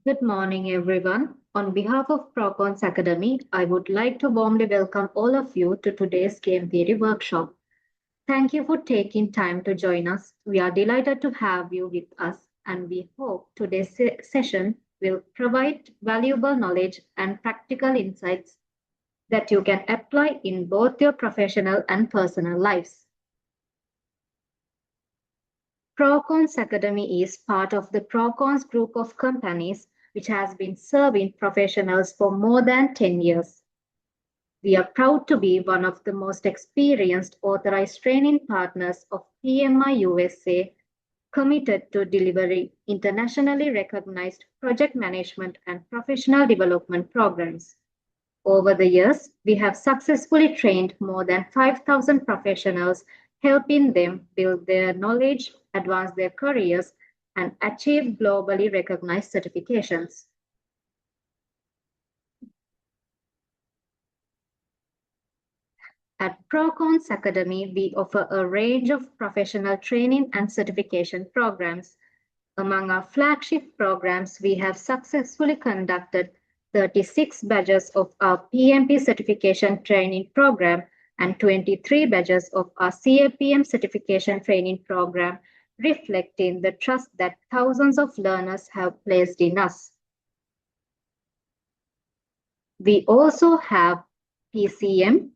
Good morning, everyone. On behalf of Procons Academy, I would like to warmly welcome all of you to today's game theory workshop. Thank you for taking time to join us. We are delighted to have you with us, and we hope today's session will provide valuable knowledge and practical insights that you can apply in both your professional and personal lives. Procons Academy is part of the Procons group of companies which has been serving professionals for more than 10 years. We are proud to be one of the most experienced authorized training partners of PMI USA, committed to delivering internationally recognized project management and professional development programs. Over the years, we have successfully trained more than 5,000 professionals, helping them build their knowledge, advance their careers, and achieve globally recognized certifications. At Procons Academy, we offer a range of professional training and certification programs. Among our flagship programs, we have successfully conducted 36 batches of our PMP certification training program and 23 batches of our CAPM certification training program, reflecting the trust that thousands of learners have placed in us. We also have PCM,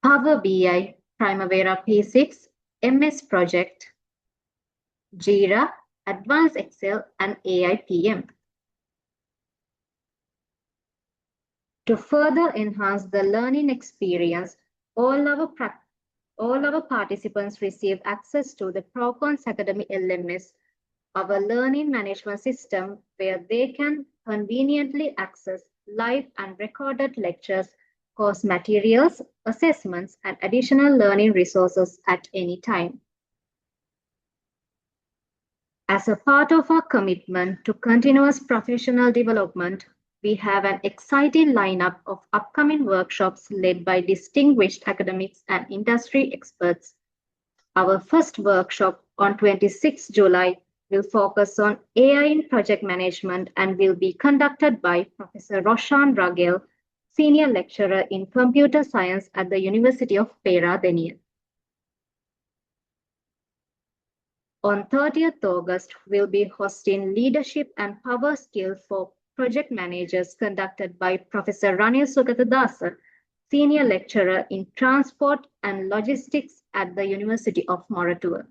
Power BI, Primavera P6, MS Project, Jira, Advanced Excel, and AIPM. To further enhance the learning experience, all our participants receive access to the Procons Academy LMS, our learning management system, where they can conveniently access live and recorded lectures, course materials, assessments, and additional learning resources at any time. As a part of our commitment to continuous professional development, we have an exciting lineup of upcoming workshops led by distinguished academics and industry experts. Our first workshop on 26 July will focus on AI in project management and will be conducted by Professor Roshan Ragel, Senior Lecturer in Computer Science at the University of Peradeniya. On 30th August, we'll be hosting Leadership and Power Skills for Project Managers conducted by Professor Ranil Sugatadasa, Senior Lecturer in Transport and Logistics at the University of Moratuwa.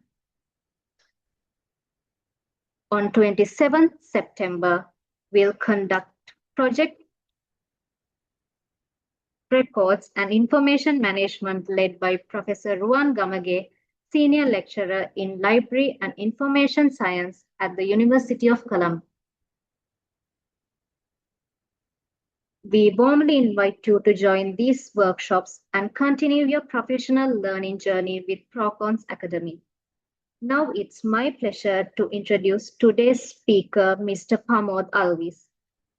On 27th September, we'll conduct Project Records and Information Management led by Professor Ruan Gamage, Senior Lecturer in Library and Information Science at the University of Colombo. We warmly invite you to join these workshops and continue your professional learning journey with Procons Academy. Now it's my pleasure to introduce today's speaker, Mr. Pramod Alvis.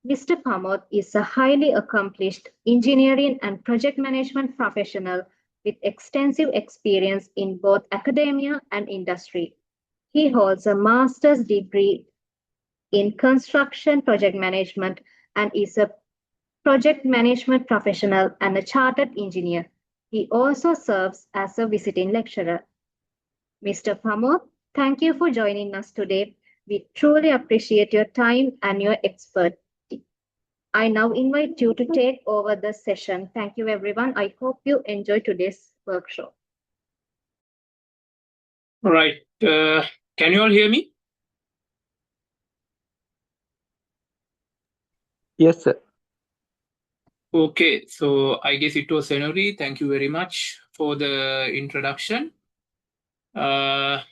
Mr. Pramod is a highly accomplished engineering and project management professional with extensive experience in both academia and industry. He holds a master's degree in construction project management and is a project management professional and a chartered engineer. He also serves as a visiting lecturer. Mr. Pramod, thank you for joining us today. We truly appreciate your time and your expertise. I now invite you to take over the session. Thank you, everyone. I hope you enjoy today's workshop. All right. Can you all hear me? Yes, sir. Okay. So I guess it was Senori. Thank you very much for the introduction. Without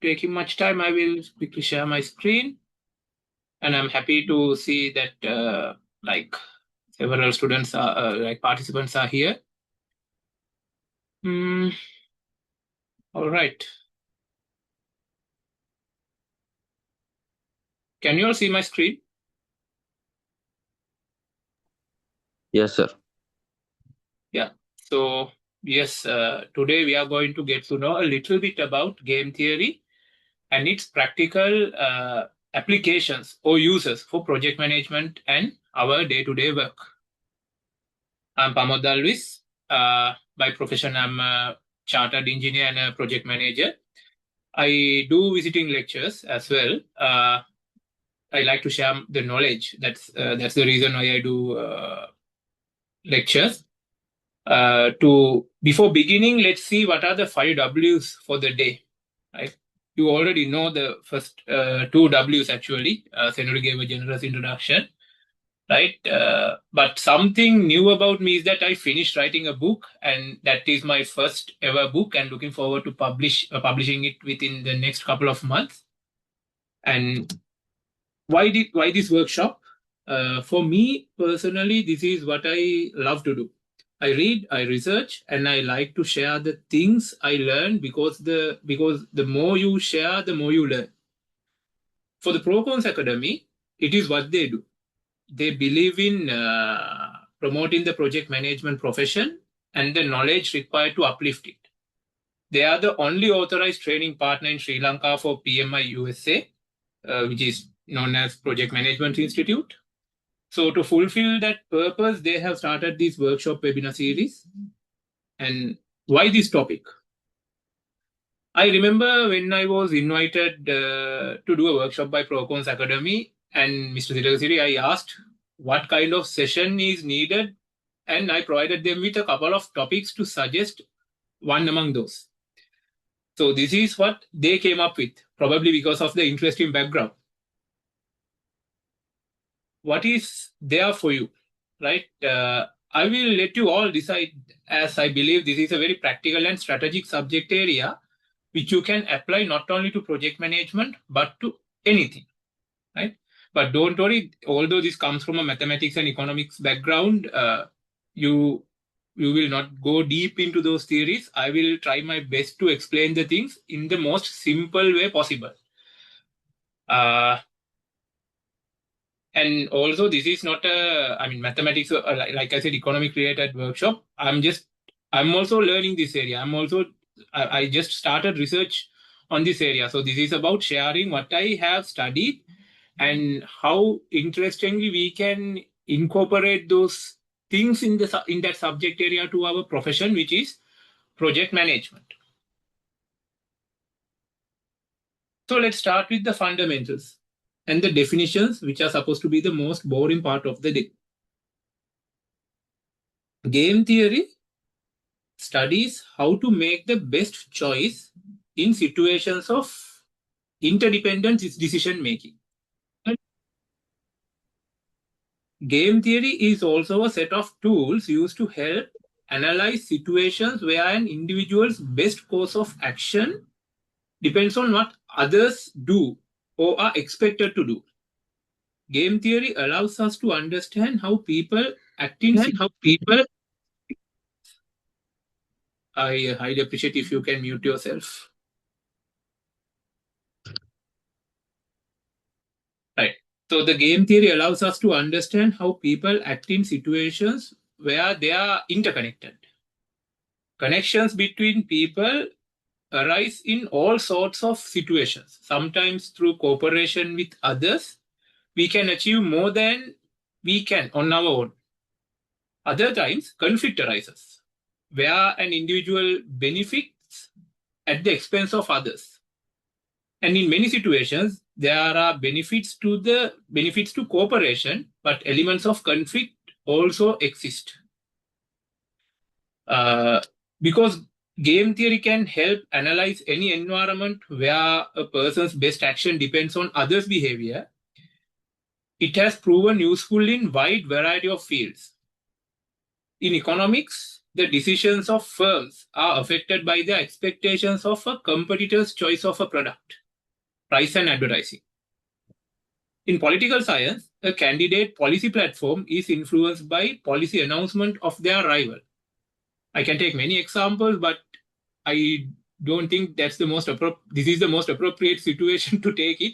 taking much time, I will quickly share my screen. And I'm happy to see that several students are participants are here. All right. Can you all see my screen? Yes, sir. Yeah. So yes, today we are going to get to know a little bit about game theory and its practical applications or uses for project management and our day-to-day work. I'm Pamod Dalvis. By profession, I'm a chartered engineer and a project manager. I do visiting lectures as well. I like to share the knowledge. That's the reason why I do lectures. Before beginning, let's see what are the 5 Ws for the day. Right? You already know the first 2 Ws actually. Senator gave a generous introduction. Right? But something new about me is that I finished writing a book, and that is my first ever book, and looking forward to publishing it within the next couple of months. And why this workshop? For me personally, this is what I love to do. I read, I research, and I like to share the things I learn because the more you share, the more you learn. For the Procons Academy, it is what they do. They believe in promoting the project management profession and the knowledge required to uplift it. They are the only authorized training partner in Sri Lanka for PMI USA, which is known as Project Management Institute. So to fulfill that purpose, they have started this workshop webinar series. And why this topic? I remember when I was invited to do a workshop by Procons Academy, and Mr. Silagasiri, I asked what kind of session is needed, and I provided them with a couple of topics to suggest one among those. So this is what they came up with, probably because of the interesting background. What is there for you, right? I will let you all decide, as I believe this is a very practical and strategic subject area which you can apply not only to project management but to anything, right? But don't worry, although this comes from a mathematics and economics background, you will not go deep into those theories. I will try my best to explain the things in the most simple way possible. And also, this is not mathematics, like I said, economic related workshop. I'm also learning this area. I just started research on this area. So this is about sharing what I have studied and how interestingly we can incorporate those things in that subject area to our profession, which is project management. So let's start with the fundamentals and the definitions, which are supposed to be the most boring part of the day. Game theory studies how to make the best choice in situations of interdependent decision making. Game theory is also a set of tools used to help analyze situations where an individual's best course of action depends on what others do or are expected to do. Game theory allows us to understand how people act in I highly appreciate if you can mute yourself. Right. So the game theory allows us to understand how people act in situations where they are interconnected. Connections between people arise in all sorts of situations. Sometimes through cooperation with others, we can achieve more than we can on our own. Other times, conflict arises, where an individual benefits at the expense of others. And in many situations, there are benefits to cooperation, but elements of conflict also exist. Because game theory can help analyze any environment where a person's best action depends on others' behavior, it has proven useful in wide variety of fields. In economics, the decisions of firms are affected by the expectations of a competitor's choice of a product, price and advertising. In political science, a candidate policy platform is influenced by policy announcement of their rival. I can take many examples, but I don't think this is the most appropriate situation to take it.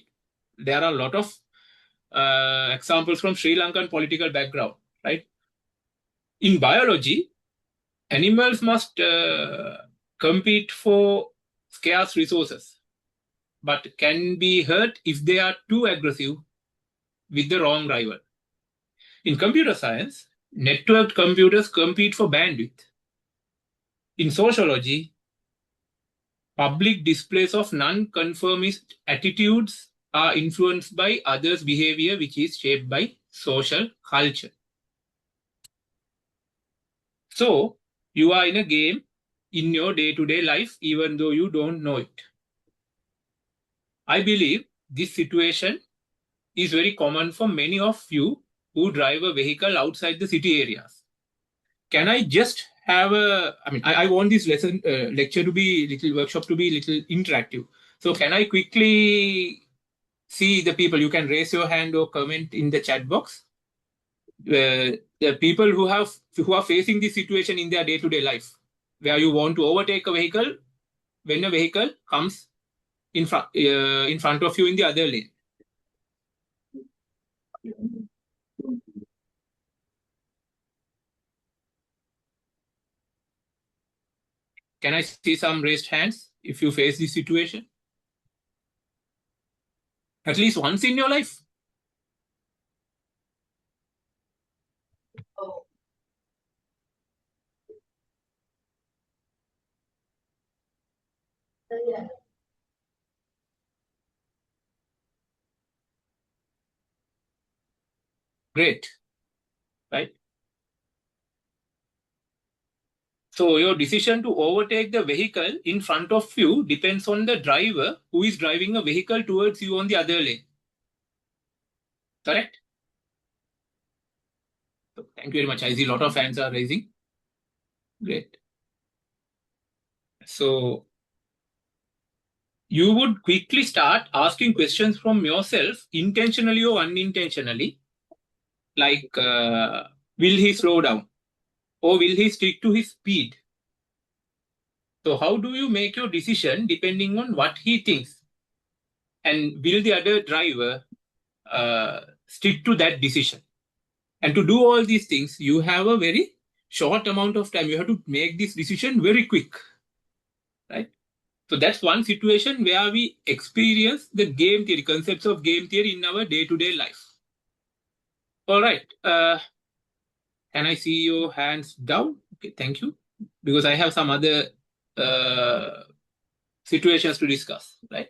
There are a lot of examples from Sri Lankan political background, right? In biology, animals must compete for scarce resources. but can be hurt if they are too aggressive with the wrong driver. In computer science, networked computers compete for bandwidth. In sociology, public displays of non-conformist attitudes are influenced by others' behavior, which is shaped by social culture. So, you are in a game in your day-to-day life, even though you don't know it. I believe this situation is very common for many of you who drive a vehicle outside the city areas. Can I just have I want this lecture to be workshop to be little interactive. So can I quickly see the people? You can raise your hand or comment in the chat box. The people who are facing this situation in their day-to-day life, where you want to overtake a vehicle when a vehicle comes in front of you in the other lane. Can I see some raised hands if you face this situation? At least once in your life? Great, right? So your decision to overtake the vehicle in front of you depends on the driver who is driving a vehicle towards you on the other lane. Correct? So thank you very much. I see a lot of hands are raising. Great. So you would quickly start asking questions from yourself, intentionally or unintentionally, like, will he slow down? Or will he stick to his speed? So how do you make your decision depending on what he thinks? And will the other driver stick to that decision? And to do all these things, you have a very short amount of time. You have to make this decision very quick, right? So that's one situation where we experience the game theory, concepts of game theory in our day-to-day life. All right. Can I see your hands down? Okay, thank you. Because I have some other situations to discuss, right?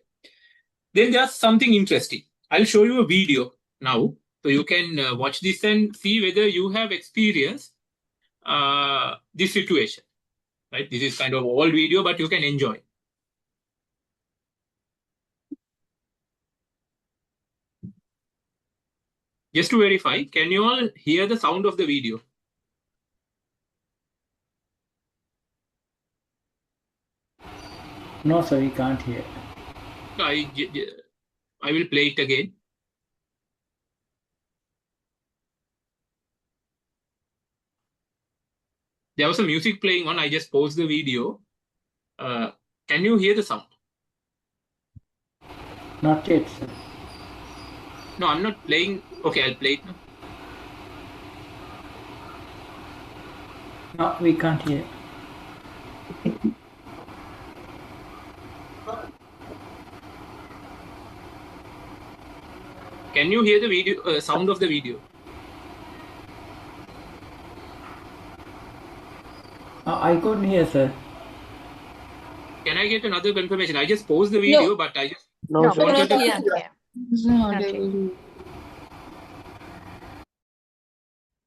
Then there's something interesting. I'll show you a video now. So you can watch this and see whether you have experienced this situation, right? This is kind of old video, but you can enjoy. Just to verify, can you all hear the sound of the video? No, sir, we can't hear. I will play it again. There was some music playing on. I just paused the video. Can you hear the sound? Not yet, sir. No, I'm not playing. Okay, I'll play it now. No, we can't hear. Can you hear the video sound of the video? I couldn't hear, sir. Can I get another confirmation? I just paused the video, but I just No, sir. wanted to.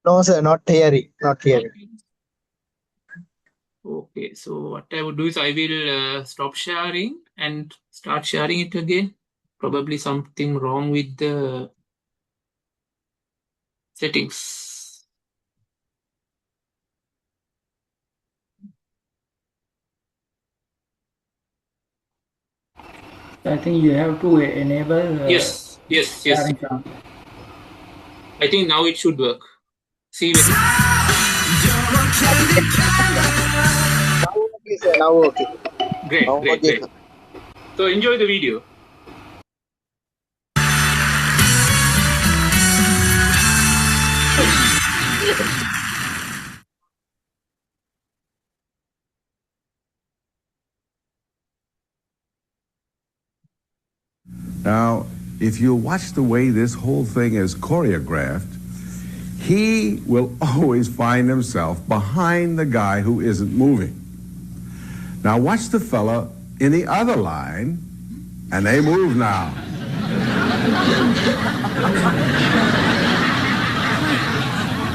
No, sir, not hearing. Not hearing. Okay, so what I would do is I will stop sharing and start sharing it again. Probably something wrong with the settings. I think you have to enable. Yes. sharing sound. I think now it should work. See whether. Now okay, sir. Now okay. Great, Now great, okay, great. So enjoy the video. Now, if you watch the way this whole thing is choreographed, he will always find himself behind the guy who isn't moving. Now, watch the fella in the other line, and they move now.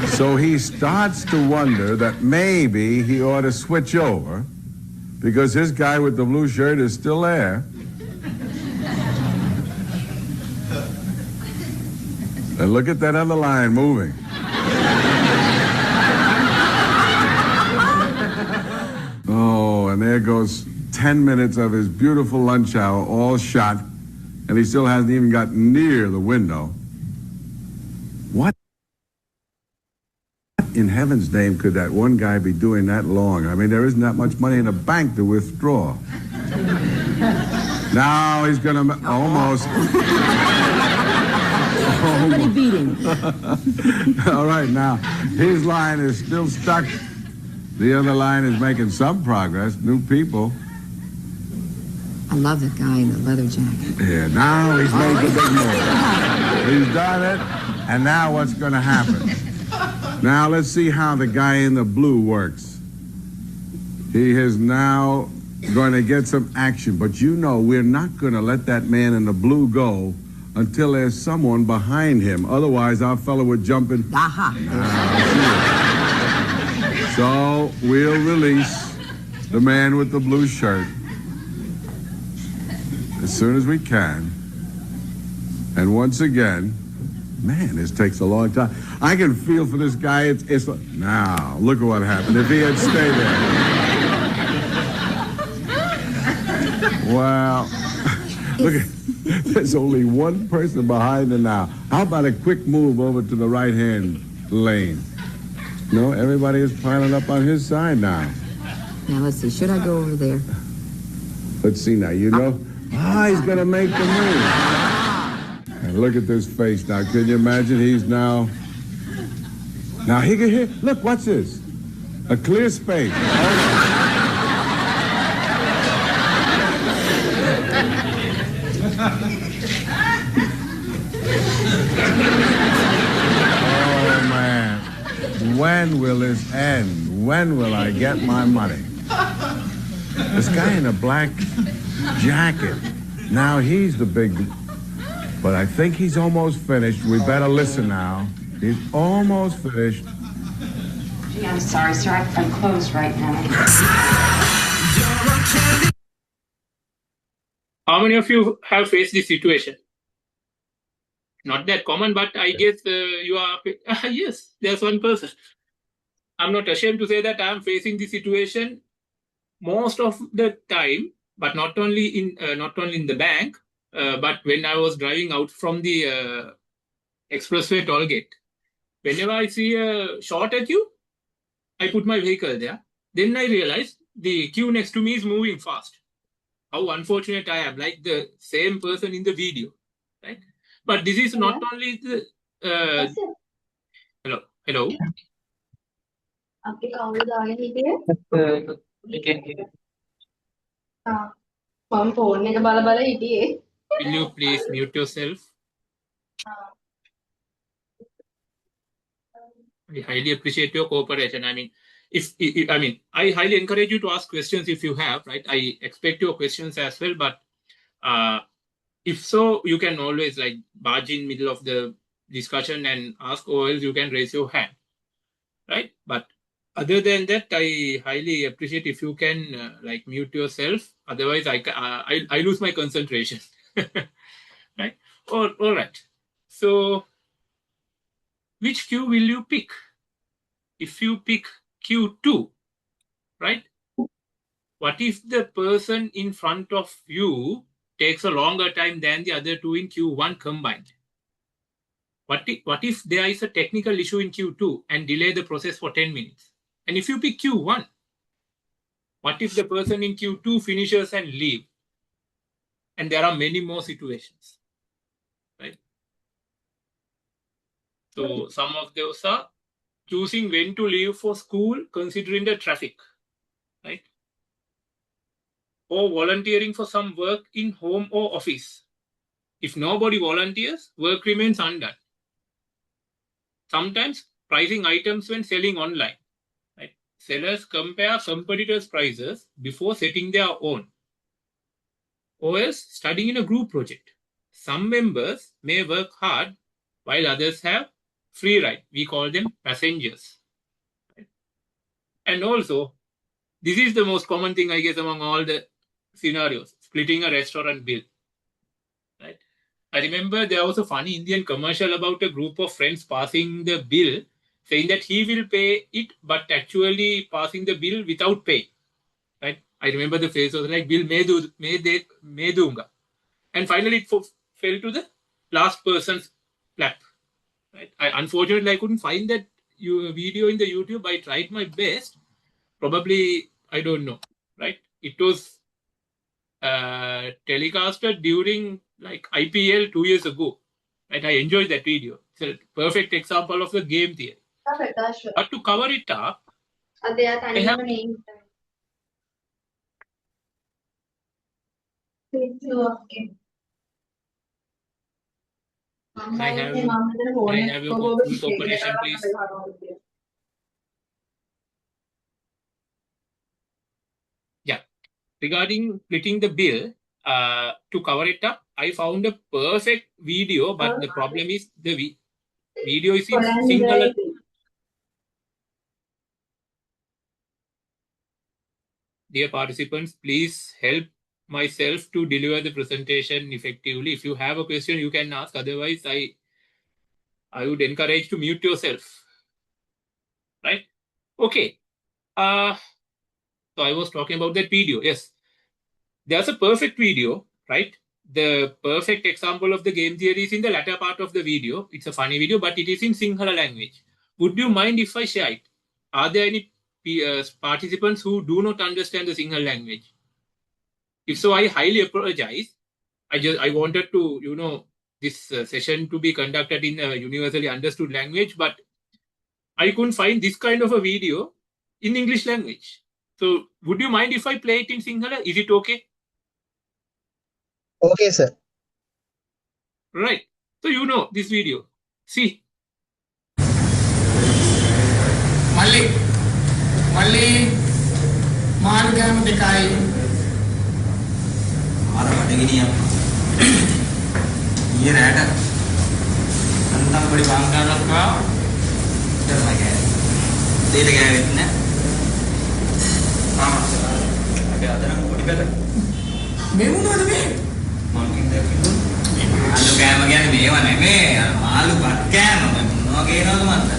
So he starts to wonder that maybe he ought to switch over because his guy with the blue shirt is still there. And look at that other line moving. Oh, and there goes 10 minutes of his beautiful lunch hour all shot, and he still hasn't even got near the window. What in heaven's name could that one guy be doing that long? I mean, there isn't that much money in the bank to withdraw. Now he's gonna almost. Somebody beat him. All right, now his line is still stuck. The other line is making some progress. New people. I love that guy in the leather jacket. Yeah, now he's made the big move. He's done it, and now what's going to happen? Now let's see how the guy in the blue works. He is now going to get some action, but you know we're not going to let that man in the blue go until there's someone behind him. Otherwise, our fellow would jump in. Aha. So we'll release the man with the blue shirt as soon as we can. And once again, man, this takes a long time. I can feel for this guy. It's like, now, look at what happened. If he had stayed there. Well, look at, there's only one person behind him now. How about a quick move over to the right-hand lane? No, everybody is piling up on his side now. Now, let's see. Should I go over there? Let's see now. You know, he's going to make the move. And look at this face now. Can you imagine? He's now he can hear. Look, what's this? A clear space. Oh, man. When will this end? When will I get my money? This guy in a black jacket. Now he's the big... But I think he's almost finished. We better listen now. He's almost finished. Gee, I'm sorry, sir. I'm closed right now. How many of you have faced this situation? Not that common, but I guess you are... yes, there's one person. I'm not ashamed to say that I'm facing this situation most of the time, but not only in the bank, but when I was driving out from the expressway toll gate. Whenever I see a shorter queue, I put my vehicle there. Then I realize the queue next to me is moving fast. How unfortunate I am, like the same person in the video, right? But this is not only the... hello? අපි කවුද දාගෙන හිටියේ? මම phone එක බල බල හිටියේ. Will you please mute yourself? I highly appreciate your cooperation. I mean, I highly encourage you to ask questions if you have, right? I expect your questions as well, but if so, you can always like barge in middle of the discussion and ask, or else you can raise your hand, right? But other than that, I highly appreciate if you can like mute yourself. Otherwise, I lose my concentration, right? All right. So, which queue will you pick? If you pick Q2, right? What if the person in front of you takes a longer time than the other two in Q1 combined? What if there is a technical issue in Q2 and delay the process for 10 minutes? And if you pick Q1, what if the person in Q2 finishes and leave? And there are many more situations, right? So some of those are choosing when to leave for school considering the traffic, right? Or volunteering for some work in home or office. If nobody volunteers, work remains undone. Sometimes pricing items when selling online. Right? Sellers compare competitors' prices before setting their own. Or else studying in a group project. Some members may work hard while others have free ride. We call them passengers. Right? And also, this is the most common thing, I guess, among all the scenarios, splitting a restaurant bill. Right? I remember there was a funny Indian commercial about a group of friends passing the bill, saying that he will pay it, but actually passing the bill without pay. Right? I remember the phrase was like, bill me dunga. And finally, it fell to the last person's lap. Right? Unfortunately, I couldn't find that video in the YouTube. I tried my best. Probably, I don't know. Right? It was telecasted during like IPL 2 years ago. Right? I enjoyed that video. It's a perfect example of the game theory. But to cover it up, I have I have your full cooperation, please. Yeah. Regarding splitting the bill, to cover it up, I found a perfect video, but the problem is the video is in single. Dear participants, please help myself to deliver the presentation effectively. If you have a question, you can ask. Otherwise, I would encourage to mute yourself. Right? Okay. So I was talking about that video. Yes. There's a perfect video, right? The perfect example of the game theory is in the latter part of the video. It's a funny video, but it is in Sinhala language. Would you mind if I share it? Are there any participants who do not understand the Sinhala language? If so, I highly apologize. I wanted to, this session to be conducted in a universally understood language, but I couldn't find this kind of a video in English language. So would you mind if I play it in Sinhala? Is it okay? Okay, sir. Right. So this video. See. Mali Margam Dekai Aramadagini Yerada Antam Puri Bangka just like that. They the guy with that. Okay, other than better. Maybe not me. Mounting the Alu cam again, me one, me, Alu but cam, no gain on the month.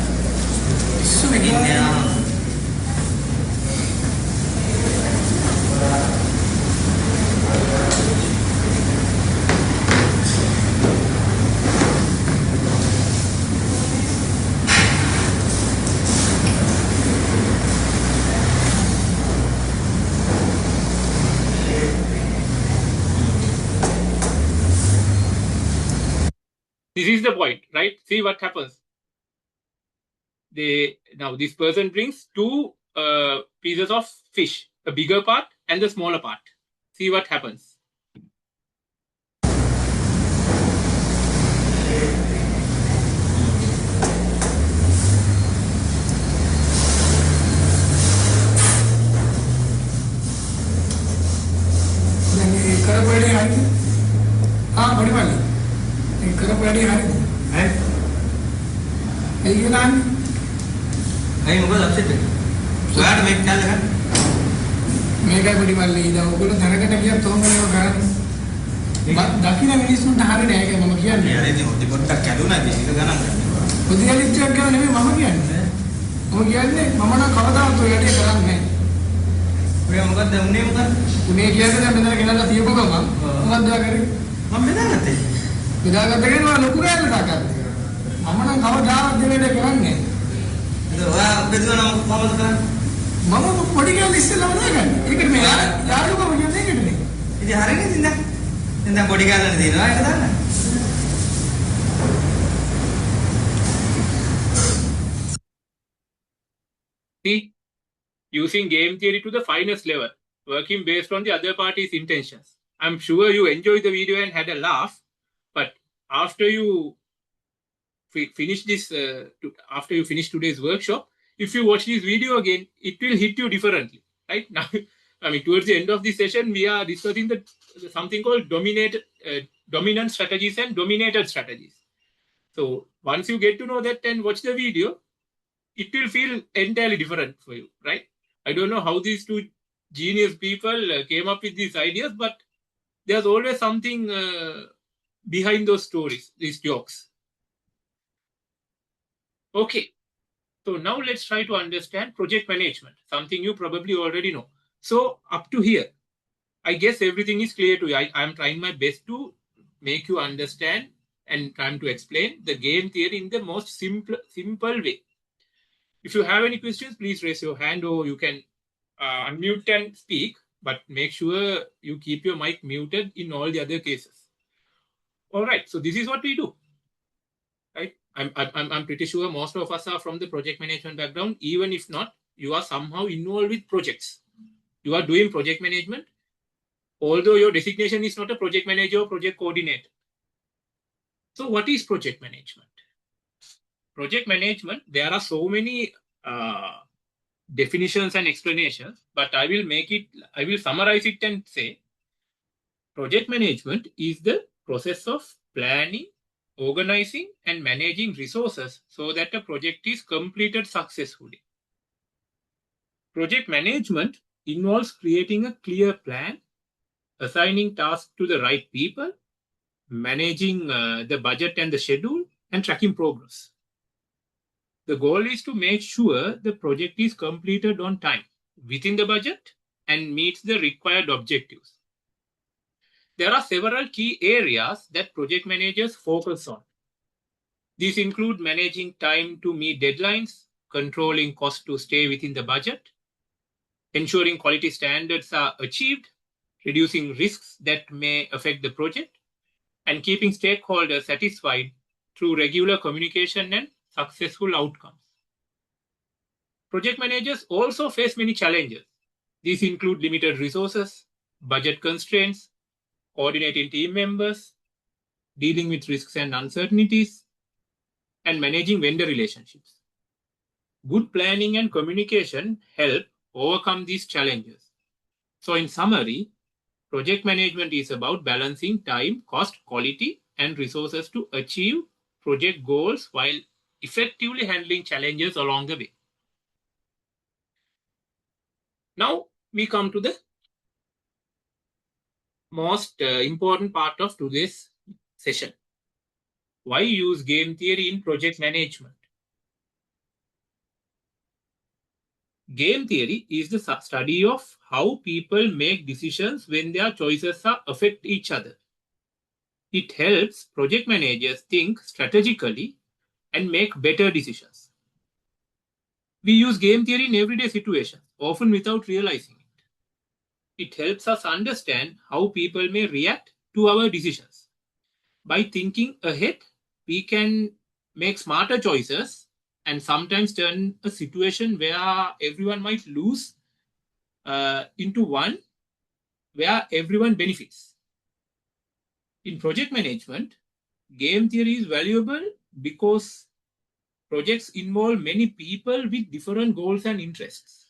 So again now. This is the point, right? See what happens. Now this person brings two pieces of fish, a bigger part and the smaller part. See what happens. Hey, what upset? So I had to make tell මේකයි පොඩි මල්ලි ඉතින් ඔයගොල්ලෝ දැනකට ගියත් තෝමනේ කරන්නේ දකින්න මිනිස්සුන්ට හරිය නෑ ඒක මම කියන්නේ යාර ඉතින් ඔද්දි පොඩ්ඩක් කැඩුනා ඉතින් ඒක ගණන් ගන්න ඔද්දි ඇලිච්චක් ගාව නෙමෙයි මම කියන්නේ මම කියන්නේ මම නම් කවදාවත් ඔය යටේ කරන්නේ නෑ ඔය මොකද්ද උනේ උනේ කියන්නේ දැන් මෙතන ගෙනල්ලා තියපුව ගමන් මොකද්ද ඔයා කරේ මම බෙදාගත්තේ බෙදාගත්තගෙන ඔයා ලොකු ගෑල්ල දාගත්තා මම නම් කවදාවත් දෙලෙඩ කරන්නේ නෑ ඔයා බෙදුවා නම් මමද කරන්නේ මම පොඩි කාලේ ඉස්සෙල්ලාම දාගන්න. ඒකට මේ යාළුවෝ කියන්නේ ඒකටනේ. ඉතින් හරියනේ දැන් පොඩි කාලේ දෙනවා ඒක දාන්න. See, using game theory to the finest level, working based on the other party's intentions. I'm sure you enjoyed the video and had a laugh, after you finish this, after you finish today's workshop, if you watch this video again, it will hit you differently, right? Now, I mean, towards the end of this session, we are discussing something called dominant strategies and dominated strategies. So once you get to know that and watch the video, it will feel entirely different for you, right? I don't know how these two genius people came up with these ideas, but there's always something behind those stories, these jokes. Okay, so now let's try to understand project management, something you probably already know. So up to here, I guess everything is clear to you. I'm trying my best to make you understand and trying to explain the game theory in the most simple way. If you have any questions, please raise your hand or you can unmute and speak, but make sure you keep your mic muted in all the other cases. All right, so this is what we do. Right? I'm pretty sure most of us are from the project management background. Even if not, you are somehow involved with projects. You are doing project management, although your designation is not a project manager or project coordinator. So what is project management? Project management, there are so many definitions and explanations, but I will summarize it and say, project management is the process of planning, organizing, and managing resources so that a project is completed successfully. Project management involves creating a clear plan, assigning tasks to the right people, managing the budget and the schedule, and tracking progress. The goal is to make sure the project is completed on time, within the budget, and meets the required objectives. There are several key areas that project managers focus on. These include managing time to meet deadlines, controlling costs to stay within the budget, ensuring quality standards are achieved, reducing risks that may affect the project, and keeping stakeholders satisfied through regular communication and successful outcomes. Project managers also face many challenges. These include limited resources, budget constraints, coordinating team members, dealing with risks and uncertainties, and managing vendor relationships. Good planning and communication help overcome these challenges. So in summary, project management is about balancing time, cost, quality, and resources to achieve project goals while effectively handling challenges along the way. Now we come to the most important part of today's session. Why use game theory in project management? Game theory is the study of how people make decisions when their choices affect each other. It helps project managers think strategically and make better decisions. We use game theory in everyday situations, often without realizing it. It helps us understand how people may react to our decisions. By thinking ahead, we can make smarter choices and sometimes turn a situation where everyone might lose into one where everyone benefits. In project management, game theory is valuable because projects involve many people with different goals and interests.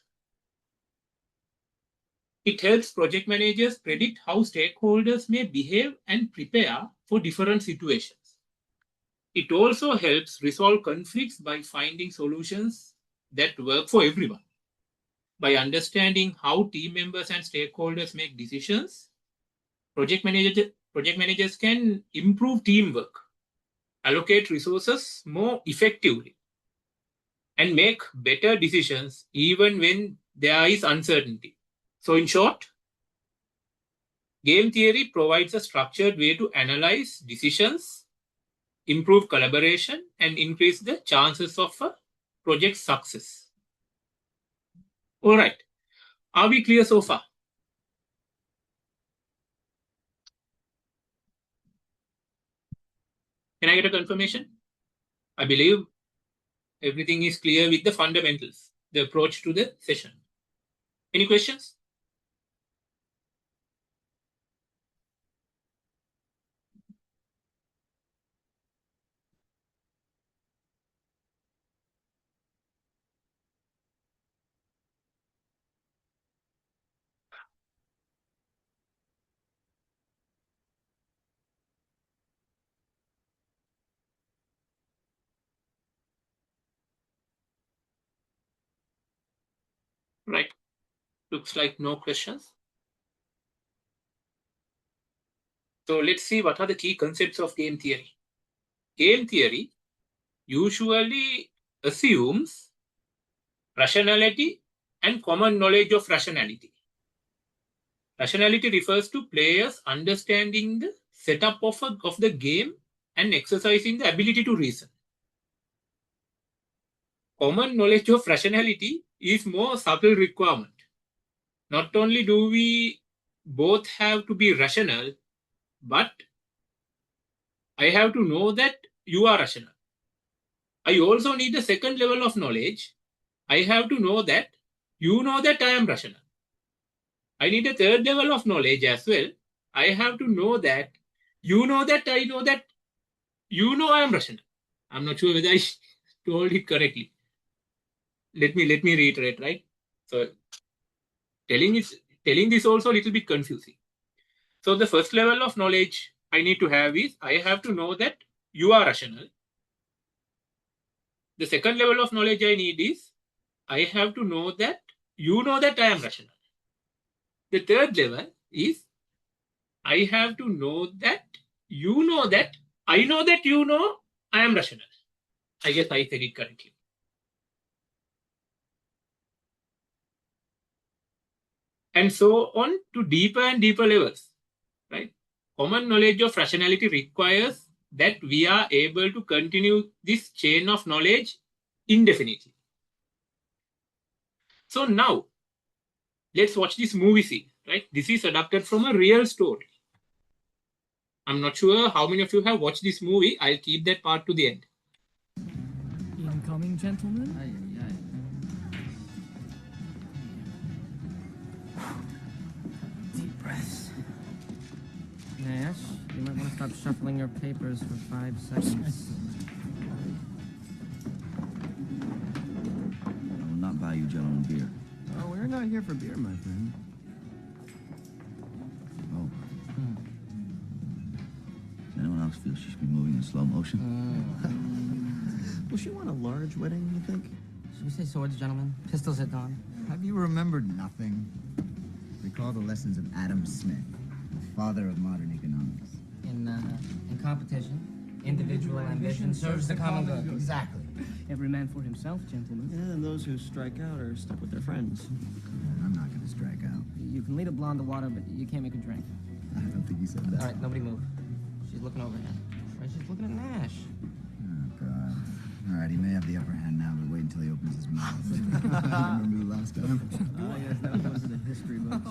It helps project managers predict how stakeholders may behave and prepare for different situations. It also helps resolve conflicts by finding solutions that work for everyone. By understanding how team members and stakeholders make decisions, project managers can improve teamwork, allocate resources more effectively, and make better decisions even when there is uncertainty. So in short, game theory provides a structured way to analyze decisions, improve collaboration, and increase the chances of a project success. All right. Are we clear so far? Can I get a confirmation? I believe everything is clear with the fundamentals, the approach to the session. Any questions? Right. Looks like no questions. So let's see what are the key concepts of game theory. Game theory usually assumes rationality and common knowledge of rationality. Rationality refers to players understanding the setup of the game and exercising the ability to reason. Common knowledge of rationality is more subtle requirement. Not only do we both have to be rational, but I have to know that you are rational. I also need a second level of knowledge. I have to know that you know that I am rational. I need a third level of knowledge as well. I have to know that you know that I know that you know I am rational. I'm not sure whether I told it correctly. Let me reiterate, right? So telling this also a little bit confusing. So the first level of knowledge I need to have is I have to know that you are rational. The second level of knowledge I need is I have to know that you know that I am rational. The third level is I have to know that you know that I know that you know I am rational. I guess I said it correctly. And so on to deeper and deeper levels, right? Common knowledge of rationality requires that we are able to continue this chain of knowledge indefinitely. So now, let's watch this movie scene, right? This is adapted from a real story. I'm not sure how many of you have watched this movie. I'll keep that part to the end. Incoming, gentlemen. Deep breaths. Nash, you might want to stop shuffling your papers for 5 seconds. I will not buy you gentlemen beer. Oh, we're not here for beer, my friend. Oh. Does anyone else feel she should be moving in slow motion? Will she want a large wedding, you think? Should we say swords, gentlemen? Pistols at dawn? Have you remembered nothing? Recall the lessons of Adam Smith, the father of modern economics. In competition, individual ambition serves the common good. Exactly. Every man for himself, gentlemen. Yeah, and those who strike out are stuck with their friends. I'm not going to strike out. You can lead a blonde to water, but you can't make her drink. I don't think you said that. All right, nobody move. She's looking over here. Right, she's looking at Nash. Oh, God. All right, he may have the upper hand now, but wait until he opens his mouth. Remember the last time? Oh, yes, that was in the history books.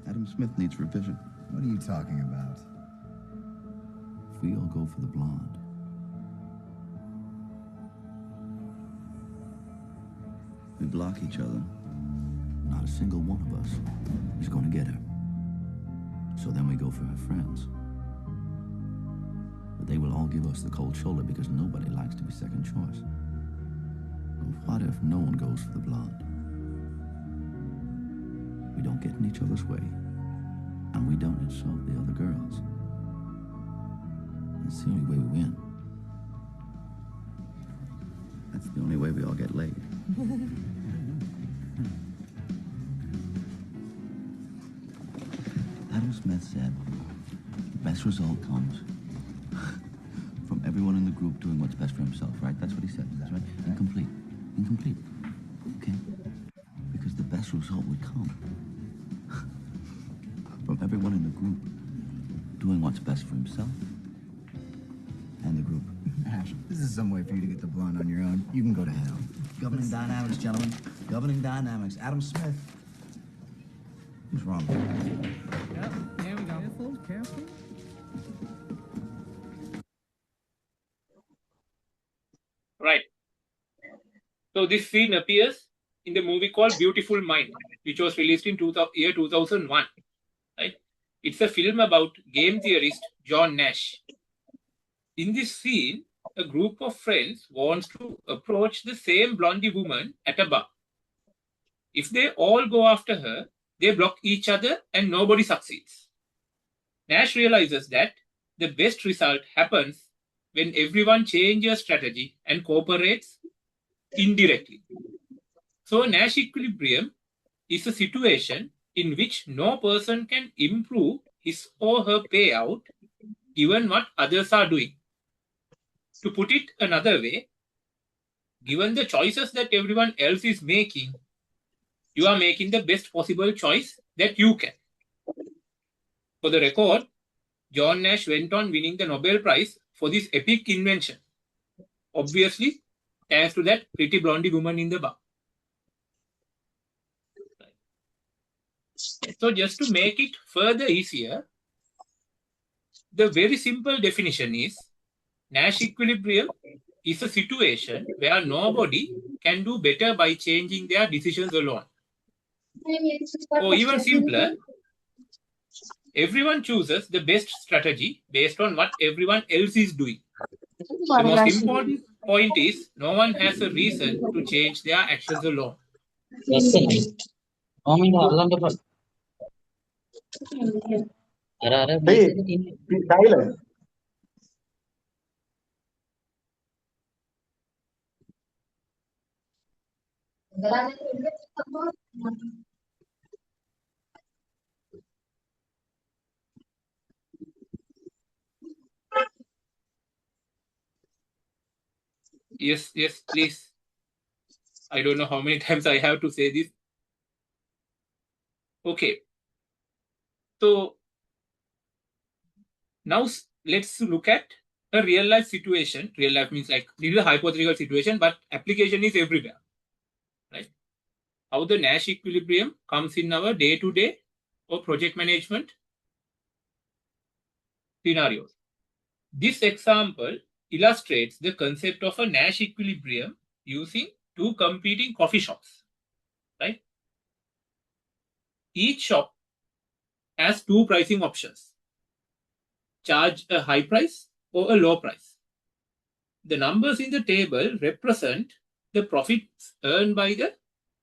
Adam Smith needs revision. What are you talking about? If we all go for the blonde, we block each other. Not a single one of us is going to get her. So then we go for her friends. But they will all give us the cold shoulder because nobody likes to be second choice. What if no one goes for the blonde? We don't get in each other's way, and we don't insult the other girls. That's the only way we win. That's the only way we all get laid. Adam Smith said, the best result comes from everyone in the group doing what's best for himself, right? That's what he said, that's right? Incomplete. Incomplete. Okay? Because the best result would come from everyone in the group doing what's best for himself and the group. Ash, this is some way for you to get the blonde on your own. You can go to hell. Governing dynamics, gentlemen. Governing dynamics. Adam Smith. Who's wrong? Yep, here we go. Careful, careful. Right. So this scene appears in the movie called Beautiful Mind, which was released in year 2001. Right? It's a film about game theorist John Nash. In this scene, a group of friends wants to approach the same blondie woman at a bar. If they all go after her, they block each other and nobody succeeds. Nash realizes that the best result happens when everyone changes strategy and cooperates indirectly. So Nash equilibrium is a situation in which no person can improve his or her payout given what others are doing. To put it another way, given the choices that everyone else is making, you are making the best possible choice that you can. For the record, John Nash went on winning the Nobel Prize for this epic invention. Obviously, thanks to that pretty blondie woman in the bar. So just to make it further easier, the very simple definition is Nash equilibrium is a situation where nobody can do better by changing their decisions alone. Or even simpler, everyone chooses the best strategy based on what everyone else is doing. The most important point is no one has a reason to change their actions alone. Silence. Yes, please. I don't know how many times I have to say this. Okay. So now let's look at a real life situation. Real life means like this is a hypothetical situation, but application is everywhere, right? How the Nash equilibrium comes in our day-to-day or project management scenarios. This example illustrates the concept of a Nash equilibrium using two competing coffee shops, right? Each shop has two pricing options: charge a high price or a low price. The numbers in the table represent the profits earned by the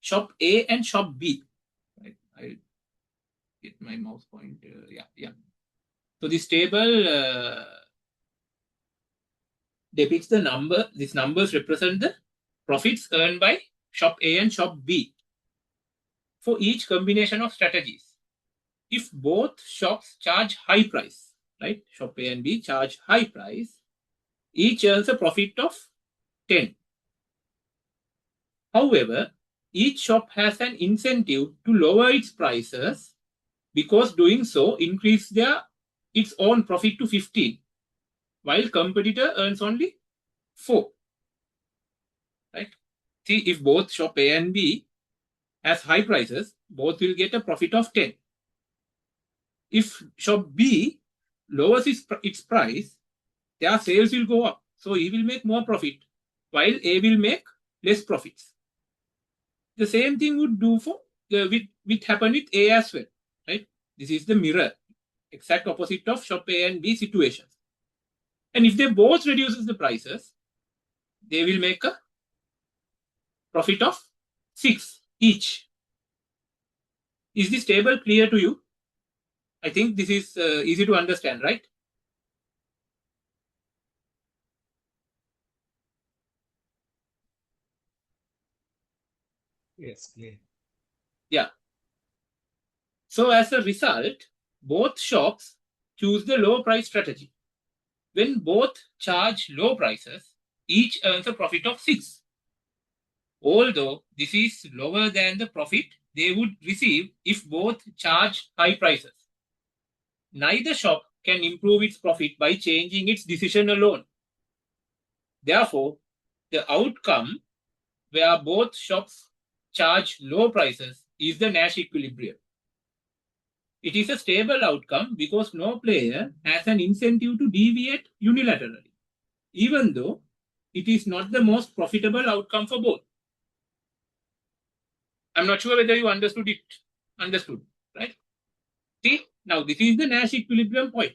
shop A and shop B. Right? I'll get my mouse pointer. Yeah. So this table depicts the number. These numbers represent the profits earned by shop A and shop B for each combination of strategies. If both shops charge high price, right? Shop A and B charge high price, each earns a profit of 10. However, each shop has an incentive to lower its prices because doing so increases its own profit to 15, while competitor earns only 4. Right? See, if both shop A and B has high prices, both will get a profit of 10. If shop B lowers its price, their sales will go up. So he will make more profit, while A will make less profits. The same thing would do for with happen with A as well, right? This is the mirror, exact opposite of shop A and B situations. And if they both reduces the prices, they will make a profit of 6 each. Is this table clear to you? I think this is easy to understand, right? Yes, clear. Yeah. So as a result, both shops choose the low price strategy. When both charge low prices, each earns a profit of 6. Although this is lower than the profit they would receive if both charge high prices. Neither shop can improve its profit by changing its decision alone. Therefore, the outcome where both shops charge low prices is the Nash equilibrium. It is a stable outcome because no player has an incentive to deviate unilaterally, even though it is not the most profitable outcome for both. I'm not sure whether you understood it. Understood, right? See, now this is the Nash equilibrium point.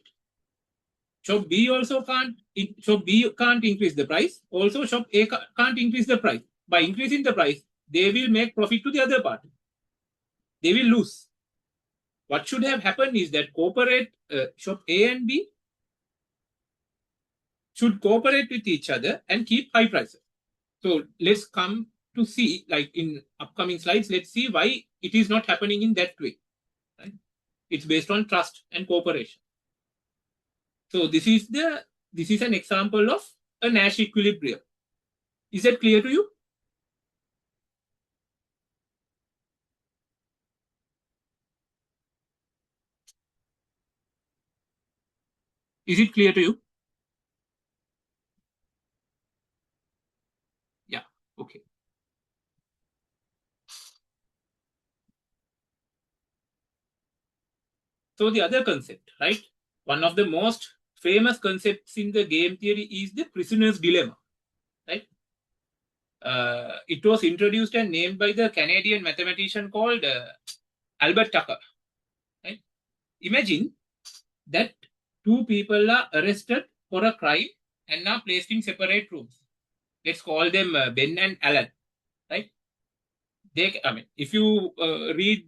Shop B also can't increase the price. Also, shop A can't increase the price. By increasing the price, they will make profit to the other party. They will lose. What should have happened is that shop A and B should cooperate with each other and keep high prices. So let's come to see, like in upcoming slides, let's see why it is not happening in that way. Right? It's based on trust and cooperation. So this is an example of a Nash equilibrium. Is that clear to you? Is it clear to you? Yeah, okay. So the other concept, right? One of the most famous concepts in the game theory is the prisoner's dilemma, right? It was introduced and named by the Canadian mathematician called Albert Tucker. Right? Imagine that two people are arrested for a crime and are placed in separate rooms. Let's call them Ben and Alan. Right? If you read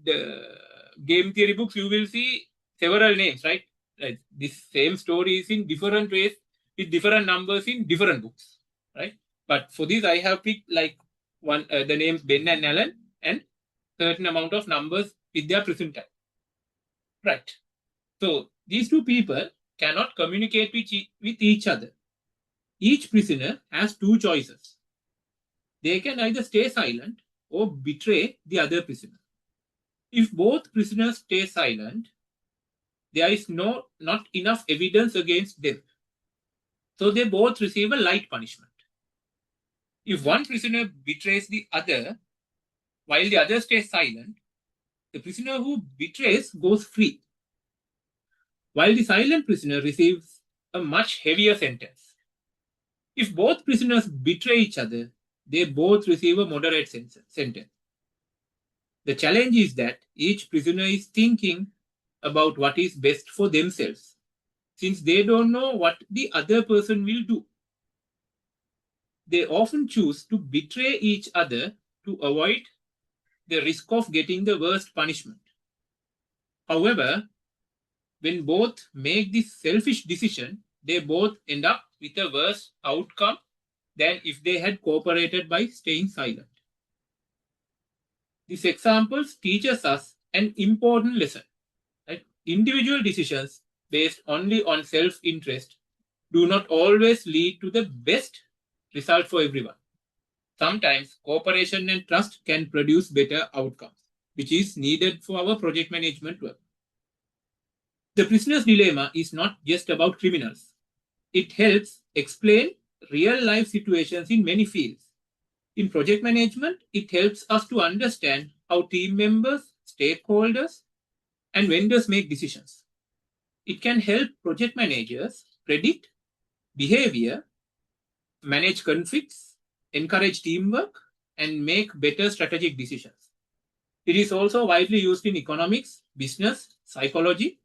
game theory books, you will see several names, right? Like this same story is in different ways with different numbers in different books, right? But for this, I have picked like the names Ben and Alan and certain amount of numbers with their prison time, right? So these two people cannot communicate with each other. Each prisoner has two choices. They can either stay silent or betray the other prisoner. If both prisoners stay silent, there is not enough evidence against them. So they both receive a light punishment. If one prisoner betrays the other, while the other stays silent, the prisoner who betrays goes free, while the silent prisoner receives a much heavier sentence. If both prisoners betray each other, they both receive a moderate sentence. The challenge is that each prisoner is thinking about what is best for themselves, since they don't know what the other person will do. They often choose to betray each other to avoid the risk of getting the worst punishment. However, when both make this selfish decision, they both end up with a worse outcome than if they had cooperated by staying silent. These examples teaches us an important lesson. Right? Individual decisions based only on self-interest do not always lead to the best result for everyone. Sometimes cooperation and trust can produce better outcomes, which is needed for our project management work. The prisoner's dilemma is not just about criminals. It helps explain real-life situations in many fields. In project management, it helps us to understand how team members, stakeholders, and vendors make decisions. It can help project managers predict behavior, manage conflicts, encourage teamwork, and make better strategic decisions. It is also widely used in economics, business, psychology,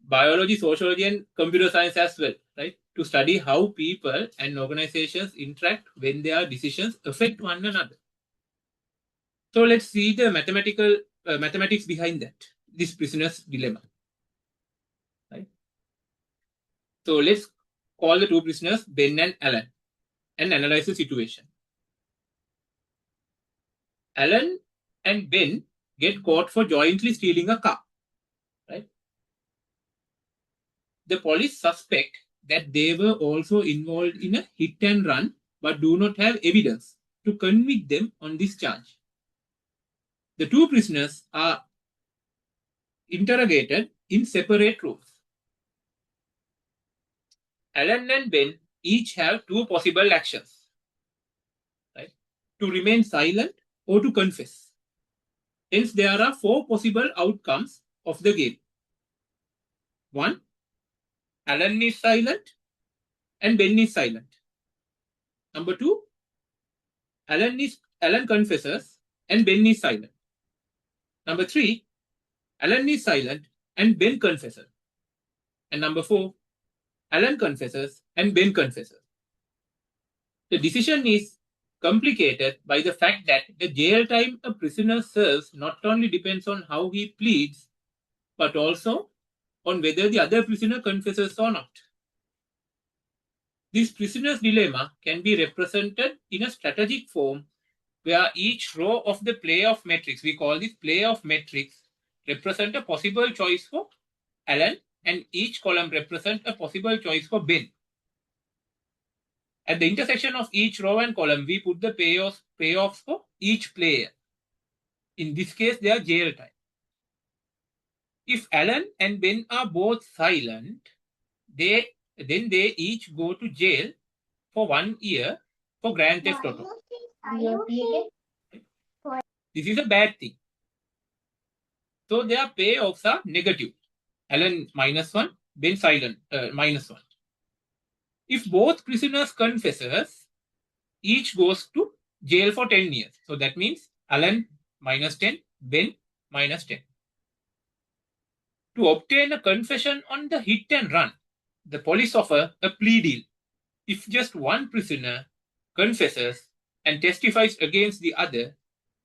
biology, sociology, and computer science as well, right? To study how people and organizations interact when their decisions affect one another. So let's see the mathematics behind that, this prisoner's dilemma. Right? So let's call the two prisoners Ben and Alan and analyze the situation. Alan and Ben get caught for jointly stealing a car. Right? The police suspect that they were also involved in a hit and run, but do not have evidence to convict them on this charge. The two prisoners are interrogated in separate rooms. Alan and Ben each have two possible actions, right? To remain silent or to confess. Hence, there are four possible outcomes of the game. 1. Alan is silent and Ben is silent. Number 2. Alan confesses and Ben is silent. Number 3. Alan is silent and Ben confesses. And number 4. Alan confesses and Ben confesses. The decision is complicated by the fact that the jail time a prisoner serves not only depends on how he pleads, but also on whether the other prisoner confesses or not. This prisoner's dilemma can be represented in a strategic form where each row of the playoff matrix, we call this playoff matrix, represent a possible choice for Alan, and each column represents a possible choice for Ben. At the intersection of each row and column, we put the payoffs for each player. In this case, they are jail time. If Alan and Ben are both silent, then they each go to jail for 1 year for Grand Theft Auto. This is a bad thing. So their payoffs are negative. Alan -1, Ben silent -1. If both prisoners confesses, each goes to jail for 10 years. So that means Alan -10, Ben -10. To obtain a confession on the hit and run, the police offer a plea deal. If just one prisoner confesses and testifies against the other,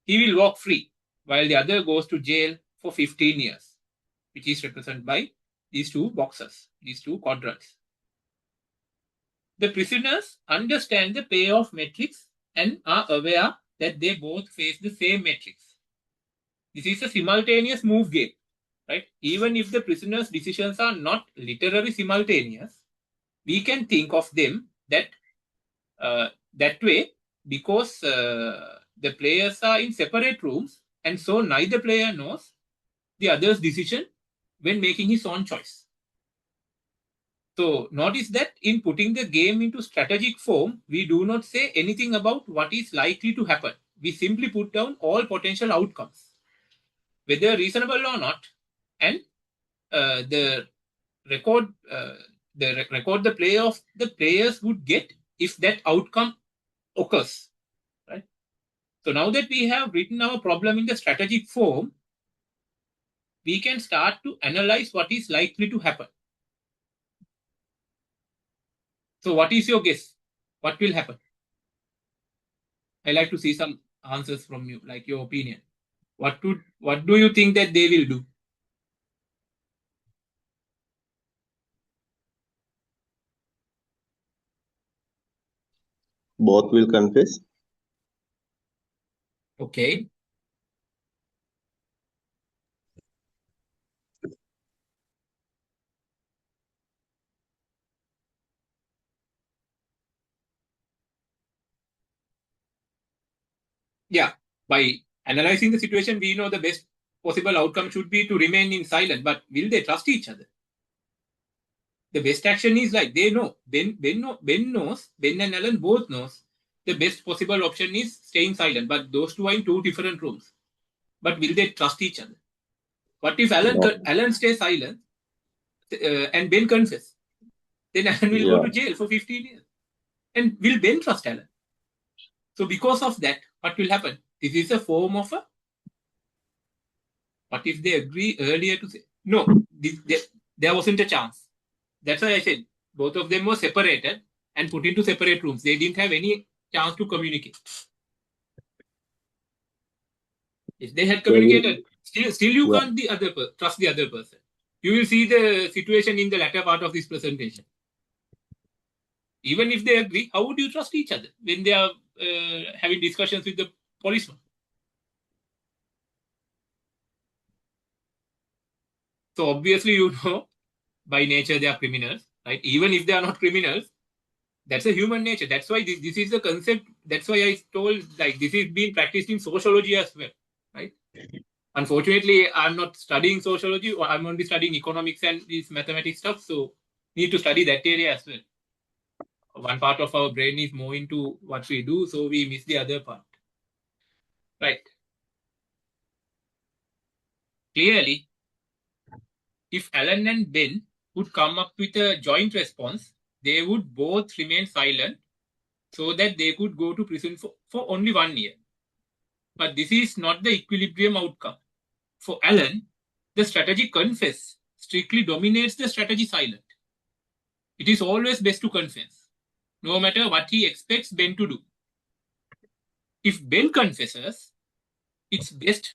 he will walk free, while the other goes to jail for 15 years, which is represented by these two boxes, these two quadrants. The prisoners understand the payoff matrix and are aware that they both face the same matrix. This is a simultaneous move game, right? Even if the prisoners' decisions are not literally simultaneous, we can think of them that way because the players are in separate rooms, and so neither player knows the other's decision when making his own choice. So notice that in putting the game into strategic form, we do not say anything about what is likely to happen. We simply put down all potential outcomes, whether reasonable or not, and the record the play of the players would get if that outcome occurs. Right. So now that we have written our problem in the strategic form, we can start to analyze what is likely to happen. So what is your guess? What will happen? I like to see some answers from you, like your opinion. What do you think that they will do? Both will confess. Okay. Yeah, by analyzing the situation, we know the best possible outcome should be to remain in silence. But will they trust each other? The best action is like they know. Ben knows. Ben and Alan both knows the best possible option is staying silent. But those two are in two different rooms. But will they trust each other? What if Alan stays silent and Ben confess? Then Alan will go to jail for 15 years. And will Ben trust Alan? So because of that, what will happen? This is a form of a... What if they agree earlier to say, no, there wasn't a chance. That's why I said both of them were separated and put into separate rooms. They didn't have any chance to communicate. If they had communicated, still you can't trust the other person. You will see the situation in the latter part of this presentation. Even if they agree, how would you trust each other when they are having discussions with the policeman? So obviously, you know, by nature they are criminals, right? Even if they are not criminals, that's a human nature. That's why this is the concept. That's why I told, like, this is being practiced in sociology as well, right? Unfortunately, I'm not studying sociology. I'm only studying economics and this mathematics stuff. So need to study that area as well. One part of our brain is more into what we do, so we miss the other part. Right. Clearly, if Alan and Ben would come up with a joint response, they would both remain silent so that they could go to prison for only 1 year. But this is not the equilibrium outcome. For Alan, the strategy confess strictly dominates the strategy silent. It is always best to confess, no matter what he expects Ben to do. If Ben confesses, it's best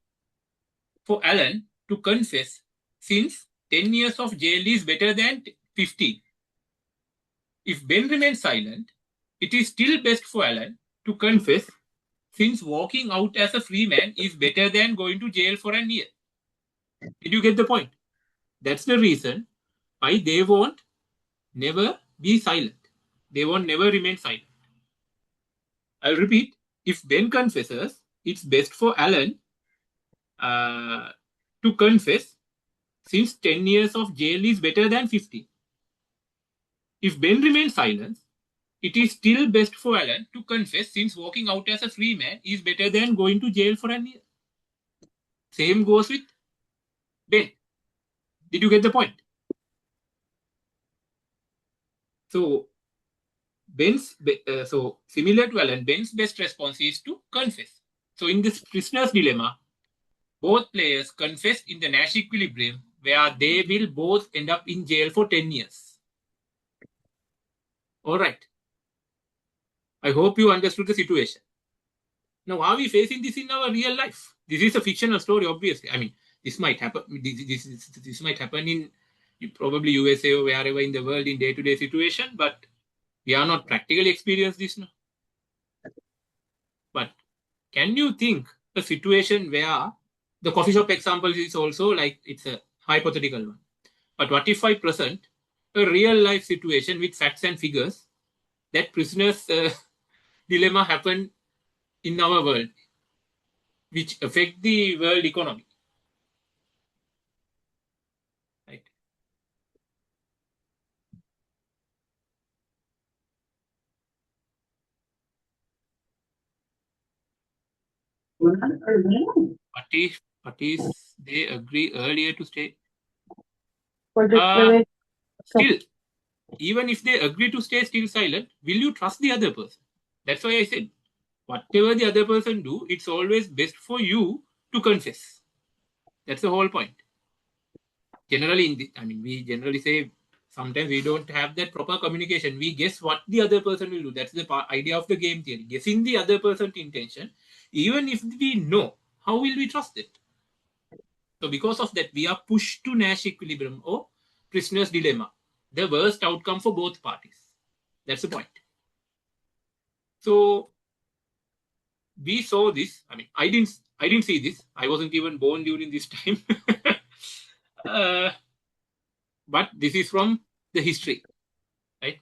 for Alan to confess, since 10 years of jail is better than 15. If Ben remains silent, it is still best for Alan to confess, since walking out as a free man is better than going to jail for a year. Did you get the point? That's the reason why they won't never be silent. They won't never remain silent. I'll repeat. If Ben confesses, it's best for Alan to confess, since 10 years of jail is better than 50. If Ben remains silent, it is still best for Alan to confess, since walking out as a free man is better than going to jail for a year. Same goes with Ben. Did you get the point? So so similar to Alan, Ben's best response is to confess. So in this prisoner's dilemma, both players confess in the Nash equilibrium, where they will both end up in jail for 10 years. All right. I hope you understood the situation. Now, are we facing this in our real life? This is a fictional story, obviously. I mean, this might happen. This might happen in probably USA or wherever in the world in day-to-day situation, but we are not practically experienced this now. But can you think a situation where the coffee shop example is also like it's a hypothetical one? But what if I present a real life situation with facts and figures that prisoner's dilemma happened in our world, which affect the world economy? Right. What is they agree earlier to stay? Still, even if they agree to stay still silent, will you trust the other person? That's why I said, whatever the other person do, it's always best for you to confess. That's the whole point. Generally, we generally say sometimes we don't have that proper communication. We guess what the other person will do. That's the idea of the game theory. Guessing the other person's intention, even if we know, how will we trust it? So because of that, we are pushed to Nash equilibrium or prisoner's dilemma, the worst outcome for both parties. That's the point. So we saw this. I didn't see this. I wasn't even born during this time. But this is from the history, right?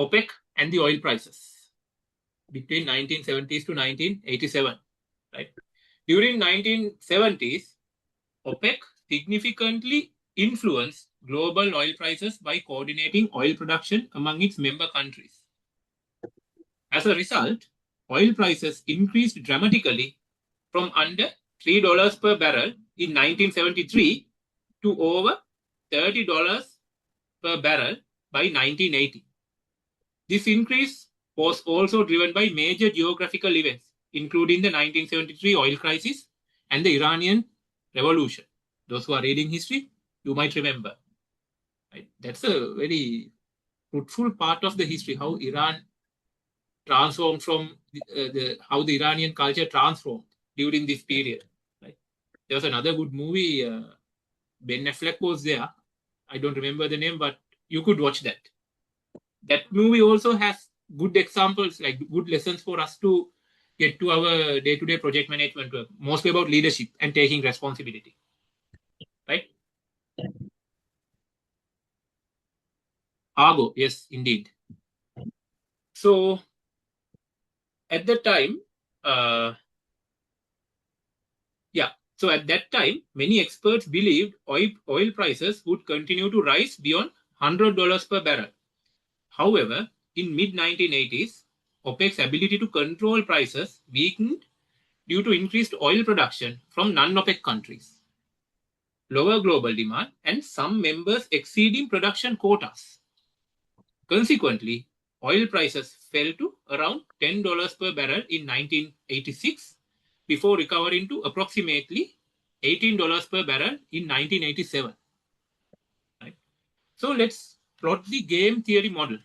OPEC and the oil prices between 1970s to 1987, right? During 1970s, OPEC significantly influenced global oil prices by coordinating oil production among its member countries. As a result, oil prices increased dramatically from under $3 per barrel in 1973 to over $30 per barrel by 1980. This increase was also driven by major geographical events, including the 1973 oil crisis and the Iranian Revolution. Those who are reading history, you might remember. Right? That's a very fruitful part of the history, how Iran transformed from how the Iranian culture transformed during this period. Right? There was another good movie, Ben Affleck was there. I don't remember the name, but you could watch that. That movie also has good examples, like good lessons for us to get to our day-to-day project management work, mostly about leadership and taking responsibility. Right? Argo, yes, indeed. So at that time, so at that time, many experts believed oil prices would continue to rise beyond $100 per barrel. However, in mid-1980s, OPEC's ability to control prices weakened due to increased oil production from non-OPEC countries, lower global demand, and some members exceeding production quotas. Consequently, oil prices fell to around $10 per barrel in 1986 before recovering to approximately $18 per barrel in 1987. Right? So let's plot the game theory model.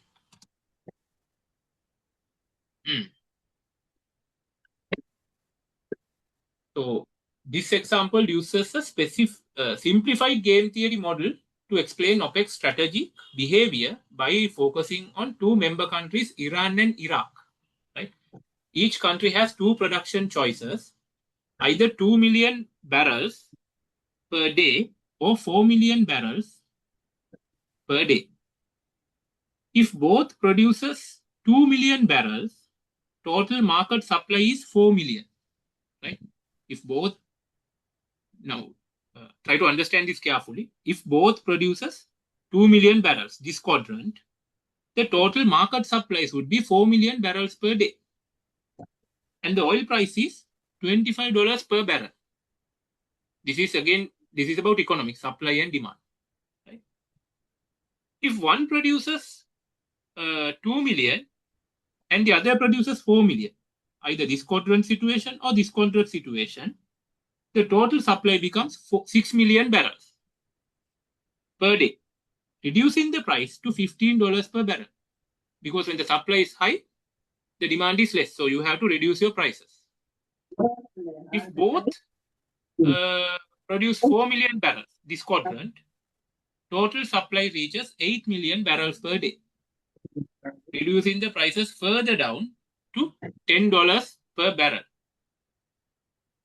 So this example uses a simplified game theory model to explain OPEC strategic behavior by focusing on two member countries, Iran and Iraq. Right? Each country has two production choices, either 2 million barrels per day or 4 million barrels per day. If both produces 2 million barrels, total market supply is 4 million. Right? If both, now try to understand this carefully. If both produces 2 million barrels, this quadrant, the total market supplies would be 4 million barrels per day. And the oil price is $25 per barrel. This is about economics, supply and demand. Right? If one produces 2 million and the other produces 4 million, either this quadrant situation or this quadrant situation, the total supply becomes 6 million barrels per day, reducing the price to $15 per barrel. Because when the supply is high, the demand is less, so you have to reduce your prices. If both produce 4 million barrels, this quadrant, total supply reaches 8 million barrels per day, reducing the prices further down to $10 per barrel.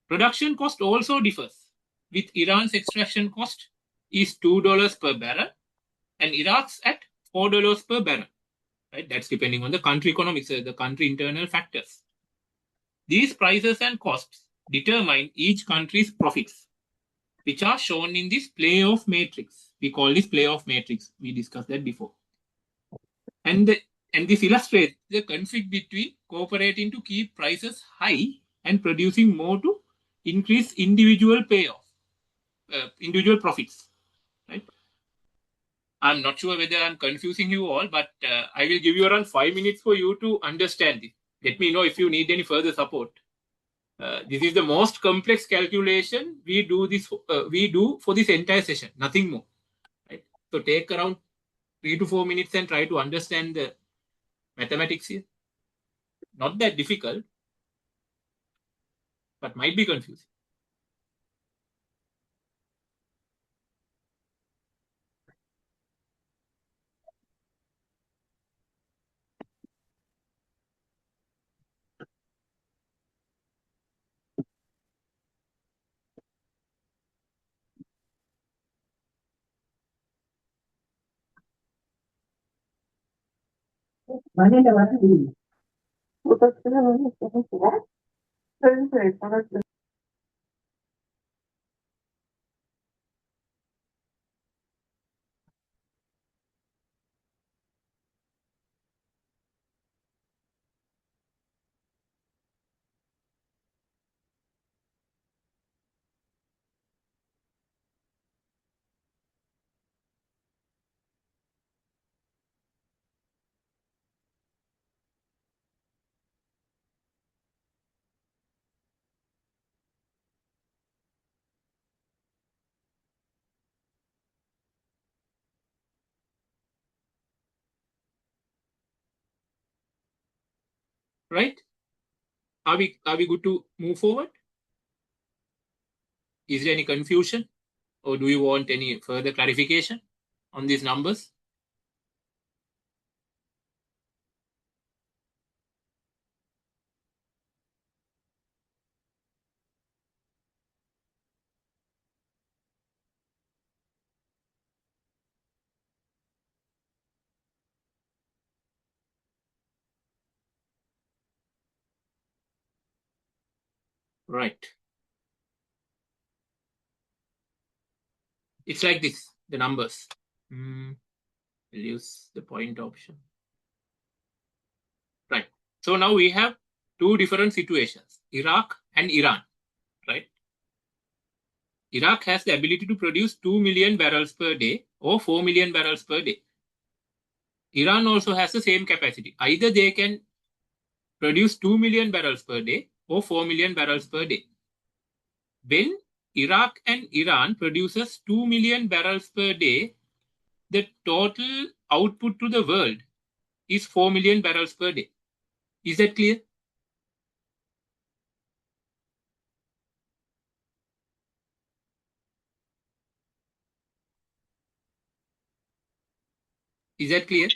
Production cost also differs, with Iran's extraction cost is $2 per barrel and Iraq's at $4 per barrel. Right? That's depending on the country economics, the country internal factors. These prices and costs determine each country's profits, which are shown in this playoff matrix. We call this playoff matrix. We discussed that before. And this illustrates the conflict between cooperating to keep prices high and producing more to increase individual profits. Right? I'm not sure whether I'm confusing you all, but I will give you around 5 minutes for you to understand it. Let me know if you need any further support. This is the most complex calculation we do for this entire session, nothing more. Right? So take around 3 to 4 minutes and try to understand the mathematics here. Not that difficult, but might be confusing. Right? Are we good to move forward? Is there any confusion, or do you want any further clarification on these numbers? Right. It's like this, the numbers. We'll use the point option. Right. So now we have two different situations, Iraq and Iran. Right. Iraq has the ability to produce 2 million barrels per day or 4 million barrels per day. Iran also has the same capacity. Either they can produce 2 million barrels per day or 4 million barrels per day. When Iraq and Iran produces 2 million barrels per day, the total output to the world is 4 million barrels per day. Is that clear? Is that clear?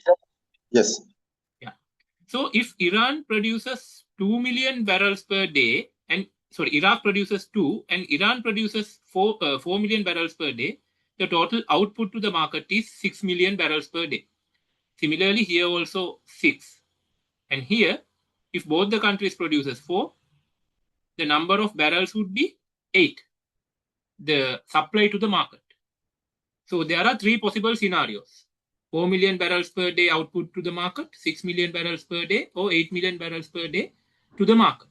Yes. Yeah. So if Iran produces 2 million barrels per day, and Iraq produces 2 and Iran produces 4 million barrels per day, the total output to the market is 6 million barrels per day. Similarly, here also 6. And here, if both the countries produces 4, the number of barrels would be 8, the supply to the market. So there are 3 possible scenarios. 4 million barrels per day output to the market, 6 million barrels per day, or 8 million barrels per day to the market.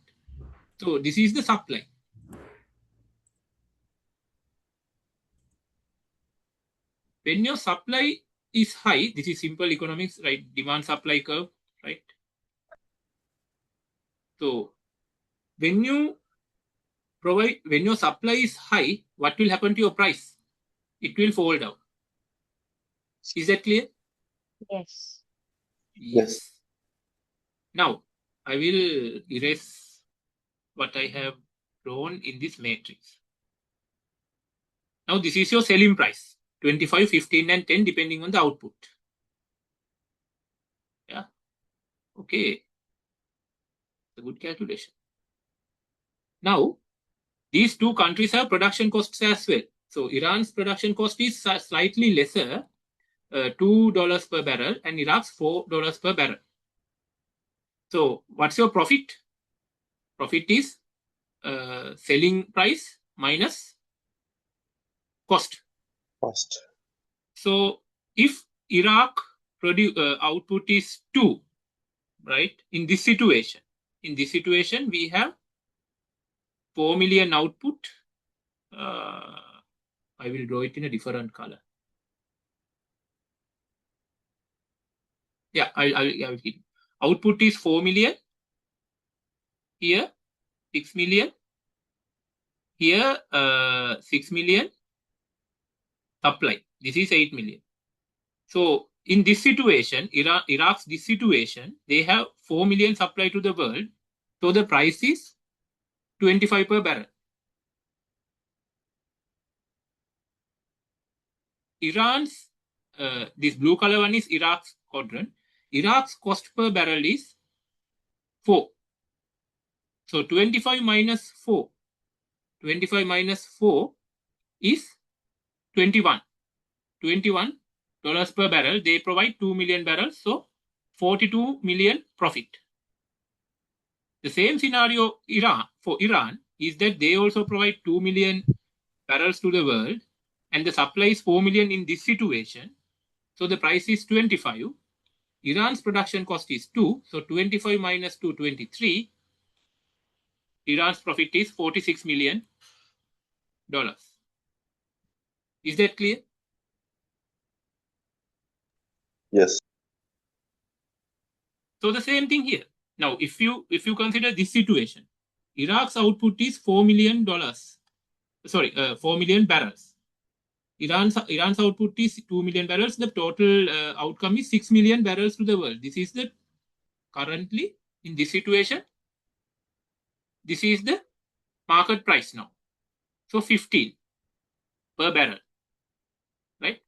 So this is the supply. When your supply is high, this is simple economics, right? Demand supply curve, right? So when your supply is high, what will happen to your price? It will fall down. Is that clear? Yes. Yes. Now, I will erase what I have drawn in this matrix. Now, this is your selling price, 25, 15, and 10, depending on the output. Yeah. Okay. It's a good calculation. Now, these two countries have production costs as well. So, Iran's production cost is slightly lesser, $2 per barrel, and Iraq's $4 per barrel. So, what's your profit? Profit is selling price minus cost. So, if Iraq output is 2, right? In this situation, we have 4 million output. I will draw it in a different color. Yeah, I'll keep. Output is 4 million. Here, 6 million. Here, 6 million. Supply. This is 8 million. So, in this situation, Iraq's this situation, they have 4 million supply to the world. So, the price is 25 per barrel. Iran's, this blue color one is Iraq's quadrant. Iraq's cost per barrel is 4. So 25 minus 4. 25 minus 4 is 21. $21 per barrel. They provide 2 million barrels. So 42 million profit. The same scenario for Iran is that they also provide 2 million barrels to the world. And the supply is 4 million in this situation. So the price is 25. Iran's production cost is 2. So 25 minus 2, 23. Iran's profit is $46 million. Is that clear? Yes. So the same thing here. Now, if you consider this situation, Iraq's output is $4 million. 4 million barrels. Iran's output is 2 million barrels. The total outcome is 6 million barrels to the world. This is the currently in this situation. This is the market price now. So 15 per barrel, right?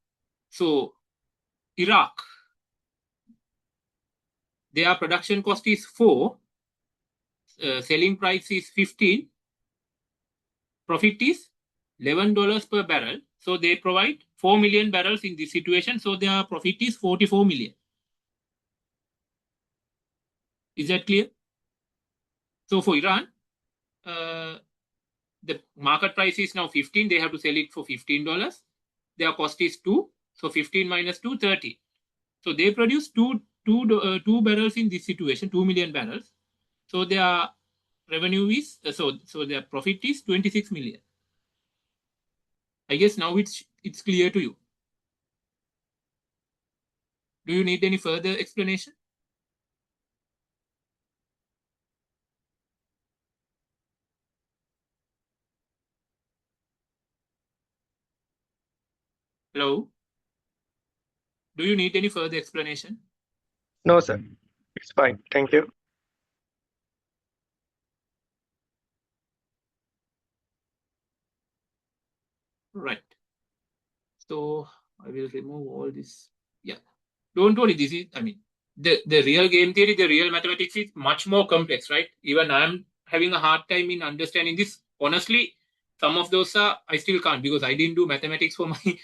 So Iraq, their production cost is 4, selling price is 15, profit is $11 per barrel. So they provide 4 million barrels in this situation. So their profit is 44 million. Is that clear? So for Iran, the market price is now 15. They have to sell it for $15. Their cost is 2. So 15 minus 2, 30. So they produce 2 barrels in this situation, 2 million barrels. So their revenue is, so their profit is 26 million. I guess now it's clear to you. Do you need any further explanation? Hello? Do you need any further explanation? No, sir. It's fine. Thank you. Right. So I will remove all this. Yeah. don't worry. This is, I mean, the real game theory, the real mathematics is much more complex, right? Even I'm having a hard time in understanding this. Honestly, some of those I still can't because I didn't do mathematics for my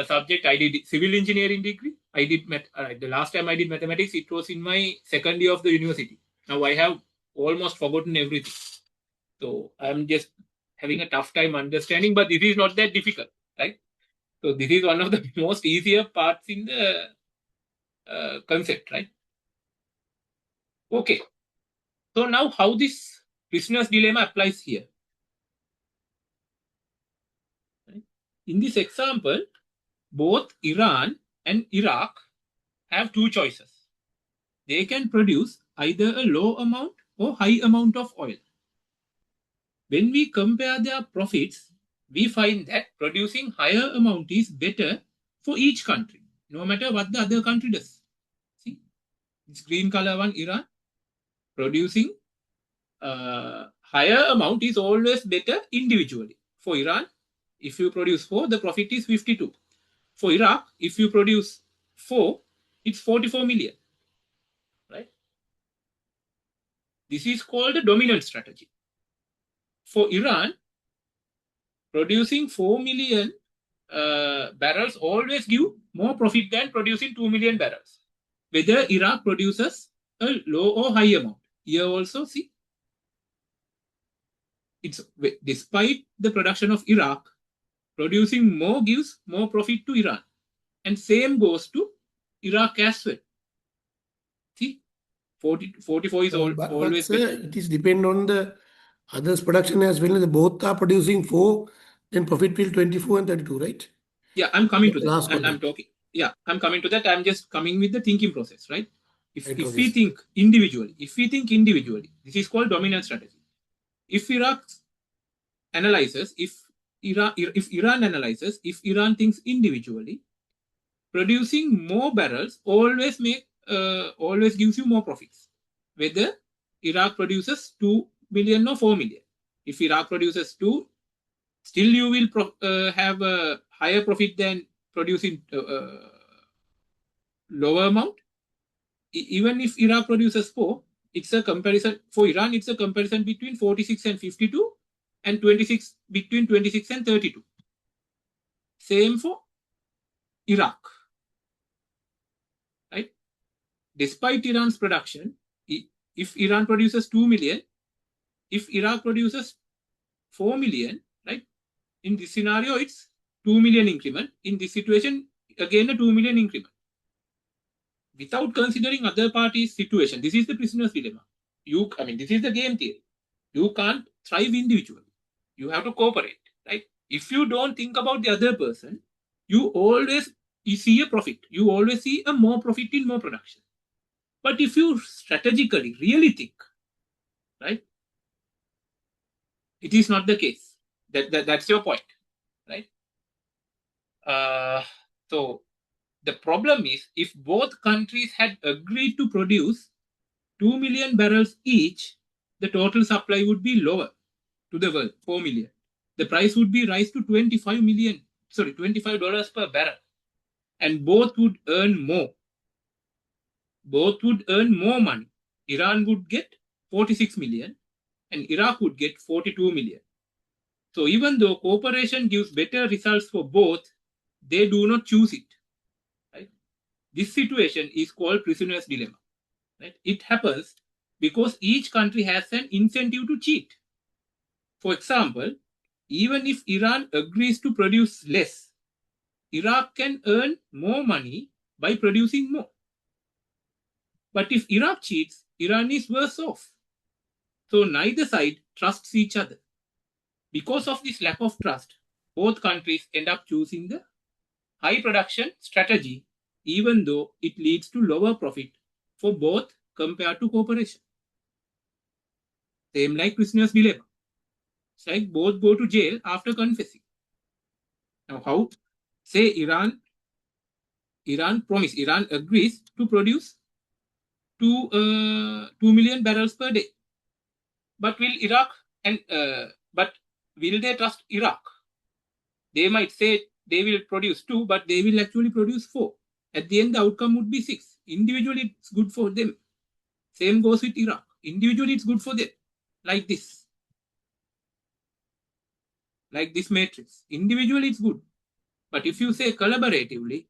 subject. I did civil engineering degree. I did the last time I did mathematics, it was in my second year of the university. Now I have almost forgotten everything. So I'm just having a tough time understanding, but it is not that difficult, right? So this is one of the most easier parts in the concept, right? Okay. So now how this prisoner's dilemma applies here. Right? In this example, both Iran and Iraq have two choices. They can produce either a low amount or high amount of oil. When we compare their profits, we find that producing higher amount is better for each country, no matter what the other country does. See, this green color one, Iran, producing higher amount is always better individually. For Iran, if you produce 4, the profit is 52. For Iraq, if you produce 4, it's 44 million. Right? This is called a dominant strategy. For Iran, producing 4 million barrels always give more profit than producing 2 million barrels. Whether Iraq produces a low or high amount. Here also, see, it's despite the production of Iraq, producing more gives more profit to Iran. And same goes to Iraq as well. See, 44 is always better. It is depend on the others production as well. The both are producing 4, then profit will 24 and 32, right? Yeah, I'm coming to that. Last I'm talking. Yeah, I'm coming to that. I'm just coming with the thinking process, right? If Right, we okay. think individually, this is called dominant strategy. If Iraq analyzes, if Iran analyzes, if Iran thinks individually, producing more barrels always gives you more profits. Whether Iraq produces 2 million or 4 million. If Iraq produces 2, still you will have a higher profit than producing lower amount. Even if Iraq produces 4, it's a comparison. For Iran, it's a comparison between 46 and 52 and 26 between 26 and 32. Same for Iraq. Right? Despite Iran's production, if Iran produces 2 million, if Iraq produces 4 million, right? In this scenario, it's 2 million increment. In this situation, again, a 2 million increment. Without considering other parties' situation, this is the prisoner's dilemma. This is the game theory. You can't thrive individually. You have to cooperate, right? If you don't think about the other person, you see a profit. You always see a more profit in more production. But if you strategically really think, right, it is not the case. That's your point, right? So the problem is if both countries had agreed to produce 2 million barrels each, the total supply would be lower to the world, 4 million. The price would be rise to $25 per barrel. And both would earn more. Both would earn more money. Iran would get 46 million and Iraq would get 42 million. So even though cooperation gives better results for both, they do not choose it. Right? This situation is called prisoner's dilemma. Right? It happens because each country has an incentive to cheat. For example, even if Iran agrees to produce less, Iraq can earn more money by producing more. But if Iraq cheats, Iran is worse off. So neither side trusts each other. Because of this lack of trust, both countries end up choosing the high production strategy, even though it leads to lower profit for both compared to cooperation. Same like prisoner's dilemma. It's like both go to jail after confessing. Now how? Say Iran agrees to produce 2 million barrels per day. But will they trust Iraq? They might say they will produce 2, but they will actually produce 4. at the end, the outcome would be 6. Individually, it's good for them. Same goes with Iraq. Individually, it's good for them. Like this. Like this matrix. Individually, it's good. But if you say collaboratively,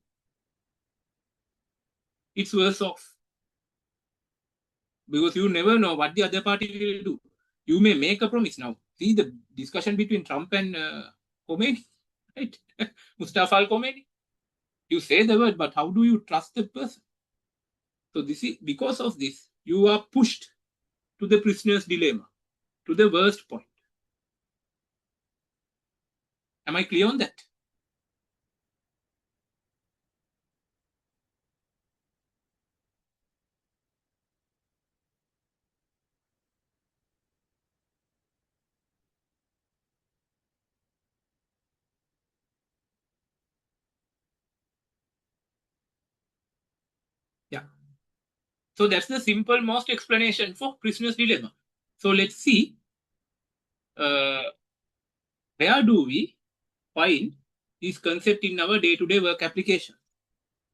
it's worse off. Because you never know what the other party will do. You may make a promise now. See the discussion between Trump and Khomeini, right? Mustafa al-Khomeini. You say the word, but how do you trust the person? So this is because of this, you are pushed to the prisoner's dilemma, to the worst point. Am I clear on that? Yeah. So that's the simple most explanation for prisoner's dilemma. So let's see, where do we find this concept in our day-to-day work application?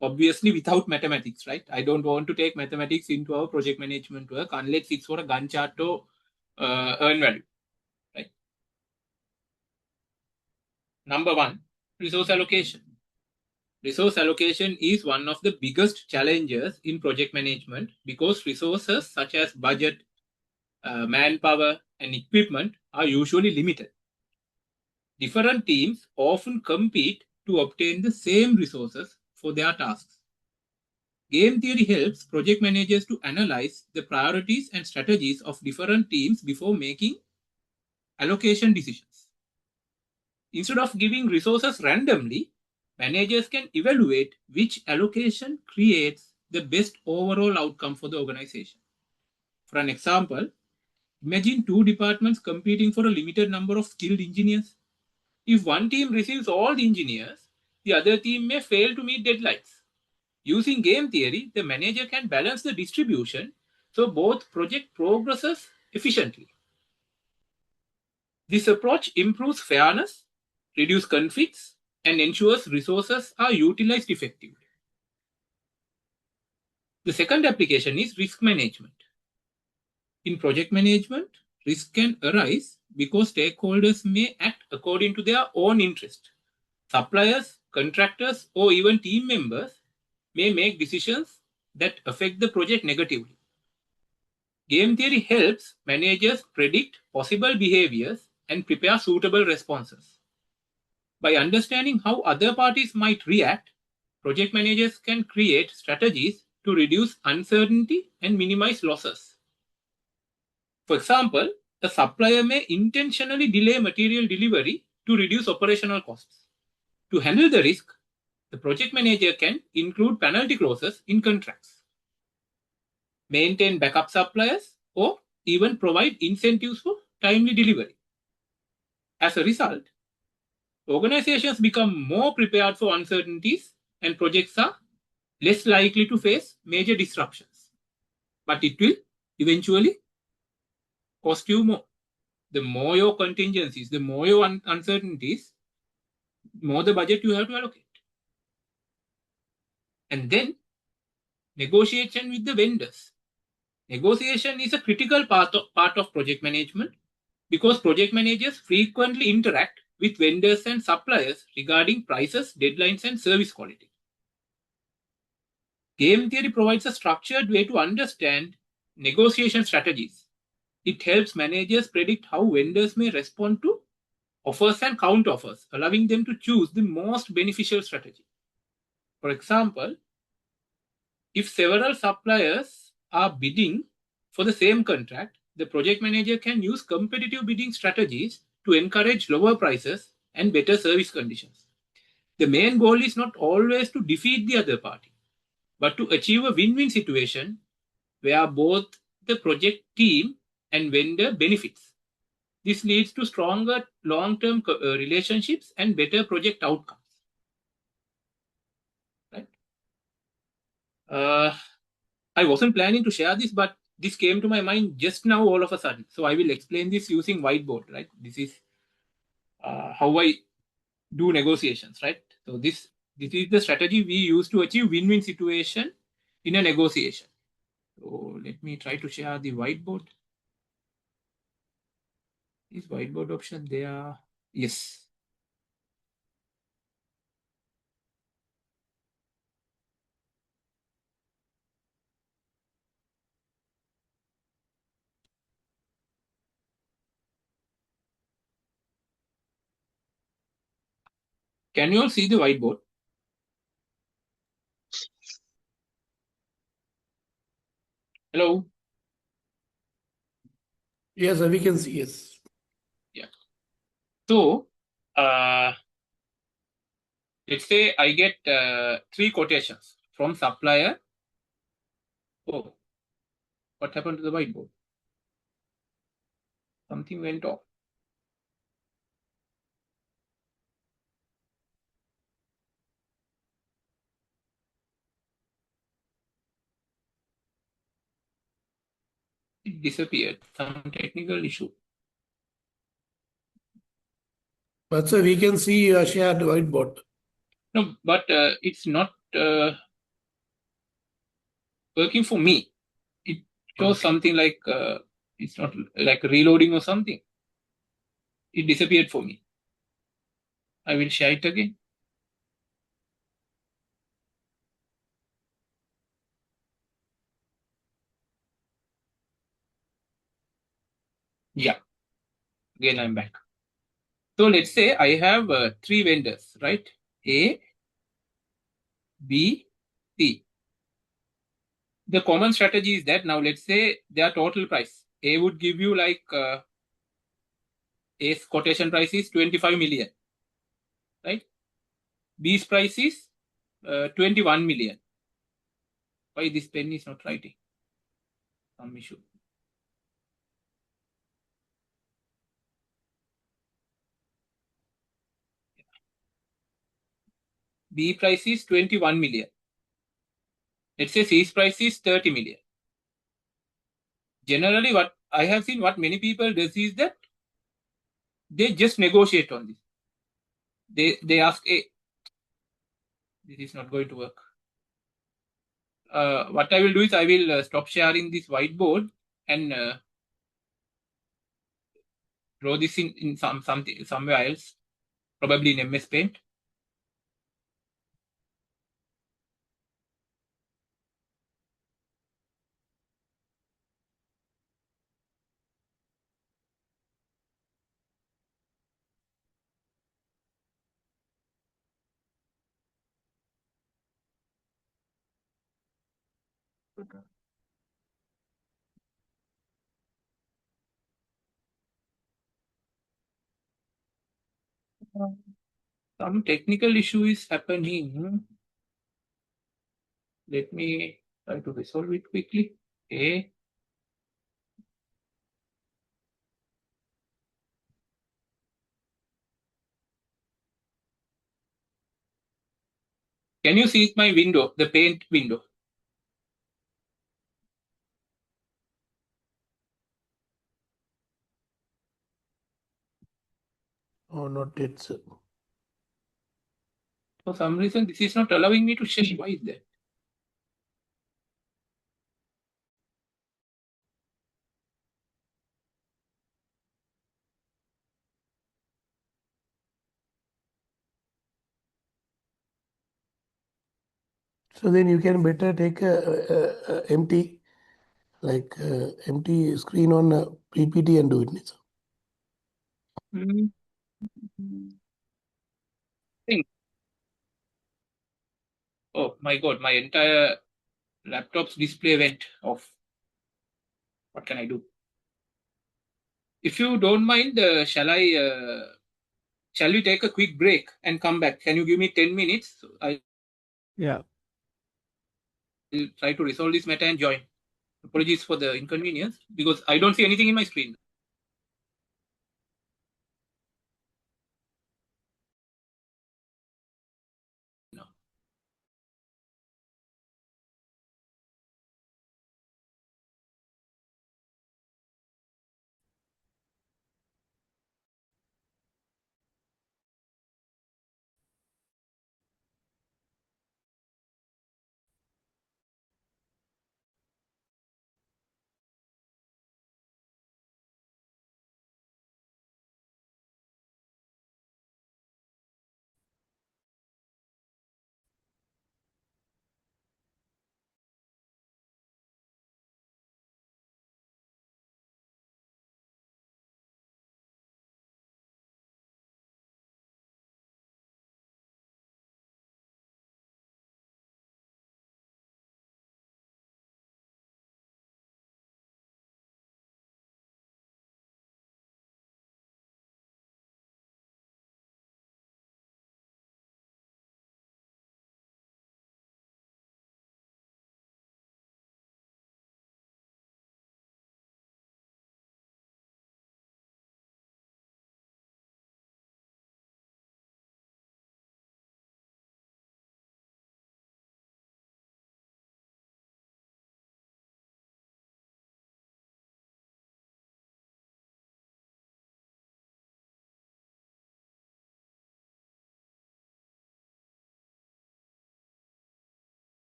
Obviously without mathematics, right? I don't want to take mathematics into our project management work unless it's for a Gantt chart or earn value, right? Number 1, resource allocation. Resource allocation is one of the biggest challenges in project management because resources such as budget, manpower, and equipment are usually limited. Different teams often compete to obtain the same resources for their tasks. Game theory helps project managers to analyze the priorities and strategies of different teams before making allocation decisions. Instead of giving resources randomly, managers can evaluate which allocation creates the best overall outcome for the organization. For an example, imagine 2 departments competing for a limited number of skilled engineers. If one team receives all the engineers, the other team may fail to meet deadlines. Using game theory, the manager can balance the distribution so both project progresses efficiently. This approach improves fairness, reduces conflicts, and ensures resources are utilized effectively. The second application is risk management. In project management, risk can arise because stakeholders may act according to their own interest. Suppliers, contractors, or even team members may make decisions that affect the project negatively. Game theory helps managers predict possible behaviors and prepare suitable responses. By understanding how other parties might react, project managers can create strategies to reduce uncertainty and minimize losses. For example, a supplier may intentionally delay material delivery to reduce operational costs. To handle the risk, the project manager can include penalty clauses in contracts, maintain backup suppliers, or even provide incentives for timely delivery. As a result, organizations become more prepared for uncertainties and projects are less likely to face major disruptions. But it will eventually cost you more. The more your contingencies, the more your uncertainties, more the budget you have to allocate. And then negotiation with the vendors. Negotiation is a critical part of project management because project managers frequently interact with vendors and suppliers regarding prices, deadlines, and service quality. Game theory provides a structured way to understand negotiation strategies. It helps managers predict how vendors may respond to offers and counter-offers, allowing them to choose the most beneficial strategy. For example, if several suppliers are bidding for the same contract, the project manager can use competitive bidding strategies to encourage lower prices and better service conditions. The main goal is not always to defeat the other party, but to achieve a win-win situation where both the project team and vendor benefits. This leads to stronger long-term relationships and better project outcomes. Right? I wasn't planning to share this, but this came to my mind just now all of a sudden. So I will explain this using whiteboard, right? This is how I do negotiations, right? So this This is the strategy we use to achieve win-win situation in a negotiation. So let me try to share the whiteboard. Is whiteboard option there? Yes. Can you all see the whiteboard? Hello? Yes, we can see. Yes. Yeah. So, let's say I get 3 quotations from supplier. Oh, what happened to the whiteboard? Something went off. It disappeared. Some technical issue. But sir, we can see shared whiteboard. No, but it's not working for me. It shows something like it's not like reloading or something. It disappeared for me. I will share it again. Yeah. Again, I'm back. So let's say I have 3 vendors, right? A, B, C. The common strategy is that now let's say their total price. A would give you like A's quotation price is 25 million, right? B's price is 21 million. Why this pen is not writing? Some issue. B price is 21 million. Let's say C's price is 30 million. Generally, what I have seen, what many people does is that they just negotiate on this. They ask, hey, this is not going to work. What I will do is I will stop sharing this whiteboard and draw this in somewhere else, probably in MS Paint. Some technical issue is happening. Let me try to resolve it quickly. Okay. Can you see my window, the paint window? Oh, not yet, sir. For some reason, this is not allowing me to share. Why is that? So then you can better take a empty, like empty screen on PPT and do it. Sir. Think. Oh my God, my entire laptop's display went off. What can I do? If you don't mind, shall we take a quick break and come back? Can you give me 10 minutes? I Yeah. will try to resolve this matter and join. Apologies for the inconvenience because I don't see anything in my screen.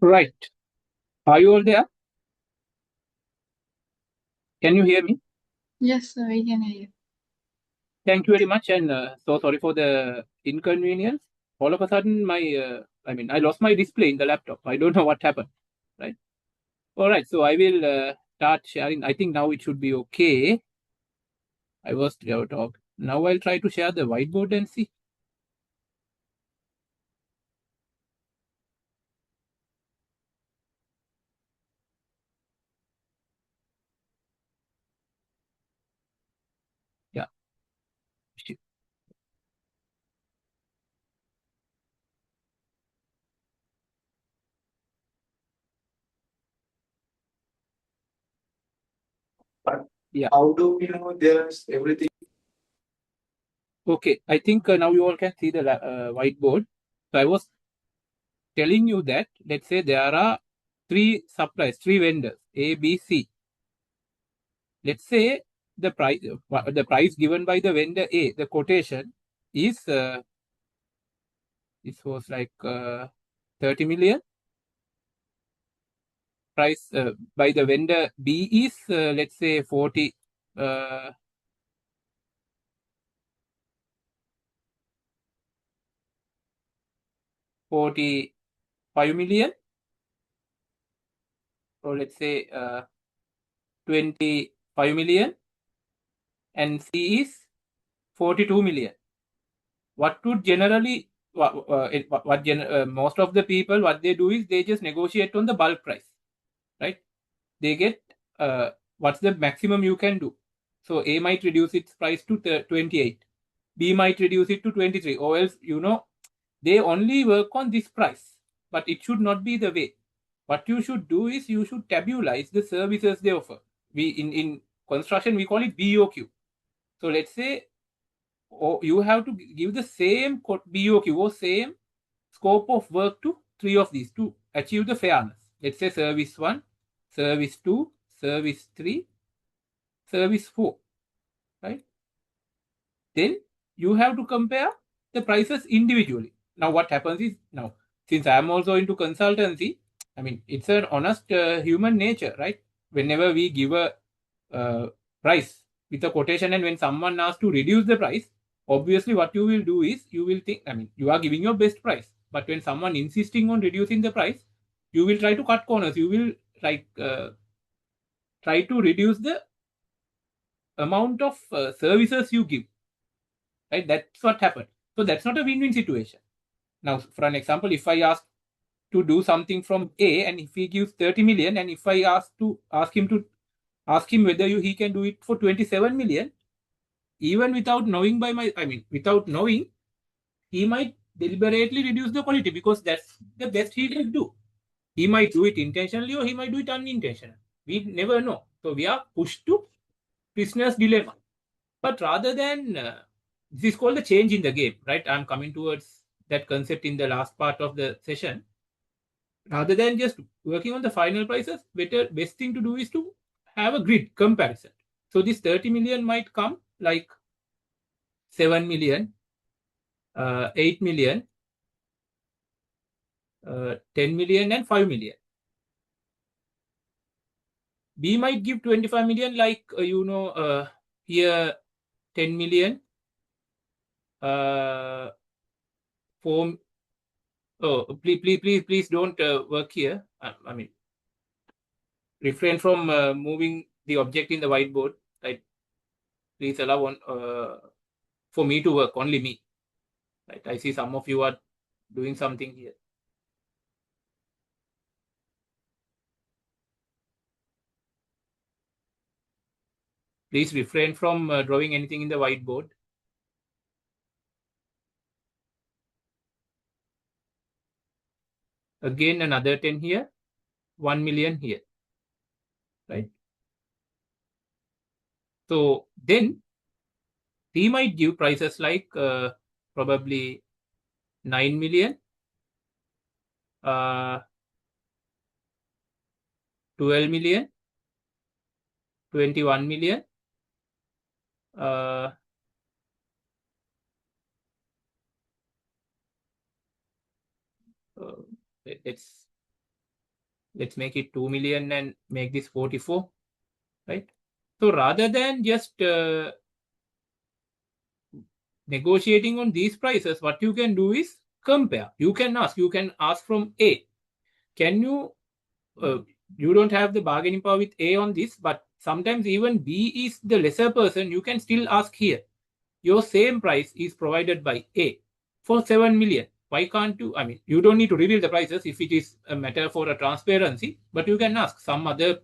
Right. Are you all there? Can you hear me? Yes, sir, we can hear you. Thank you very much, and so sorry for the inconvenience. All of a sudden, I lost my display in the laptop. I don't know what happened. Right. All right. So I will start sharing. I think now it should be okay. I was out of. Now I'll try to share the whiteboard and see. Yeah. Yeah. How do we know there's everything? Okay. I think now you all can see the whiteboard. So I was telling you that, let's say there are three suppliers, three vendors, A, B, C. Let's say the price given by the vendor A, the quotation is this was like 30 million. Price by the vendor B is let's say 40 45 million, or let's say 25 million, and C is 42 million. What would generally most of the people, what they do is they just negotiate on the bulk price, right? They get what's the maximum you can do. So A might reduce its price to 28, B might reduce it to 23, or else they only work on this price. But it should not be the way. What you should do is you should tabularize the services they offer. We in construction we call it BOQ. So let's say you have to give the same BOQ or same scope of work to three of these to achieve the fairness. Let's say service 1, service 2, service 3, service 4, right? Then you have to compare the prices individually. Now what happens is, now since I am also into consultancy, I mean it's an honest human nature, right? Whenever we give a price with a quotation, and when someone asks to reduce the price, obviously what you will do is you will think, I mean you are giving your best price, but when someone insisting on reducing the price, you will try to cut corners. You will try to reduce the amount of services you give, right? That's what happened. So that's not a win-win situation. Now, for an example, if I ask to do something from A, and if he gives 30 million, and if I ask him whether he can do it for 27 million, even without knowing without knowing, he might deliberately reduce the quality because that's the best he can do. He might do it intentionally or he might do it unintentionally. We never know. So we are pushed to prisoner's dilemma. But rather than this is called the change in the game, right? I'm coming towards that concept in the last part of the session. Rather than just working on the final prices, best thing to do is to have a grid comparison. So this 30 million might come like 7 million, 8 million, 10 million, and 5 million. B might give 25 million, like here 10 million, 4. Oh, please don't work here. I mean, refrain from moving the object in the whiteboard. Right? Please allow for me to work, only me. Right? I see some of you are doing something here. Please refrain from drawing anything in the whiteboard. Again, another 10 here, 1 million here. Right? So then he might give prices like probably 9 million, 12 million, 21 million, let's make it 2 million and make this 44, right? So rather than just negotiating on these prices, what you can do is compare. You can ask from A, can you, you don't have the bargaining power with A on this, but sometimes even B is the lesser person, you can still ask here. Your same price is provided by A for 7 million. Why can't you? I mean, you don't need to reveal the prices if it is a matter for a transparency, but you can ask. Some other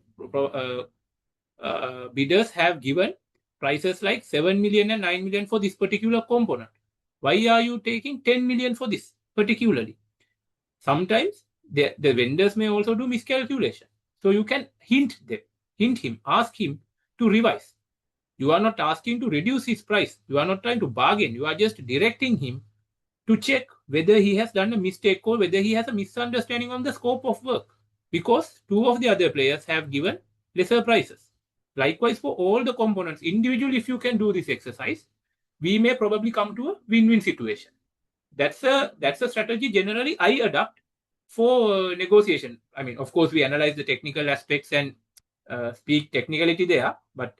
bidders have given prices like 7 million and 9 million for this particular component. Why are you taking 10 million for this particularly? Sometimes the vendors may also do miscalculation. So you can hint him, ask him to revise. You are not asking to reduce his price. You are not trying to bargain. You are just directing him to check whether he has done a mistake or whether he has a misunderstanding on the scope of work. Because two of the other players have given lesser prices. Likewise, for all the components, individually, if you can do this exercise, we may probably come to a win-win situation. That's a strategy generally I adopt for negotiation. I mean, of course, we analyze the technical aspects and speak technicality there, but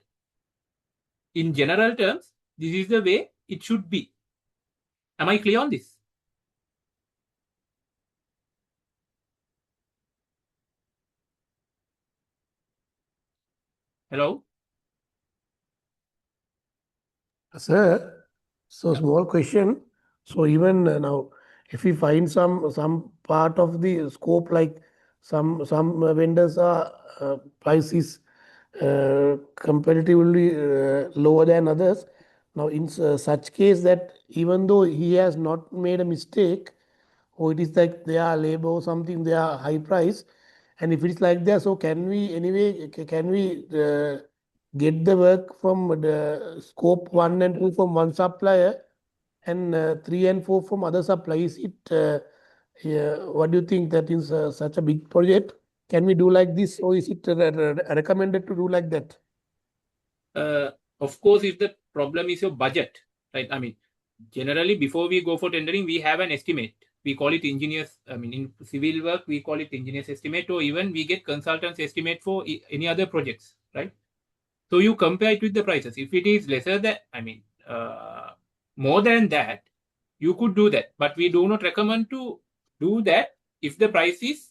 in general terms, this is the way it should be. Am I clear on this? Hello? Sir, so small question. So even now, if we find some part of the scope, like some vendors are price is comparatively lower than others. Now, in such case that even though he has not made a mistake, or it is like they are labor or something, they are high price, and if it's like that, so can we anyway can we get the work from the scope 1 and 2 from one supplier and 3 and 4 from other suppliers? What do you think, that is such a big project? Can we do like this, or is it recommended to do like that? Of course, if the problem is your budget, right? I mean, generally, before we go for tendering, we have an estimate. We call it engineers. I mean, in civil work, we call it engineers estimate, or even we get consultants estimate for any other projects, right? So you compare it with the prices. If it is lesser than, I mean, more than that, you could do that. But we do not recommend to do that if the price is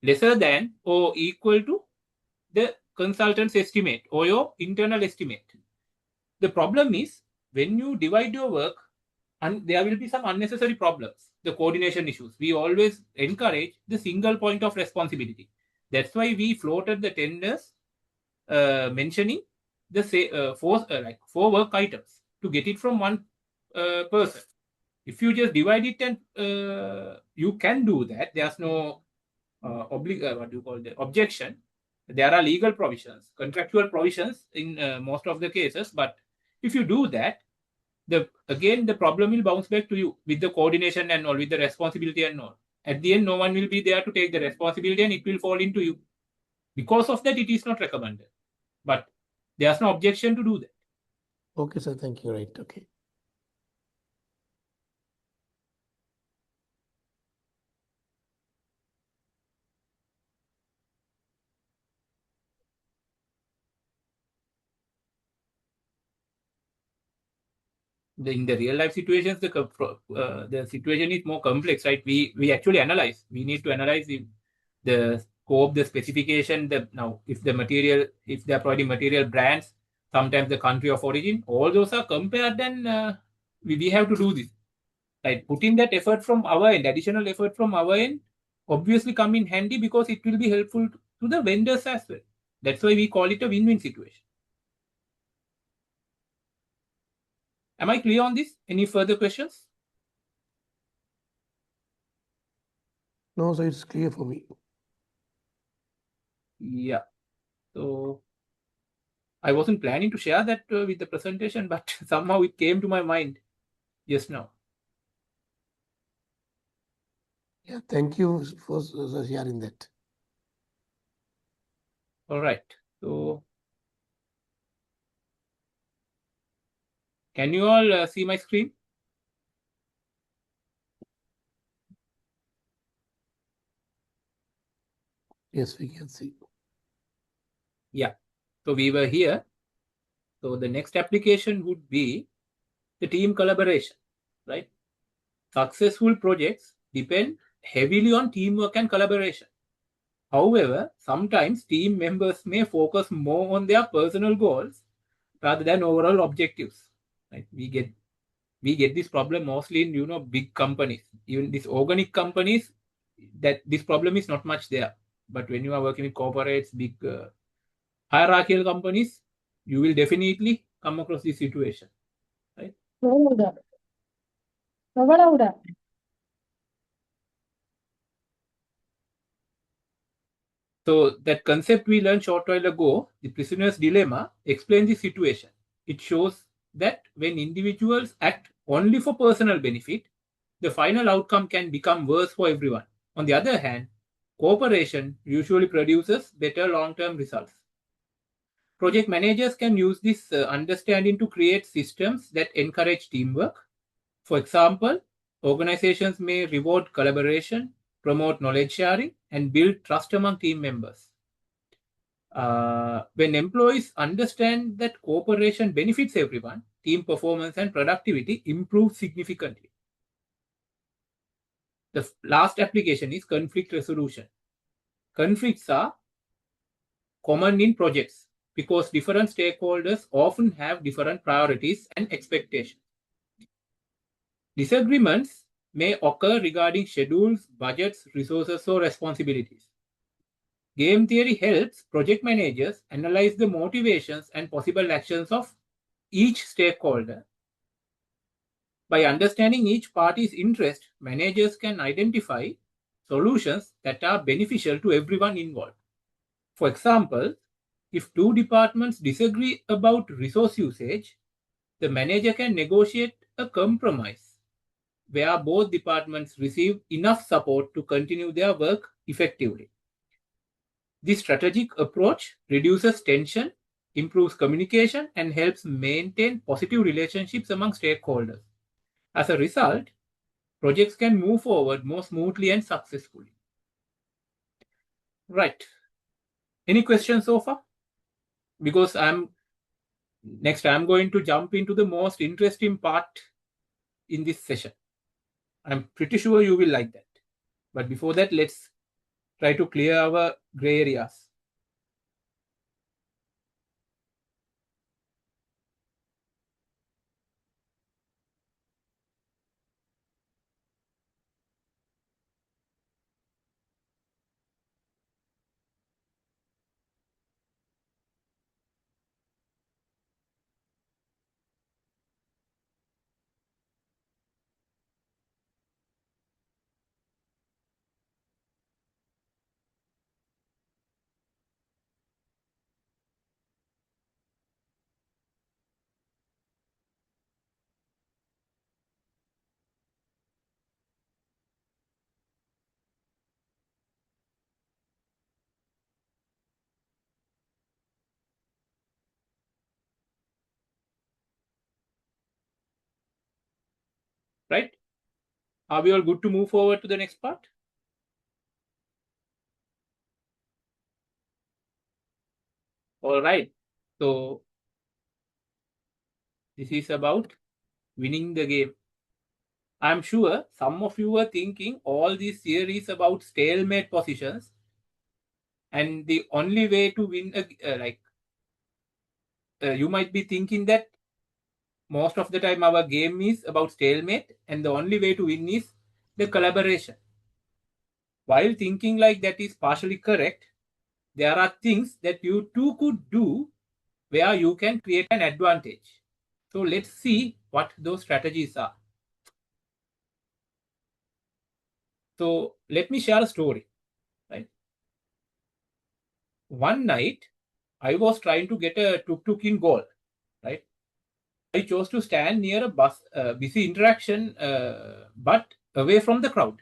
lesser than or equal to the consultant's estimate or your internal estimate. The problem is when you divide your work, and there will be some unnecessary problems, the coordination issues. We always encourage the single point of responsibility. That's why we floated the tenders mentioning the four work items to get it from one person. If you just divide it and you can do that, there's no objection. There are legal provisions, contractual provisions in most of the cases, but if you do that, again the problem will bounce back to you with the coordination and all, with the responsibility and all. At the end, no one will be there to take the responsibility and it will fall into you. Because of that, it is not recommended. But there's no objection to do that. Okay, sir. Thank you. Right. Okay. In the real life situations, the situation is more complex, right? We actually analyze. We need to analyze the scope, the specification. Now, if the material, if they are providing material brands, sometimes the country of origin, all those are compared, and we have to do this. Right, putting that effort from our end, additional effort from our end, obviously come in handy because it will be helpful to the vendors as well. That's why we call it a win-win situation. Am I clear on this? Any further questions? No, so it's clear for me. Yeah. So I wasn't planning to share that with the presentation, but somehow it came to my mind just now. Yeah, thank you for sharing that. All right. So can you all see my screen? Yes, we can see. Yeah. So we were here. So the next application would be the team collaboration, right? Successful projects depend heavily on teamwork and collaboration. However, sometimes team members may focus more on their personal goals rather than overall objectives. Right? We get this problem mostly in big companies. Even these organic companies, that this problem is not much there. But when you are working with corporates, big hierarchical companies, you will definitely come across this situation. Right? So that concept we learned short while ago, the prisoner's dilemma, explains the situation. It shows that when individuals act only for personal benefit, the final outcome can become worse for everyone. On the other hand, cooperation usually produces better long-term results. Project managers can use this understanding to create systems that encourage teamwork. For example, organizations may reward collaboration, promote knowledge sharing, and build trust among team members. When employees understand that cooperation benefits everyone, team performance and productivity improve significantly. The last application is conflict resolution. Conflicts are common in projects because different stakeholders often have different priorities and expectations. Disagreements may occur regarding schedules, budgets, resources, or responsibilities. Game theory helps project managers analyze the motivations and possible actions of each stakeholder. By understanding each party's interest, managers can identify solutions that are beneficial to everyone involved. For example, if two departments disagree about resource usage, the manager can negotiate a compromise where both departments receive enough support to continue their work effectively. This strategic approach reduces tension, improves communication, and helps maintain positive relationships among stakeholders. As a result, projects can move forward more smoothly and successfully. Right. Any questions so far? Because I'm going to jump into the most interesting part in this session. I'm pretty sure you will like that. But before that, let's try to clear our gray areas. Right? Are we all good to move forward to the next part? All right. So this is about winning the game. I'm sure some of you are thinking all these theories about stalemate positions, and the only way to win you might be thinking that most of the time our game is about stalemate, and the only way to win is the collaboration. While thinking like that is partially correct, there are things that you too could do where you can create an advantage. So let's see what those strategies are. So let me share a story. Right? One night, I was trying to get a tuk-tuk in goal. Right? I chose to stand near a busy interaction, but away from the crowd.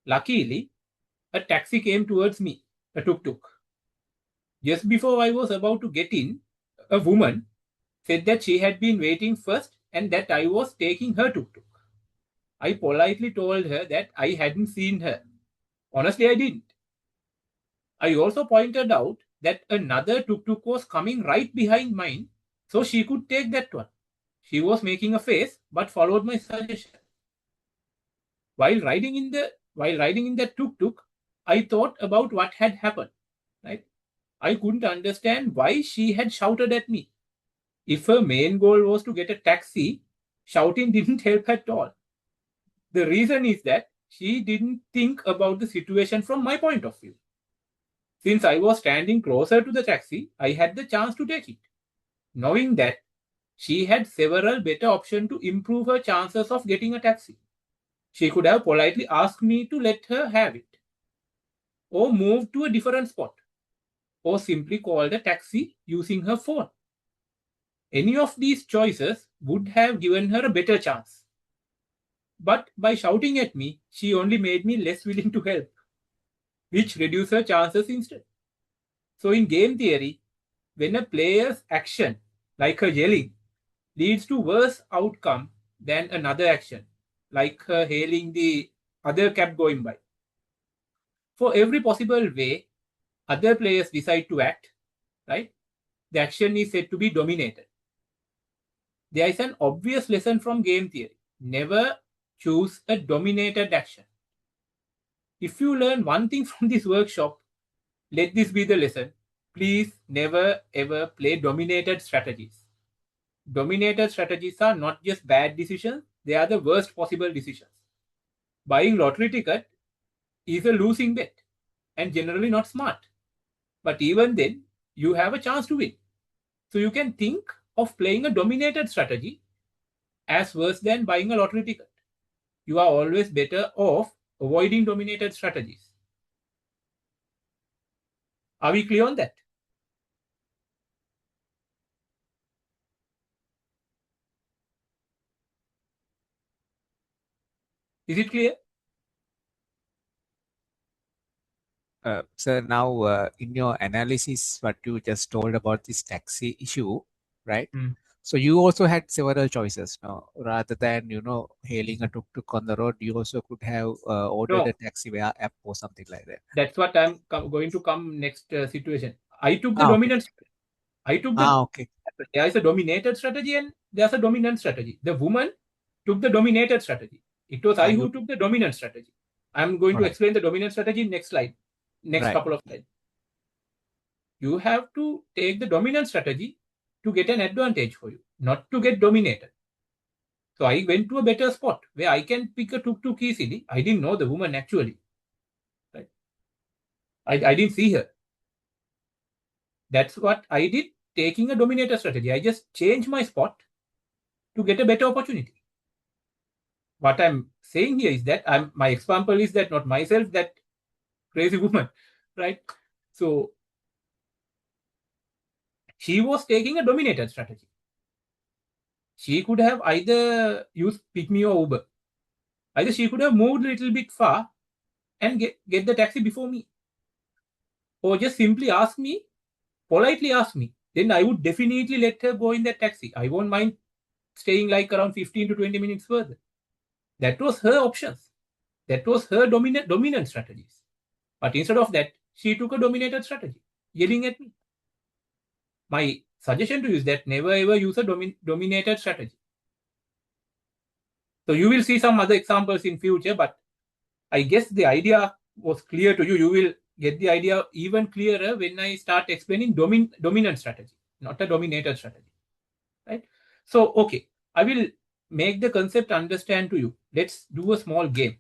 Luckily, a taxi came towards me, a tuk-tuk. Just before I was about to get in, a woman said that she had been waiting first and that I was taking her tuk-tuk. I politely told her that I hadn't seen her. Honestly, I didn't. I also pointed out that another tuk-tuk was coming right behind mine, so she could take that one. She was making a face, but followed my suggestion. While riding in the tuk-tuk, I thought about what had happened. Right? I couldn't understand why she had shouted at me. If her main goal was to get a taxi, shouting didn't help at all. The reason is that she didn't think about the situation from my point of view. Since I was standing closer to the taxi, I had the chance to take it, knowing that she had several better options to improve her chances of getting a taxi. She could have politely asked me to let her have it, or move to a different spot, or simply called a taxi using her phone. Any of these choices would have given her a better chance. But by shouting at me, she only made me less willing to help, which reduced her chances instead. So in game theory, when a player's action, like her yelling, leads to worse outcome than another action, like her hailing the other cab going by, for every possible way other players decide to act, right, the action is said to be dominated. There is an obvious lesson from game theory. Never choose a dominated action. If you learn one thing from this workshop, let this be the lesson. Please never ever play dominated strategies. Dominated strategies are not just bad decisions, they are the worst possible decisions. Buying lottery ticket is a losing bet and generally not smart. But even then, you have a chance to win. So you can think of playing a dominated strategy as worse than buying a lottery ticket. You are always better off avoiding dominated strategies. Are we clear on that? Is it clear? So now in your analysis, what you just told about this taxi issue, right? So you also had several choices now, rather than, hailing a tuk-tuk on the road, you also could have ordered a taxi via app or something like that. That's what I'm going to come next situation. I took the dominant strategy. I took the there is a dominated strategy and there's a dominant strategy. The woman took the dominated strategy. It was I who took the dominant strategy. I'm going to explain the dominant strategy next slide, next couple of slides. You have to take the dominant strategy to get an advantage for you, not to get dominated. So I went to a better spot where I can pick a tuk-tuk easily. I didn't know the woman actually. Right? I didn't see her. That's what I did, taking a dominator strategy. I just changed my spot to get a better opportunity. What I'm saying here is that my example is that not myself, that crazy woman, right? So she was taking a dominated strategy. She could have either used Pick Me or Uber. Either she could have moved a little bit far and get the taxi before me. Or just simply politely ask me. Then I would definitely let her go in that taxi. I won't mind staying like around 15 to 20 minutes further. That was her options. That was her dominant strategies. But instead of that, she took a dominated strategy, yelling at me. My suggestion to you is that never ever use a dominated strategy. So you will see some other examples in future, but I guess the idea was clear to you. You will get the idea even clearer when I start explaining dominant strategy, not a dominated strategy. Right? So, okay, I will make the concept understand to you. Let's do a small game.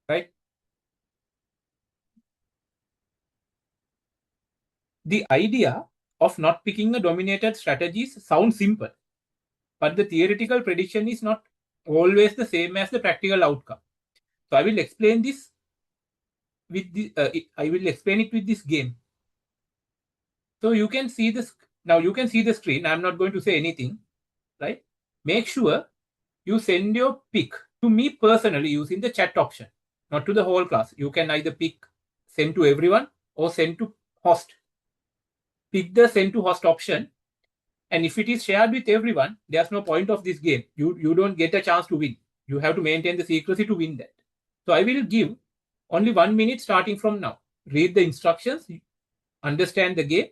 Right? The idea of not picking a dominated strategies sounds simple, but the theoretical prediction is not always the same as the practical outcome. So I will explain this with I will explain it with this game. So you can see this now. You can see the screen. I'm not going to say anything, right? Make sure you send your pick to me personally using the chat option, not to the whole class. You can either send to everyone or send to host. Pick the send to host option, and if it is shared with everyone, there's no point of this game. You don't get a chance to win. You have to maintain the secrecy to win that. So I will give only 1 minute starting from now. read the instructions, understand the game,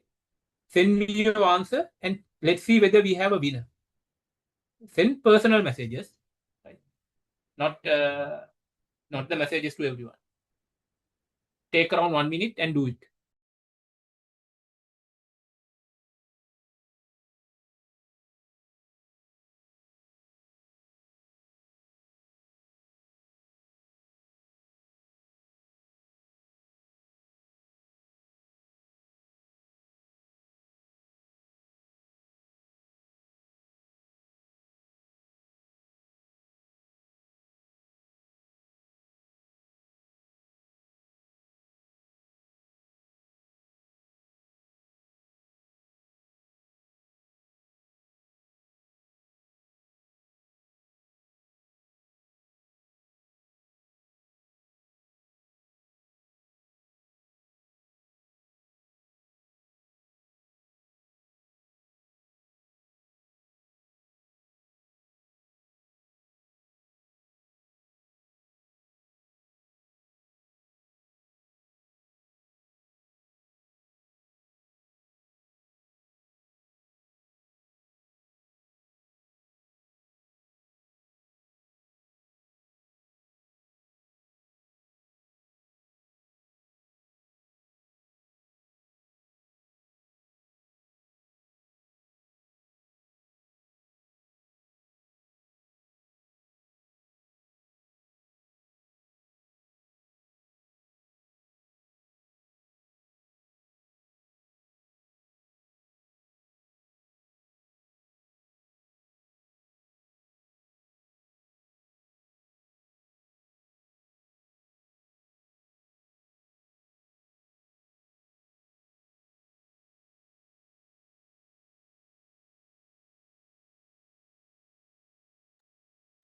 send me your answer, and let's see whether we have a winner. Send personal messages, right? Not the messages to everyone. Take around 1 minute and do it.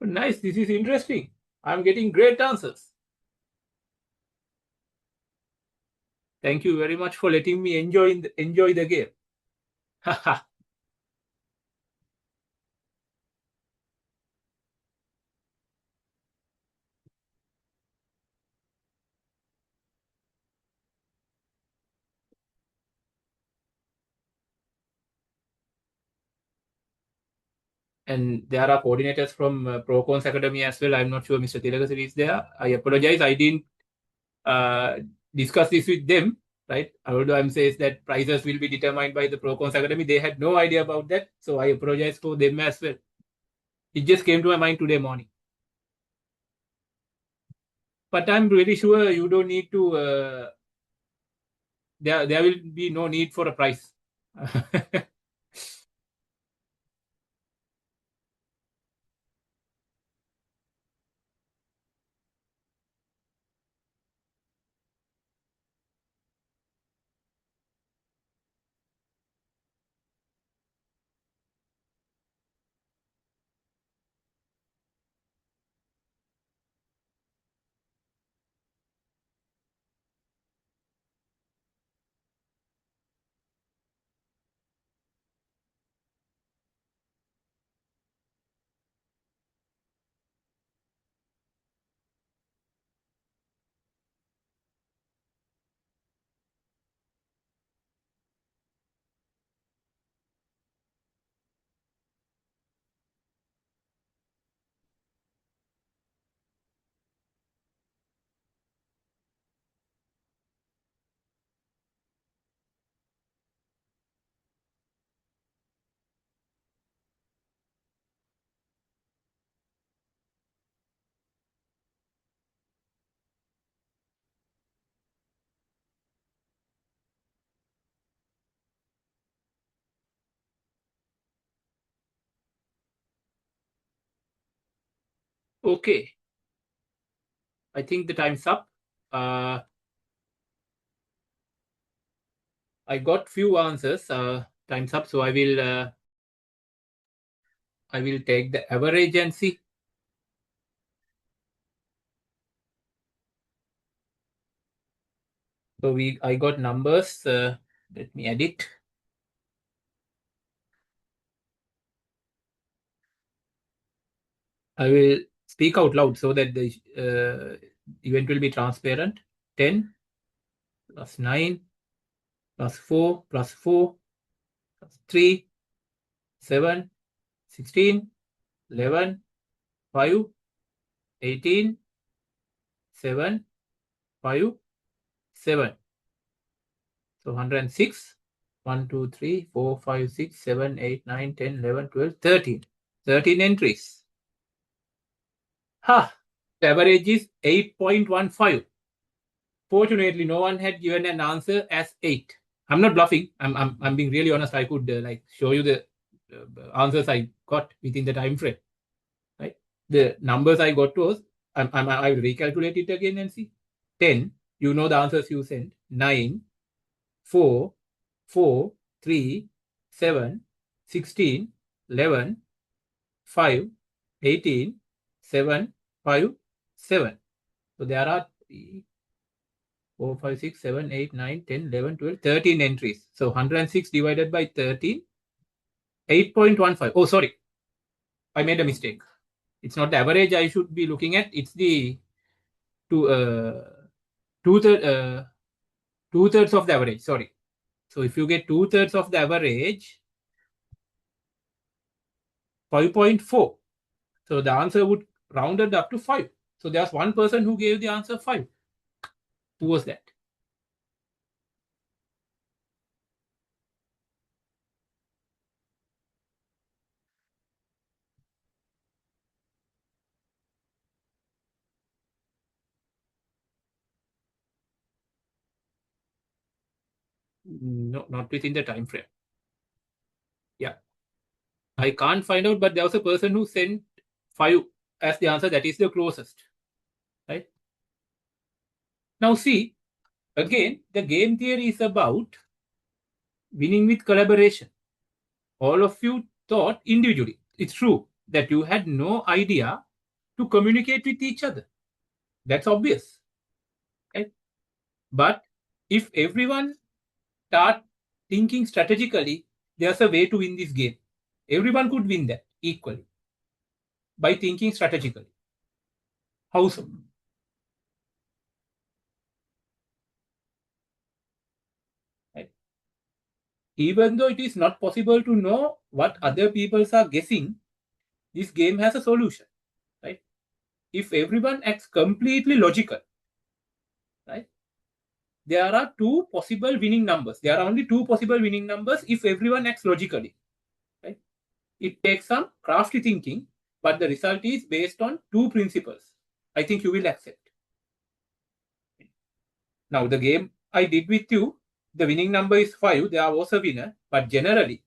Nice. This is interesting. I'm getting great answers. Thank you very much for letting me enjoy the game. And there are coordinators from Procons Academy as well. I'm not sure Mr. Tilakasiri is there. I apologize. I didn't discuss this with them, right? Although I'm saying that prices will be determined by the Procons Academy. They had no idea about that. So I apologize for them as well. It just came to my mind today morning. But I'm really sure you don't need to, there will be no need for a price. Okay. I think the time's up. I got few answers. Time's up, so I will take the average and see. So I got numbers. Let me edit. I will speak out loud so that the event will be transparent. 10, plus 9, plus 4, plus 4, plus 3, 7, 16, 11, 5, 18, 7, 5, 7. So 106, 1, 2, 3, 4, 5, 6, 7, 8, 9, 10, 11, 12, 13. 13 entries. Ha! The average is 8.15. Fortunately, no one had given an answer as 8. I'm not bluffing. I'm being really honest. I could show you the answers I got within the time frame. Right? The numbers I got was I will recalculate it again and see. 10. You know the answers you sent. 9, 4, 4, 3, 7, 16, 11, 5, 18, 7, 5, 7. So there are 3, 4, 5, 6, 7, 8, 9, 10, 11, 12, 13 entries. So 106 divided by 13, 8.15. Oh, sorry. I made a mistake. It's not the average I should be looking at. It's the two-thirds of the average. Sorry. So if you get 2/3 of the average, 5.4. So the answer would rounded up to 5. So there's one person who gave the answer 5. Who was that? No, not within the time frame. Yeah. I can't find out, but there was a person who sent 5 as the answer. That is the closest. Right? Now see, again, the game theory is about winning with collaboration. All of you thought individually. It's true that you had no idea to communicate with each other. That's obvious. Right? But if everyone start thinking strategically, there's a way to win this game. Everyone could win that equally by thinking strategically. How so? Right? Even though it is not possible to know what other people are guessing, this game has a solution. Right? If everyone acts completely logical, right? There are two possible winning numbers. There are only two possible winning numbers if everyone acts logically. Right? It takes some crafty thinking, but the result is based on two principles. I think you will accept. Now, the game I did with you, the winning number is 5. There was a winner. But generally,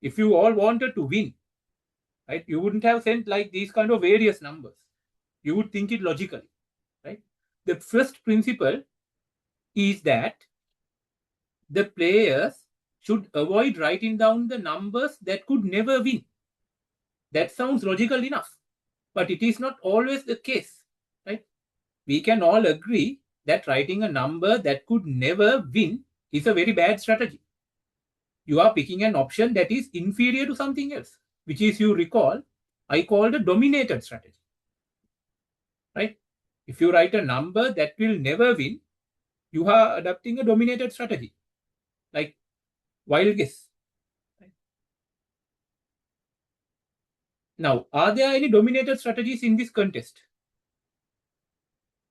if you all wanted to win, right, you wouldn't have sent like these kind of various numbers. You would think it logically. Right? The first principle is that the players should avoid writing down the numbers that could never win. That sounds logical enough, but it is not always the case. Right? We can all agree that writing a number that could never win is a very bad strategy. You are picking an option that is inferior to something else, which is, you recall, I called a dominated strategy. Right? If you write a number that will never win, you are adopting a dominated strategy, like wild guess. Right? Now, are there any dominated strategies in this contest?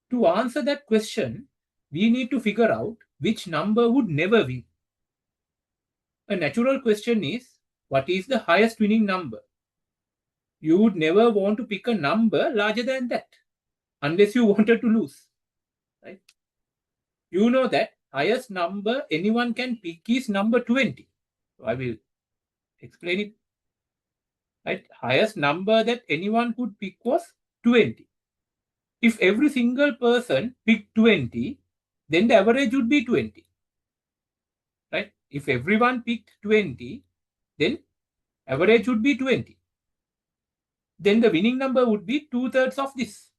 To answer that question, we need to figure out which number would never win. A natural question is, what is the highest winning number? You would never want to pick a number larger than that, unless you wanted to lose. Right? You know that highest number anyone can pick is number 20. So I will explain it. Right? Highest number that anyone could pick was 20. If every single person picked 20, then the average would be 20. Right? If everyone picked 20, then average would be 20. Then the winning number would be 2/3 of this,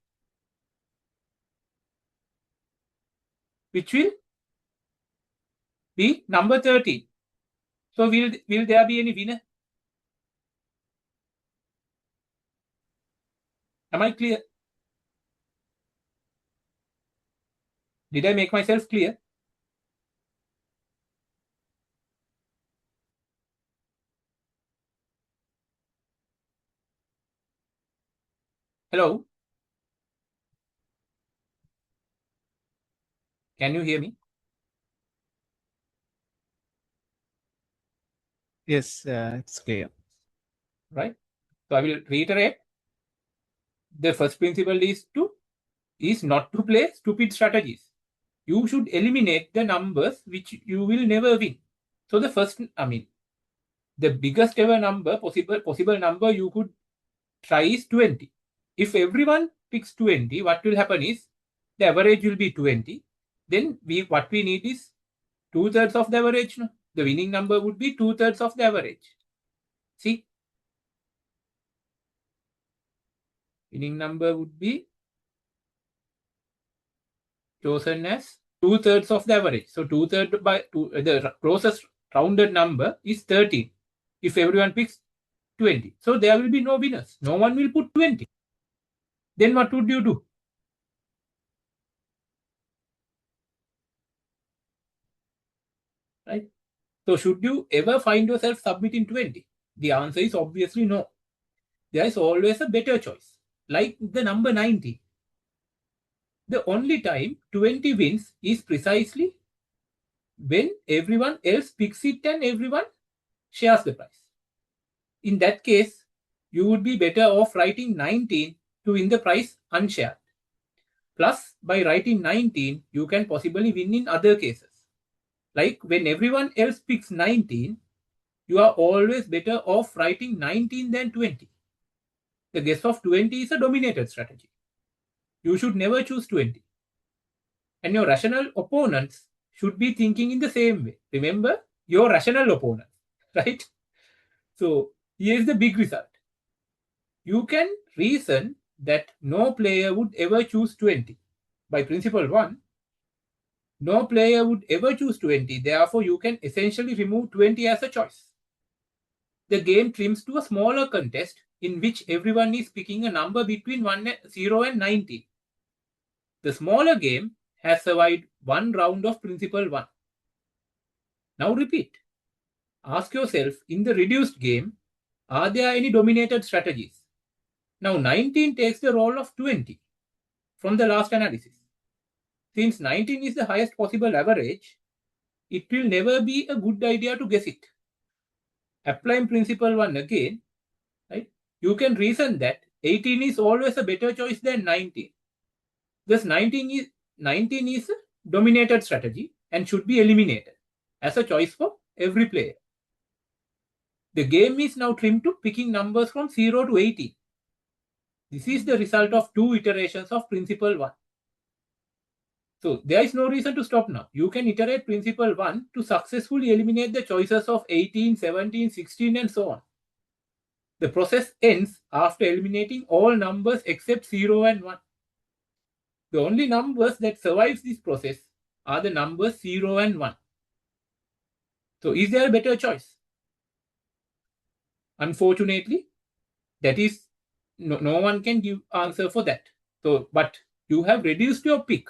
which will be number 13. So will there be any winner? Am I clear? Did I make myself clear? Hello? Can you hear me? Yes, it's clear. Right? So I will reiterate. The first principle is not to play stupid strategies. You should eliminate the numbers which you will never win. So the first, the biggest ever number, possible number you could try is 20. If everyone picks 20, what will happen is the average will be 20. Then what we need is 2/3 of the average. No? The winning number would be 2/3 of the average. See? Winning number would be chosen as 2/3 of the average. So 2/3 by the closest rounded number is 13. If everyone picks 20. So there will be no winners. No one will put 20. Then what would you do? Right? So should you ever find yourself submitting 20? The answer is obviously no. There is always a better choice. Like the number 90. The only time 20 wins is precisely when everyone else picks it and everyone shares the prize. In that case, you would be better off writing 19 to win the prize unshared. Plus, by writing 19, you can possibly win in other cases. Like when everyone else picks 19, you are always better off writing 19 than 20. The guess of 20 is a dominated strategy. You should never choose 20. And your rational opponents should be thinking in the same way. Remember, your rational opponents, right? So here is the big result. You can reason that no player would ever choose 20. By principle 1, no player would ever choose 20. Therefore, you can essentially remove 20 as a choice. The game trims to a smaller contest in which everyone is picking a number between 0 and 19. The smaller game has survived one round of principle 1. Now repeat. Ask yourself, in the reduced game, are there any dominated strategies? Now 19 takes the role of 20 from the last analysis. Since 19 is the highest possible average, it will never be a good idea to guess it. Applying principle 1 again, right? You can reason that 18 is always a better choice than 19. Thus 19 is a dominated strategy and should be eliminated as a choice for every player. The game is now trimmed to picking numbers from 0 to 18. This is the result of 2 iterations of principle 1. So there is no reason to stop now. You can iterate principle 1 to successfully eliminate the choices of 18, 17, 16 and so on. The process ends after eliminating all numbers except 0 and 1. The only numbers that survives this process are the numbers 0 and 1. So is there a better choice? Unfortunately, that is no one can give answer for that. So, but you have reduced your pick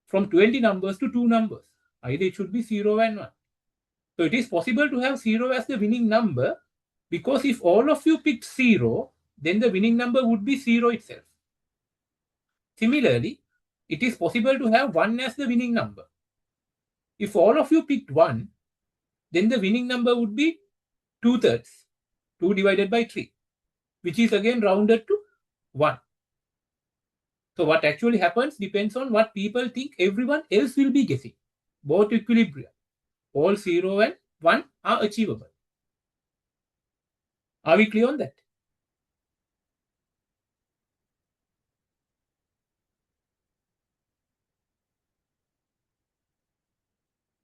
from 20 numbers to 2 numbers. Either it should be 0 and 1. So it is possible to have 0 as the winning number, because if all of you picked 0, then the winning number would be 0 itself. Similarly, it is possible to have 1 as the winning number. If all of you picked 1, then the winning number would be 2/3, 2 divided by 3, which is again rounded to 1. So what actually happens depends on what people think everyone else will be guessing. Both equilibria, all 0 and 1 are achievable. Are we clear on that?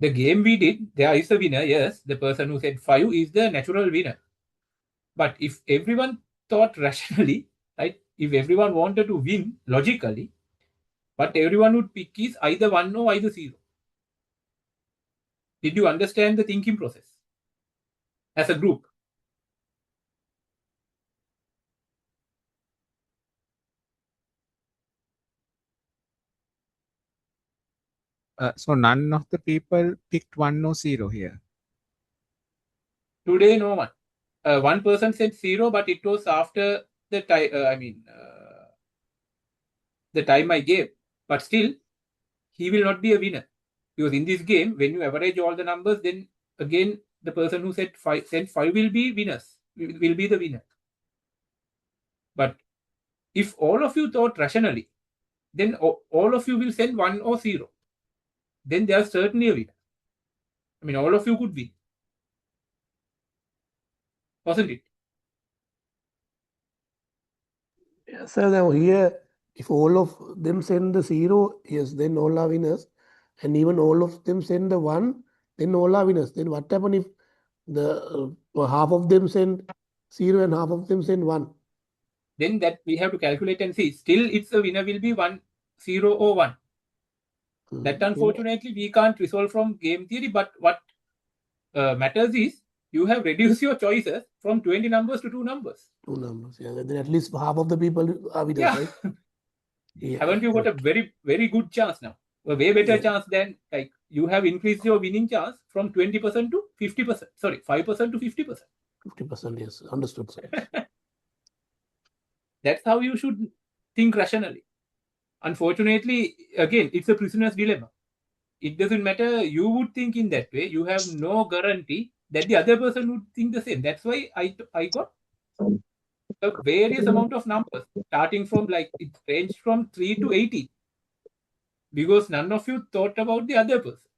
The game we did, there is a winner, yes. The person who said 5 is the natural winner. But if everyone thought rationally, right, if everyone wanted to win logically, what everyone would pick is either 1 or either 0. Did you understand the thinking process as a group? So none of the people picked 1 or 0 here. Today, no one. One person said 0, but it was after the time. the time I gave. But still, he will not be a winner. Because in this game, when you average all the numbers, then again, the person who sent five will be winners, will be the winner. But if all of you thought rationally, then all of you will send 1 or 0. Then there's certainly a winner. I mean, all of you could win. Wasn't it? Yes, sir. Now here, if all of them send the 0, yes, then all are winners. And even all of them send the 1, then all are winners. Then what happen if the half of them send 0 and half of them send 1? Then that we have to calculate and see. Still, it's a winner will be 1, 0 or 1. That unfortunately we can't resolve from game theory. But what matters is you have reduced your choices from 20 numbers to 2 numbers. 2 numbers, yeah. Then at least half of the people are winners, Yeah. right? Yeah. Haven't you got a very, very good chance now? A way better chance than, like, you have increased your winning chance from 20% to 50%. Sorry, 5% to 50%. 50%, yes. Understood, sir. That's how you should think rationally. Unfortunately, again, it's a prisoner's dilemma. It doesn't matter. You would think in that way. You have no guarantee that the other person would think the same. That's why I got a various amount of numbers, starting from, like, it ranged from 3 to 80. Because none of you thought about the other person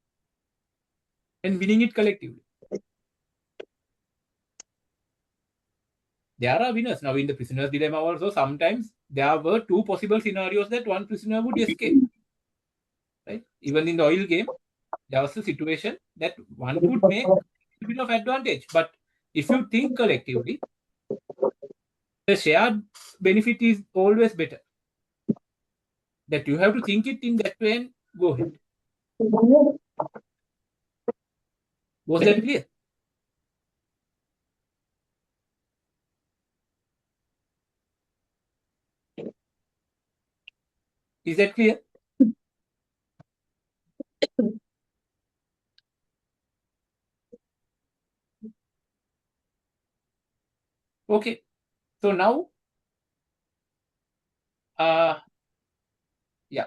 and winning it collectively. There are winners. Now, in the prisoner's dilemma also, sometimes there were 2 possible scenarios that one prisoner would escape. Right? Even in the oil game, there was a situation that one could make a bit of advantage. But if you think collectively, the shared benefit is always better. That you have to think it in that way and go ahead. Was that clear? Is that clear? Okay. So now, yeah,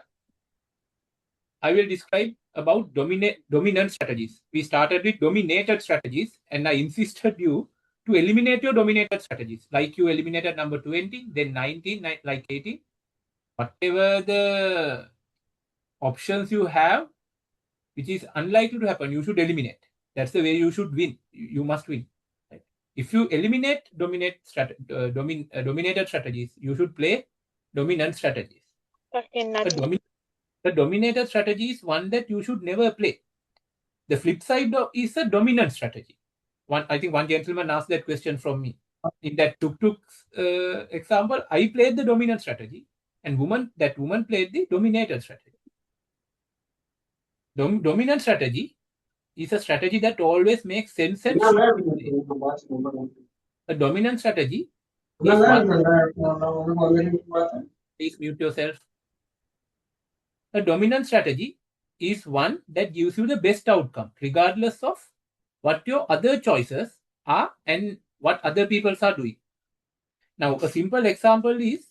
I will describe about dominant strategies. We started with dominated strategies, and I insisted you to eliminate your dominated strategies. Like you eliminated number 20, then 19, like 18. Whatever the options you have, which is unlikely to happen, you should eliminate. That's the way you should win. You must win. Right? If you eliminate dominated strategies, you should play dominant strategies. The dominated strategy is one that you should never play. The flip side is a dominant strategy. I think one gentleman asked that question from me. In that tuk-tuk example, I played the dominant strategy, and that woman played the dominated strategy. Dominant strategy is a strategy that always makes sense and should be played. A dominant strategy is one. Please mute yourself. A dominant strategy is one that gives you the best outcome, regardless of what your other choices are and what other people are doing. Now, a simple example is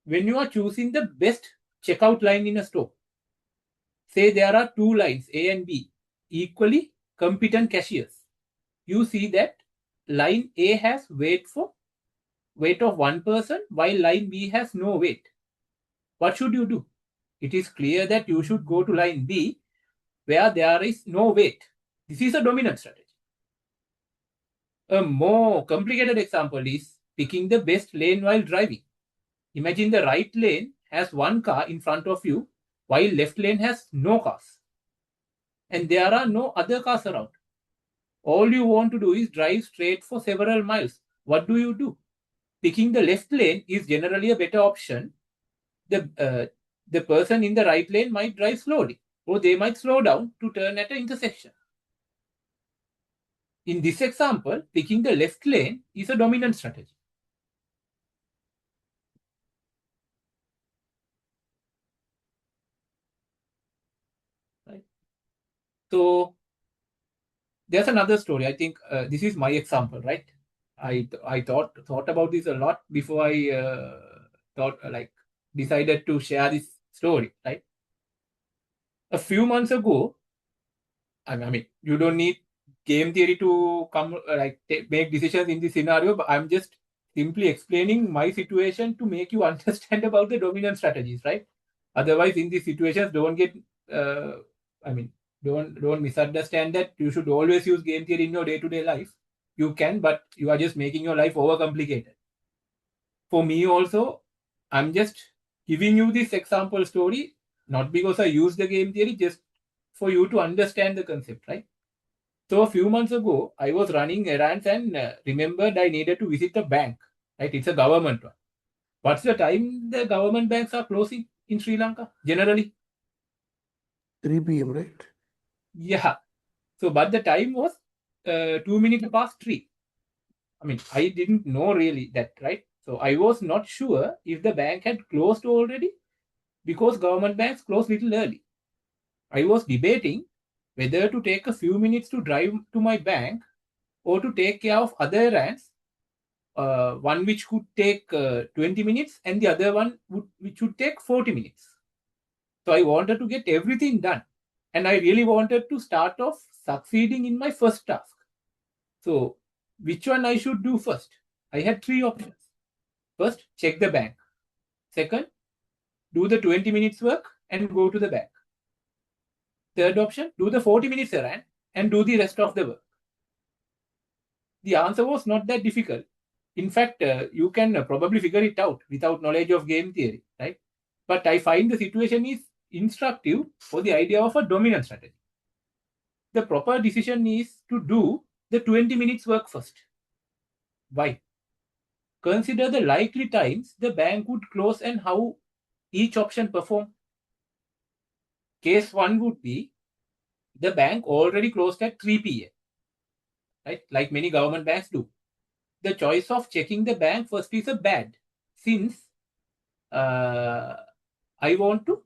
when you are choosing the best checkout line in a store. Say there are 2 lines, A and B, equally competent cashiers. You see that line A has weight of 1 person, while line B has no weight. What should you do? It is clear that you should go to line B, where there is no weight. This is a dominant strategy. A more complicated example is picking the best lane while driving. Imagine the right lane has 1 car in front of you, while left lane has no cars. And there are no other cars around. All you want to do is drive straight for several miles. What do? Picking the left lane is generally a better option. The person in the right lane might drive slowly, or they might slow down to turn at an intersection. In this example, picking the left lane is a dominant strategy. Right? So there's another story. I think this is my example, right? I thought about this a lot before I decided to share this story, right? A few months ago, I mean, you don't need game theory to come make decisions in this scenario, but I'm just simply explaining my situation to make you understand about the dominant strategies, right? Otherwise, in these situations, don't get, don't misunderstand that you should always use game theory in your day-to-day life. You can, but you are just making your life overcomplicated. For me also, I'm just giving you this example story, not because I use the game theory, just for you to understand the concept, right? So a few months ago, I was running errands and remembered I needed to visit a bank, right? It's a government one. What's the time the government banks are closing in Sri Lanka, generally? 3 p.m., right? Yeah. So, but the time was 2 minutes past 3. I mean, I didn't know really that, right? So I was not sure if the bank had closed already because government banks close little early. I was debating whether to take a few minutes to drive to my bank or to take care of other errands, one which could take 20 minutes and the other one which would take 40 minutes. So I wanted to get everything done. And I really wanted to start off succeeding in my first task. So which one I should do first? I had 3 options. First, check the bank. Second, do the 20 minutes work and go to the bank. Third option, do the 40 minutes errand and do the rest of the work. The answer was not that difficult. In fact, you can probably figure it out without knowledge of game theory, right? But I find the situation is instructive for the idea of a dominant strategy. The proper decision is to do the 20 minutes work first. Why? Consider the likely times the bank would close and how each option perform. Case 1 would be the bank already closed at 3 p.m., right? Like many government banks do. The choice of checking the bank first is a bad, since I want to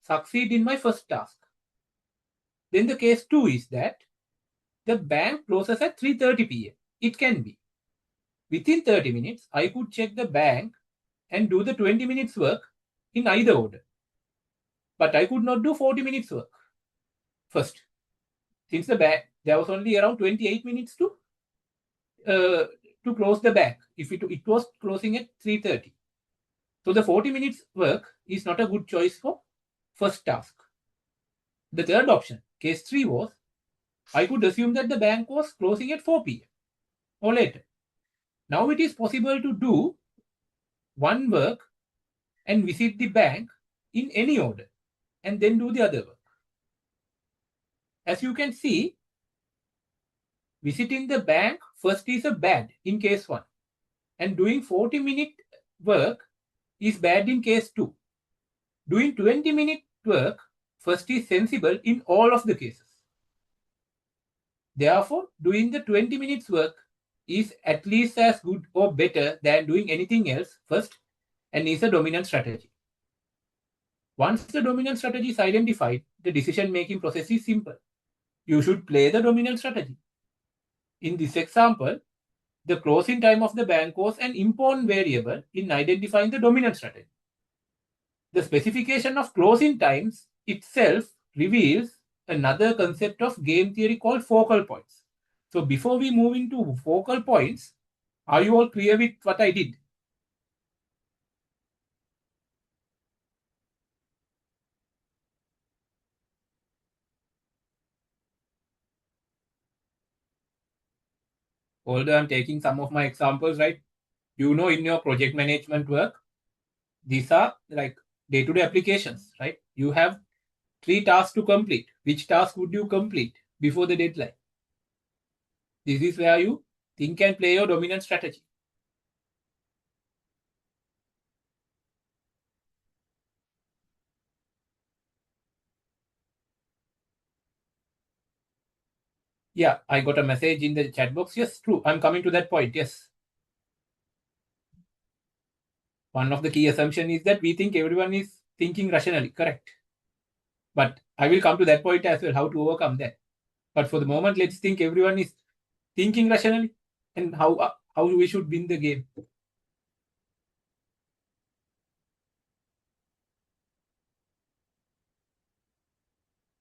succeed in my first task. Then the case 2 is that the bank closes at 3:30 p.m. It can be. Within 30 minutes, I could check the bank and do the 20 minutes work in either order. But I could not do 40 minutes work first, since the bank, there was only around 28 minutes to close the bank if it was closing at 3:30. So the 40 minutes work is not a good choice for first task. The third option, case 3, was I could assume that the bank was closing at 4 p.m. or later. Now it is possible to do one work and visit the bank in any order and then do the other work. As you can see, visiting the bank first is a bad in case 1 and doing 40-minute work is bad in case 2. Doing 20-minute work first is sensible in all of the cases. Therefore, doing the 20 minutes work is at least as good or better than doing anything else first and is a dominant strategy. Once the dominant strategy is identified, the decision-making process is simple. You should play the dominant strategy. In this example, the closing time of the bank was an important variable in identifying the dominant strategy. The specification of closing times itself reveals another concept of game theory called focal points. So before we move into focal points, are you all clear with what I did? Although I'm taking some of my examples, right? You know, in your project management work, these are like day-to-day applications, right? You have 3 tasks to complete. Which task would you complete before the deadline? This is where you think and play your dominant strategy. Yeah, I got a message in the chat box. Yes, true. I'm coming to that point. Yes. One of the key assumptions is that we think everyone is thinking rationally. Correct. But I will come to that point as well, how to overcome that. But for the moment, let's think everyone is thinking rationally and how we should win the game.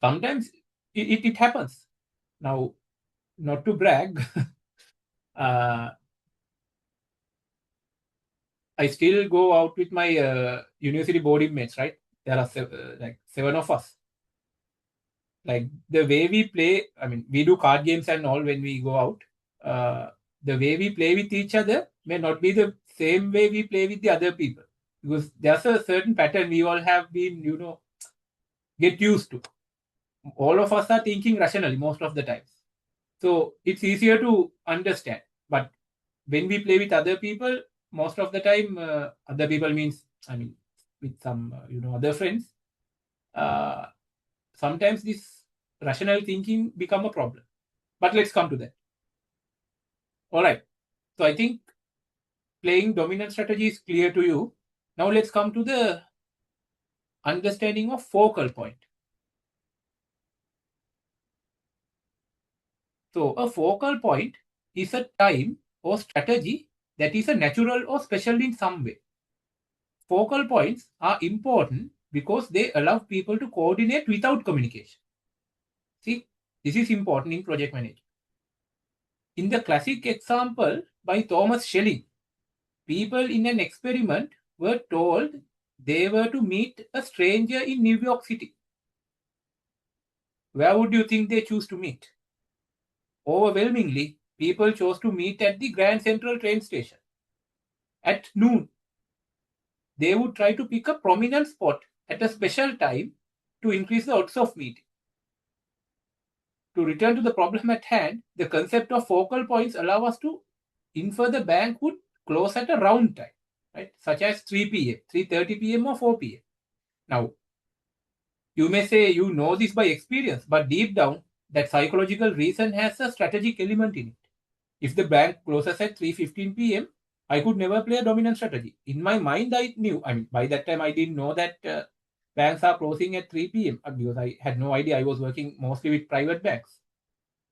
sometimes it happens. Now, not to brag, I still go out with my university boarding mates, right? There are like 7 of us. Like the way we play, I mean, we do card games and all when we go out. The way we play with each other may not be the same way we play with the other people. Because there's a certain pattern we all have been, get used to. All of us are thinking rationally most of the times. So it's easier to understand. But when we play with other people, most of the time, other people means, I mean, with some, other friends, sometimes this rational thinking become a problem. But let's come to that. All right. So I think playing dominant strategy is clear to you. Now let's come to the understanding of focal point. So a focal point is a time or strategy that is a natural or special in some way. Focal points are important because they allow people to coordinate without communication. See, this is important in project management. In the classic example by Thomas Schelling, people in an experiment were told they were to meet a stranger in New York City. Where would you think they choose to meet? Overwhelmingly, people chose to meet at the Grand Central train station. At noon, they would try to pick a prominent spot at a special time to increase the odds of meeting. To return to the problem at hand, the concept of focal points allow us to infer the bank would close at a round time, right? Such as 3 p.m., 3:30 p.m. or 4 p.m. Now, you may say you know this by experience, but deep down, that psychological reason has a strategic element in it. If the bank closes at 3:15 p.m., I could never play a dominant strategy. In my mind, I knew, I mean, by that time, I didn't know that banks are closing at 3 p.m. Because I had no idea. I was working mostly with private banks.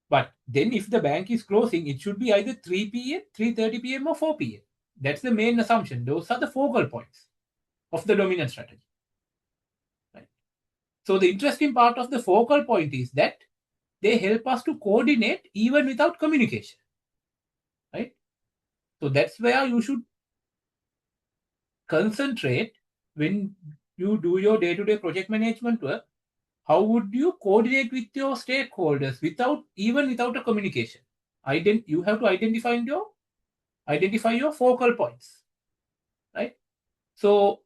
But then if the bank is closing, it should be either 3 p.m., 3:30 p.m. or 4 p.m. That's the main assumption. Those are the focal points of the dominant strategy. Right? So the interesting part of the focal point is that they help us to coordinate even without communication. Right? So that's where you should concentrate when you do your day-to-day project management work. How would you coordinate with your stakeholders without a communication? You have to identify your focal points, right? So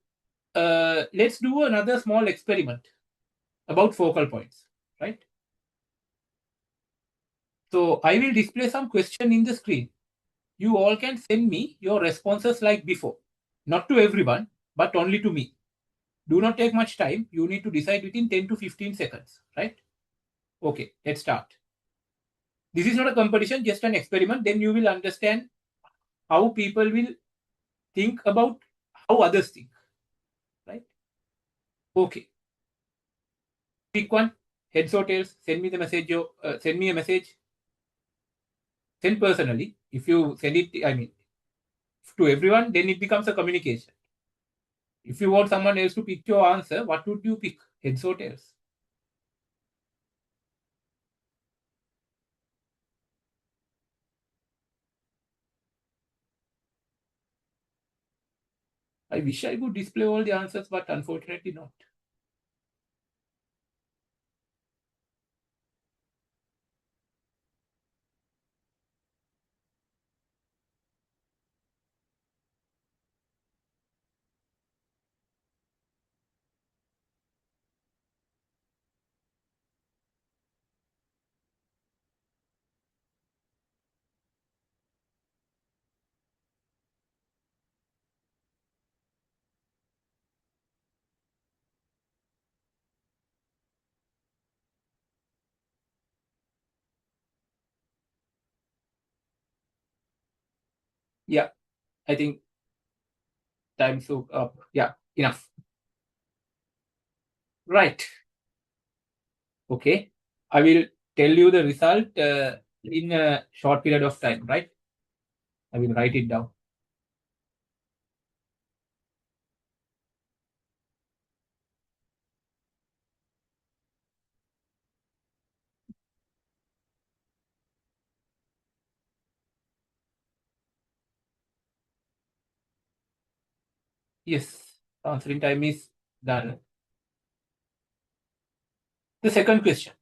let's do another small experiment about focal points, right? So I will display some question in the screen. You all can send me your responses like before, not to everyone, but only to me. Do not take much time. You need to decide within 10 to 15 seconds, right? Okay, let's start. This is not a competition, just an experiment. Then you will understand how people will think about how others think, right? Okay. Pick one, heads or tails. Send me the message. Send me a message. Send personally. If you send it, I mean, to everyone, then it becomes a communication. If you want someone else to pick your answer, what would you pick? Heads or tails? I wish I could display all the answers, but unfortunately not. Yeah, I think time's up. Yeah, enough. Right. Okay. I will tell you the result in a short period of time, right? I will write it down. Yes, answering time is done. The second question.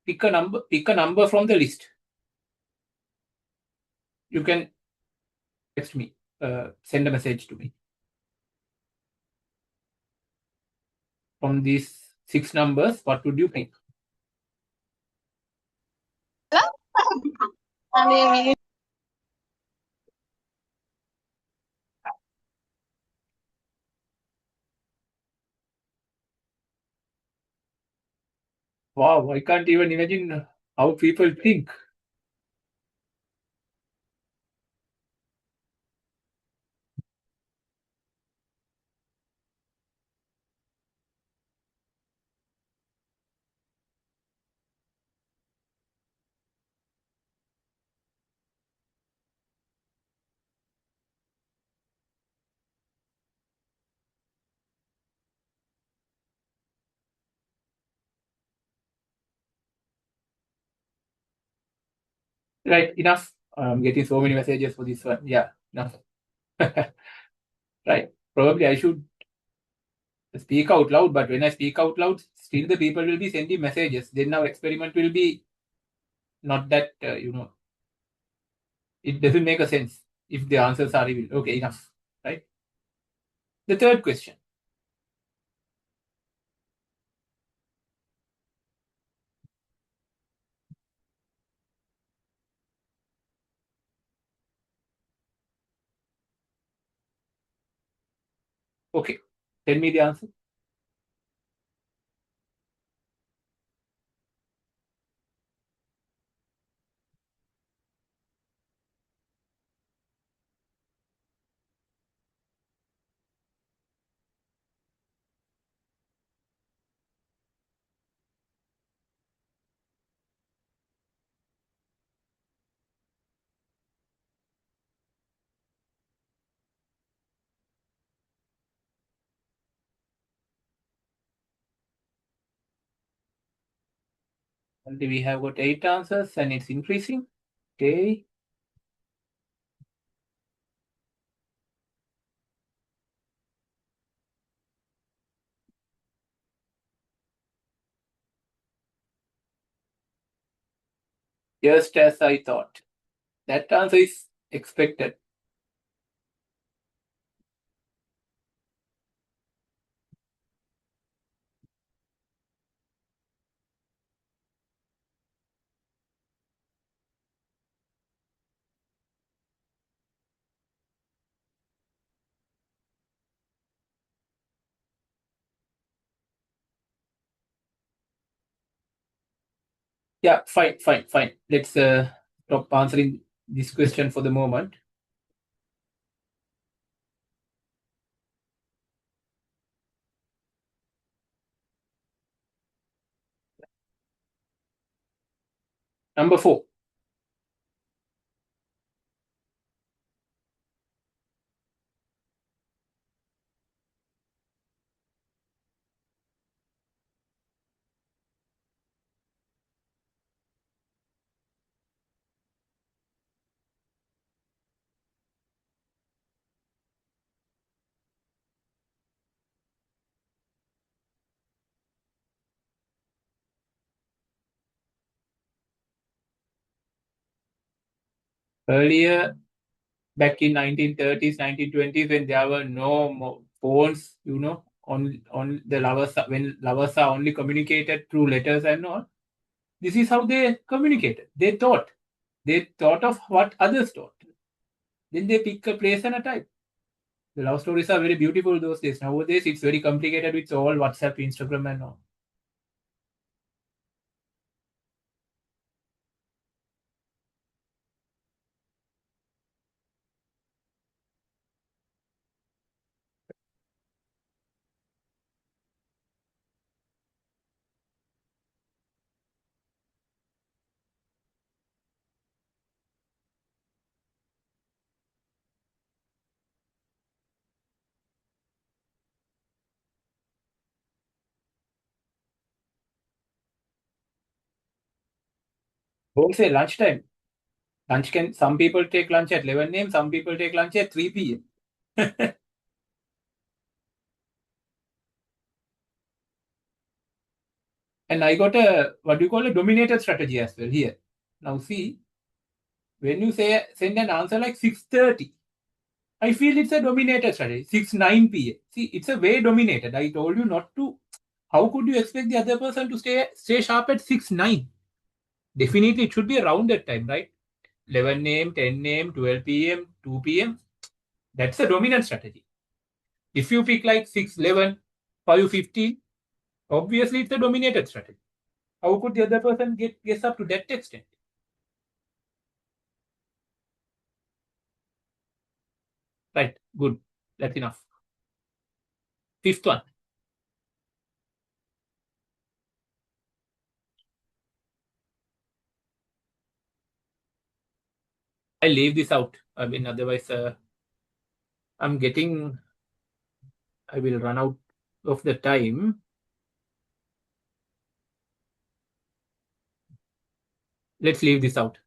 Pick a number from the list. You can text me, send a message to me. From these 6 numbers, what would you pick? Wow, I can't even imagine how people think. Right, enough. I'm getting so many messages for this one. Yeah, enough. Right. Probably I should speak out loud, but when I speak out loud, still the people will be sending messages. Then our experiment will be not that, it doesn't make a sense if the answers are revealed. Okay, enough. Right. The third question. Okay, tell me the answer. Only we have got 8 answers and it's increasing. Okay. Just as I thought. That answer is expected. Yeah, fine. Let's stop answering this question for the moment. Number 4. Earlier, back in 1930s, 1920s, when there were no phones, on the lovers, when lovers are only communicated through letters and all, this is how they communicated. They thought of what others thought. Then they pick a place and a time. The love stories are very beautiful those days. Nowadays, it's very complicated with all WhatsApp, Instagram, and all. Don't say lunchtime. Some people take lunch at 11 a.m., some people take lunch at 3 p.m. And I got a dominated strategy as well here. Now see, when you send an answer like 6:30, I feel it's a dominated strategy. 6:09 p.m. See, it's a way dominated. I told you not to. How could you expect the other person to stay sharp at 6:09? Definitely, it should be around that time, right? 11 a.m., 10 a.m., 12 p.m., 2 p.m. That's a dominant strategy. If you pick like 6:11, 5:15, obviously it's a dominated strategy. How could the other person guess up to that extent? Right, good. That's enough. Fifth one. I leave this out. I mean, otherwise, I will run out of the time. Let's leave this out.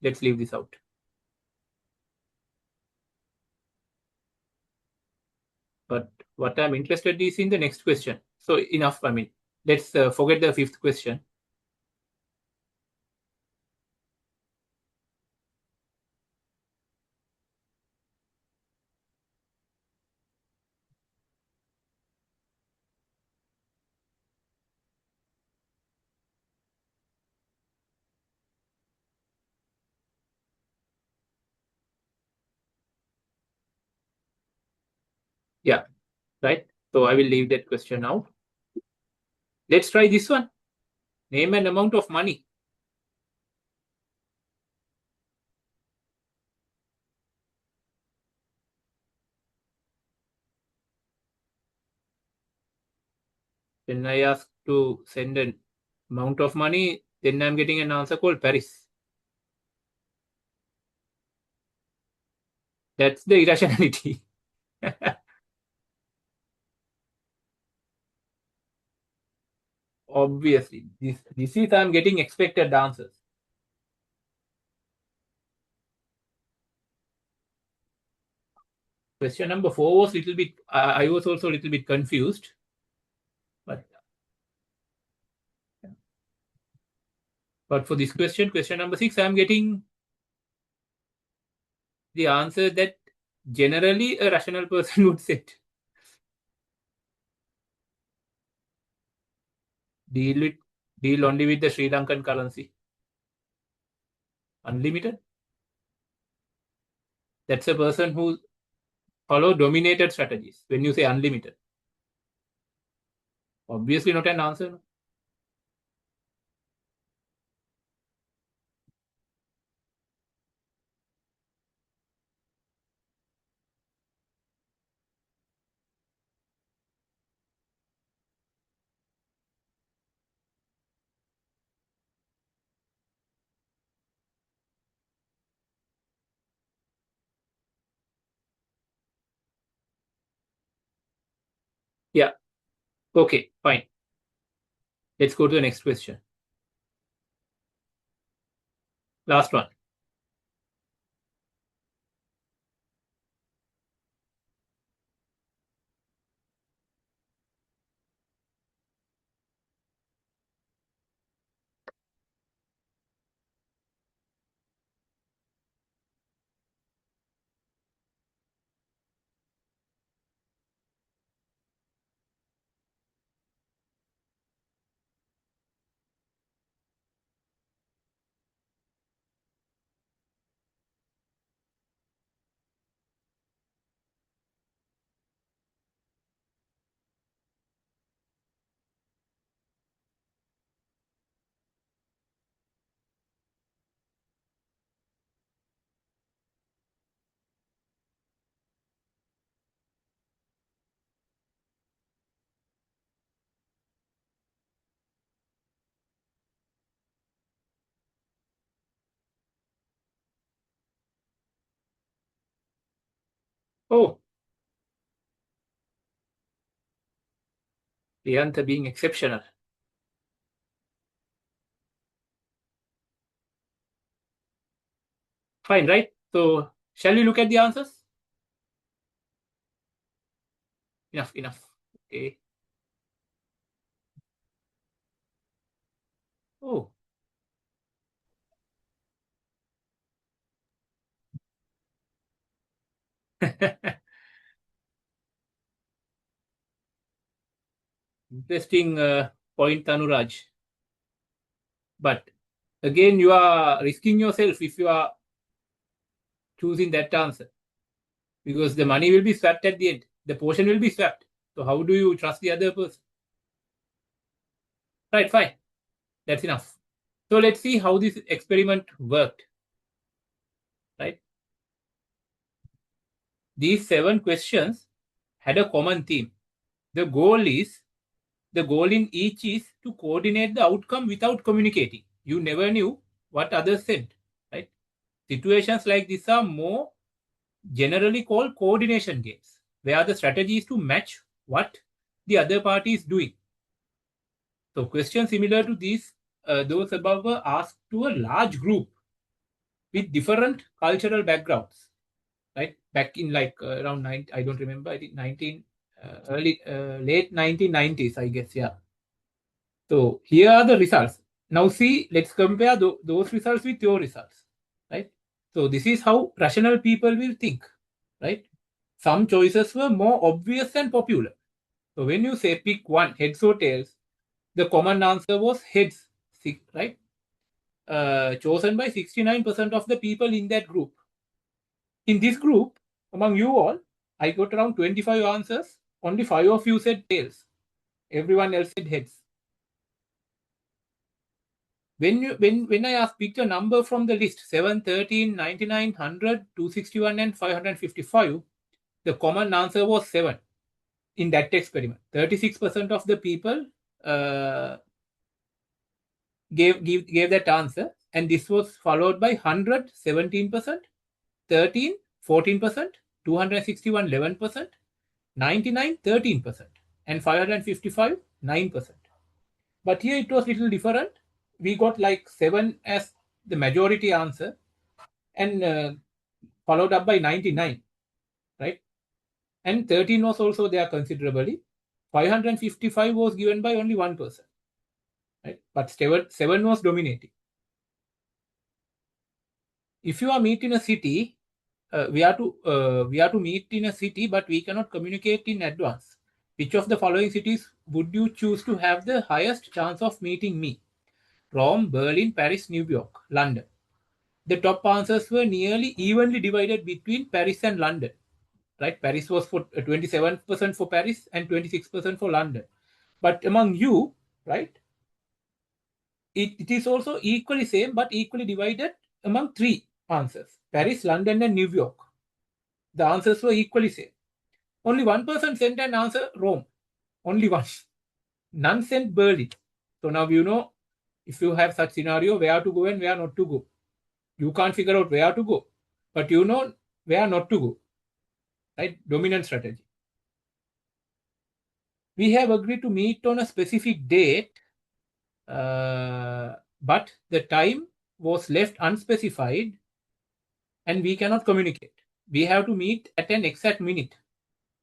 But what I'm interested is in the next question. So enough. I mean, let's forget the fifth question. Yeah, right. So I will leave that question out. Let's try this one. Name an amount of money. When I ask to send an amount of money, then I'm getting an answer called Paris. That's the irrationality. Obviously, this is I'm getting expected answers. Question number 4 was a little bit, I was also a little bit confused. But for this question number 6, I'm getting the answer that generally a rational person would set. Deal only with the Sri Lankan currency. Unlimited. That's a person who follow dominated strategies. When you say unlimited, obviously not an answer. Yeah. Okay, fine. Let's go to the next question. Last one. Oh, the answer being exceptional. Fine, right? So shall we look at the answers? Enough. Okay. Oh. Interesting point, Tanuraj. But again, you are risking yourself if you are choosing that answer, because the money will be swapped at the end. The portion will be swapped. So how do you trust the other person? Right, fine. That's enough. So let's see how this experiment worked. Right? These 7 questions had a common theme. The goal in each is to coordinate the outcome without communicating. You never knew what others said. Right? Situations like this are more generally called coordination games, where the strategy is to match what the other party is doing. So questions similar to these, those above, were asked to a large group with different cultural backgrounds, right? Back in like around I don't remember, I think late 1990s, I guess, yeah. So here are the results. Now see, let's compare those results with your results, right? So this is how rational people will think, right? Some choices were more obvious and popular. So when you say pick one, heads or tails, the common answer was heads, right? Chosen by 69% of the people in that group. In this group, among you all, I got around 25 answers. Only 5 of you said tails. Everyone else said heads. When I ask pick a number from the list 7, 13, 99, 100, 261 and 555, the common answer was 7 in that experiment. 36% of the people gave that answer, and this was followed by 100 17%, 13 14%, 261 11%, 99 13%, and 555 9%. But here it was little different. We got like 7 as the majority answer, and followed up by 99, right? And 13 was also there considerably. 555 was given by only 1%, right? But 7 was dominating. If you are meet in a city, we are to meet in a city, but we cannot communicate in advance. Which of the following cities would you choose to have the highest chance of meeting me? Rome, Berlin, Paris, New York, London. The top answers were nearly evenly divided between Paris and London. Right? Paris was for 27% for Paris and 26% for London. But among you, right, it is also equally same but equally divided among 3 answers: Paris, London, and New York. The answers were equally same. Only 1% sent an answer Rome. Only one. None sent Berlin. So now you know, if you have such scenario, where to go and where not to go. You can't figure out where to go, but you know where not to go. Right? Dominant strategy. We have agreed to meet on a specific date, but the time was left unspecified and we cannot communicate. We have to meet at an exact minute.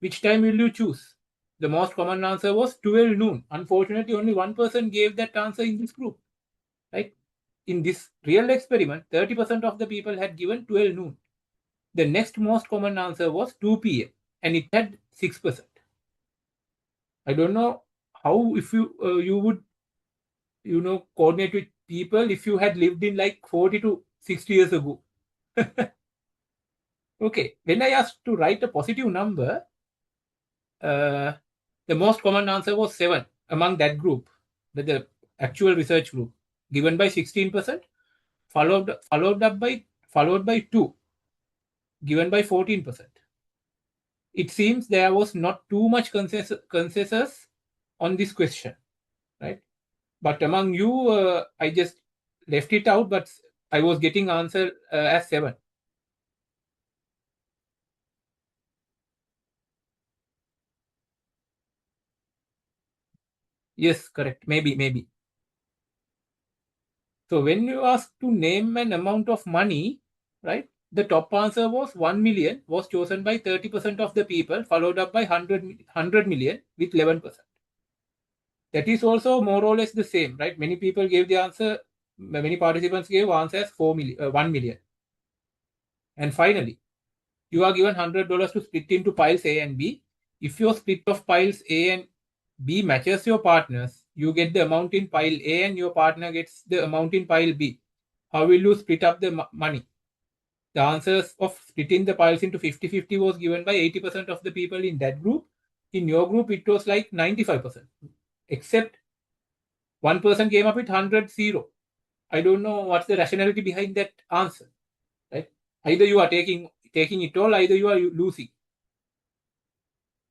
Which time will you choose? The most common answer was 12 noon. Unfortunately, only 1% gave that answer in this group. Right? In this real experiment, 30% of the people had given 12 noon. The next most common answer was 2 p.m. and it had 6%. I don't know how, if you would coordinate with people if you had lived in like 40 to 60 years ago. Okay, when I asked to write a positive number, the most common answer was 7 among that group, the actual research group, given by 16%, followed by 2, given by 14%. It seems there was not too much consensus on this question, right? But among you, I just left it out, but I was getting answer as 7. Yes, correct. Maybe. So when you ask to name an amount of money, right? the top answer was 1 million was chosen by 30% of the people, followed up by 100 million with 11%. That is also more or less the same, right? Many people gave the answer, many participants gave answers 1 million. And finally, you are given $100 to split into piles A and B. If your split of piles A and B matches your partner's, you get the amount in pile A and your partner gets the amount in pile B. How will you split up the money? The answers of splitting the piles into 50-50 was given by 80% of the people in that group. In your group, it was like 95%. Except one person came up with 100-0. I don't know what's the rationality behind that answer. Right? Either you are taking it all, either you are losing.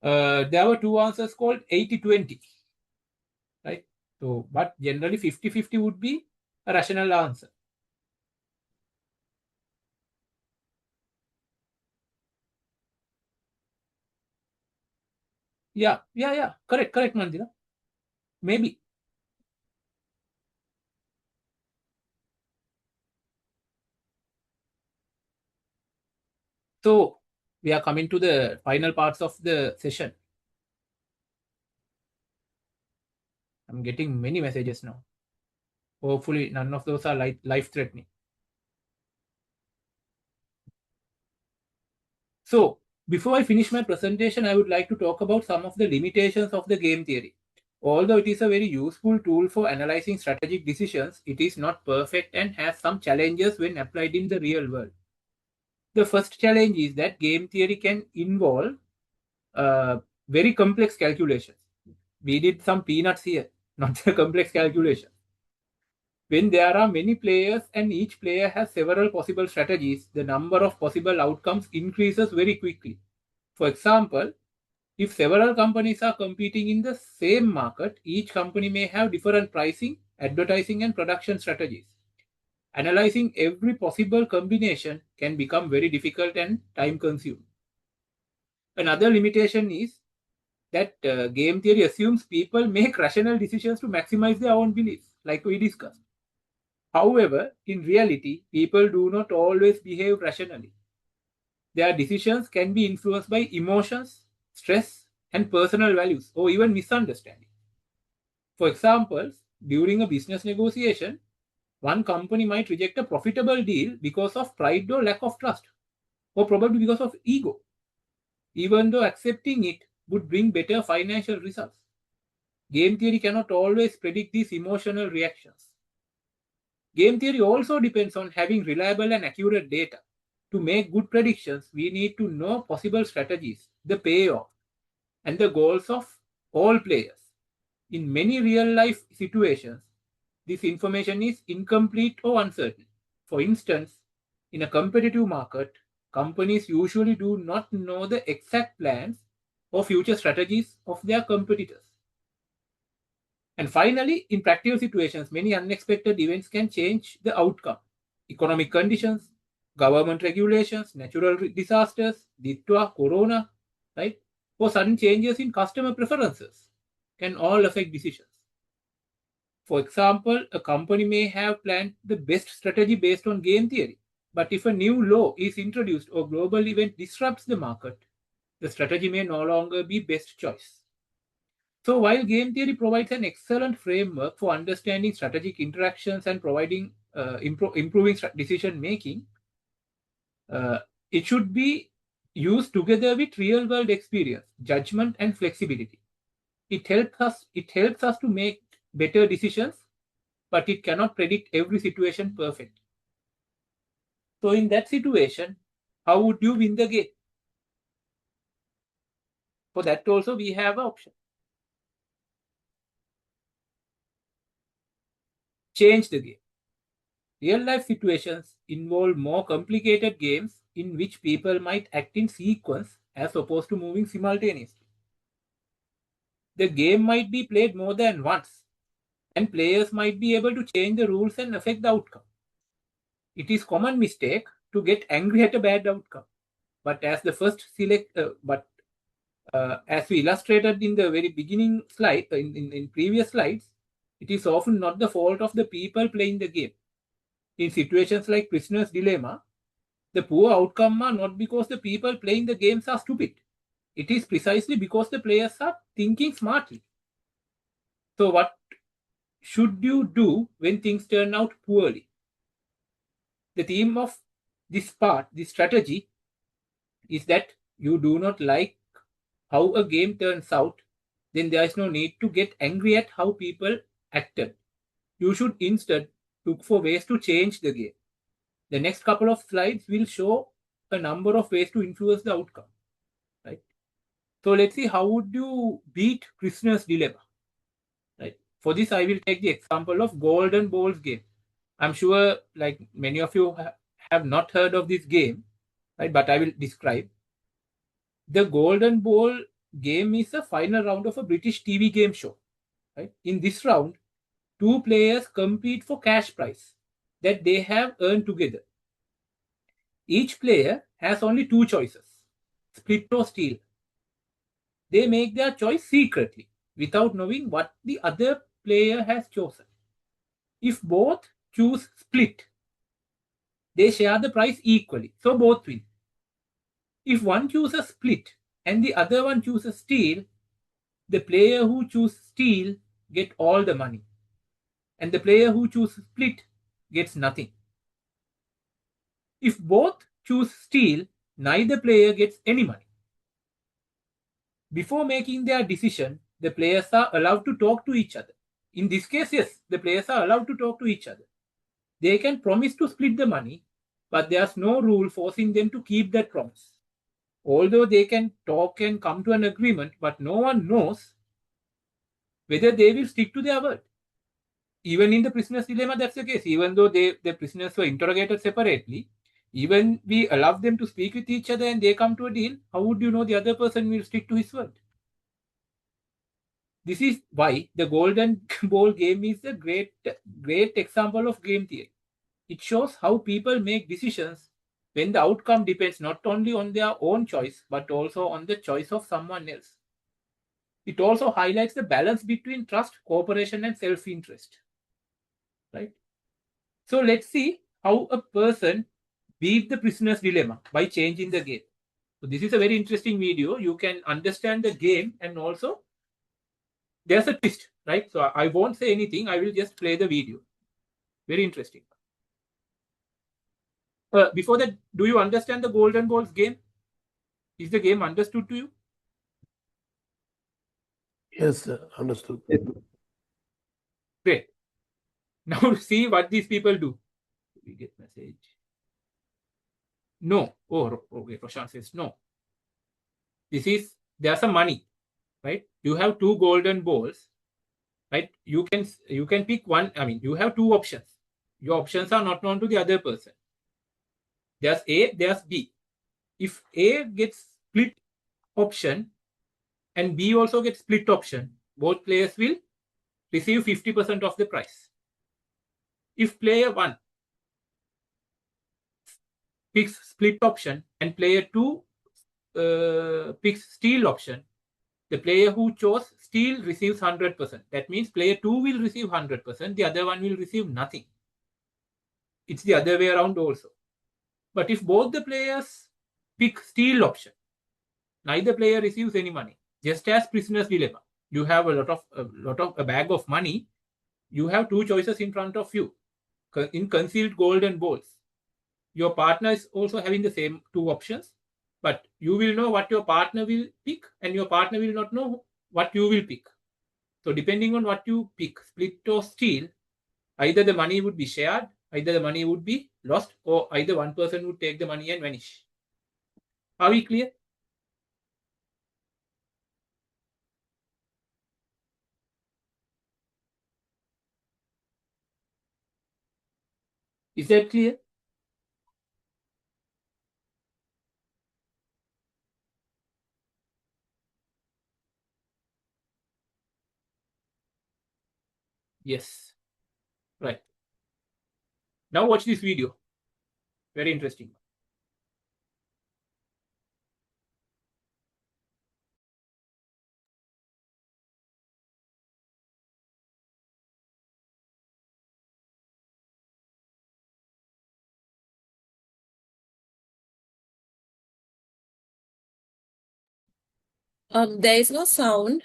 There were two answers called 80-20. Right? So, but generally 50-50 would be a rational answer. Yeah. Correct, Mandira. Maybe. So, we are coming to the final parts of the session. I'm getting many messages now. Hopefully, none of those are life-threatening. So, before I finish my presentation, I would like to talk about some of the limitations of the game theory. Although it is a very useful tool for analyzing strategic decisions, it is not perfect and has some challenges when applied in the real world. The first challenge is that game theory can involve very complex calculations. We did some peanuts here, not the complex calculation. When there are many players and each player has several possible strategies, the number of possible outcomes increases very quickly. For example, if several companies are competing in the same market, each company may have different pricing, advertising, and production strategies. Analyzing every possible combination can become very difficult and time-consuming. Another limitation is that game theory assumes people make rational decisions to maximize their own beliefs, like we discussed. However, in reality, people do not always behave rationally. Their decisions can be influenced by emotions, stress, and personal values, or even misunderstanding. For example, during a business negotiation, one company might reject a profitable deal because of pride or lack of trust, or probably because of ego, even though accepting it would bring better financial results. Game theory cannot always predict these emotional reactions. Game theory also depends on having reliable and accurate data. To make good predictions, we need to know possible strategies, the payoff, and the goals of all players. In many real-life situations, this information is incomplete or uncertain. For instance, in a competitive market, companies usually do not know the exact plans or future strategies of their competitors. And finally, in practical situations, many unexpected events can change the outcome. Economic conditions, government regulations, natural disasters, Ditwa, Corona, right? Or sudden changes in customer preferences can all affect decisions. For example, a company may have planned the best strategy based on game theory, but if a new law is introduced or global event disrupts the market, the strategy may no longer be best choice. So while game theory provides an excellent framework for understanding strategic interactions and providing improving decision making, it should be used together with real world experience, judgment, and flexibility. It helps us to make better decisions, but it cannot predict every situation perfectly. So in that situation, how would you win the game? For that also we have an option. Change the game. Real-life situations involve more complicated games in which people might act in sequence as opposed to moving simultaneously. The game might be played more than once, and players might be able to change the rules and affect the outcome. It is a common mistake to get angry at a bad outcome, but as as we illustrated in the very beginning slide, in previous slides, it is often not the fault of the people playing the game. In situations like prisoner's dilemma, the poor outcome are not because the people playing the games are stupid. It is precisely because the players are thinking smartly. So what should you do when things turn out poorly? The theme of this strategy, is that you do not like how a game turns out, then there is no need to get angry at how people acted. You should instead look for ways to change the game. The next couple of slides will show a number of ways to influence the outcome. Right? So let's see, how would you beat prisoner's dilemma? Right? For this, I will take the example of Golden Balls game. I'm sure like many of you have not heard of this game, right? But I will describe. The Golden Ball game is a final round of a British TV game show. Right? In this round, two players compete for cash prize that they have earned together. Each player has only two choices, split or steal. They make their choice secretly, without knowing what the other player has chosen. If both choose split, they share the prize equally, so both win. If one chooses split and the other one chooses steal, the player who chooses steal get all the money, and the player who chooses split gets nothing. If both choose steal, neither player gets any money. Before making their decision, the players are allowed to talk to each other. In this case, yes, the players are allowed to talk to each other. They can promise to split the money, but there's no rule forcing them to keep that promise. Although they can talk and come to an agreement, but no one knows whether they will stick to their word. Even in the prisoner's dilemma, that's the case. Even though the prisoners were interrogated separately, even we allow them to speak with each other and they come to a deal, how would you know the other person will stick to his word? This is why the Golden Ball game is a great example of game theory. It shows how people make decisions when the outcome depends not only on their own choice, but also on the choice of someone else. It also highlights the balance between trust, cooperation, and self-interest. Right? So let's see how a person beat the prisoner's dilemma by changing the game. So this is a very interesting video. You can understand the game, and also there's a twist, right? So I won't say anything. I will just play the video. Very interesting. Before that, do you understand the Golden Balls game? Is the game understood to you? Yes, sir. Understood. Great. Now see what these people do. We get message. No. Oh, okay. Roshan says no. There's some money, right? You have two golden balls, right? You can pick one. I mean, you have two options. Your options are not known to the other person. There's A, there's B. If A gets split option and B also gets split option, both players will receive 50% of the price. If player 1 picks split option and player 2 picks steal option, the player who chose steal receives 100%. That means player 2 will receive 100%, the other one will receive nothing. It's the other way around also. But if both the players pick steal option, neither player receives any money. Just as prisoner's dilemma, you have a bag of money. You have two choices in front of you. In concealed golden balls, your partner is also having the same two options, but you will know what your partner will pick, and your partner will not know what you will pick. So depending on what you pick, split or steal, either the money would be shared, either the money would be lost, or either one person would take the money and vanish. Are we clear? Is that clear? Yes. Right. Now watch this video. Very interesting. There is no sound.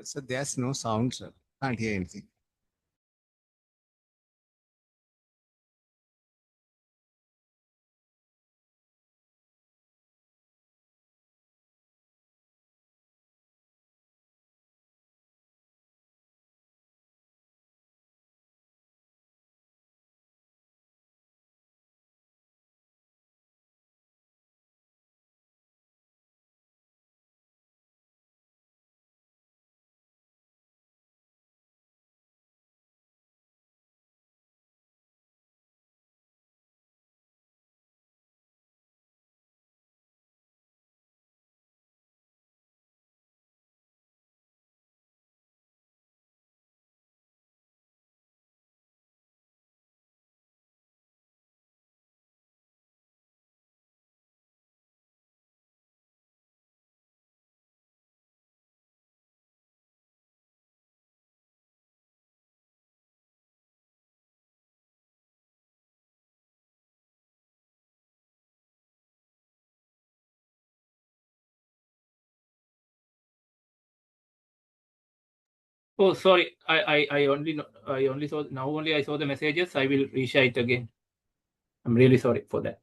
So there's no sound, sir. Can't hear anything. Oh, sorry. I only saw now. Only I saw the messages. I will reshare it again. I'm really sorry for that.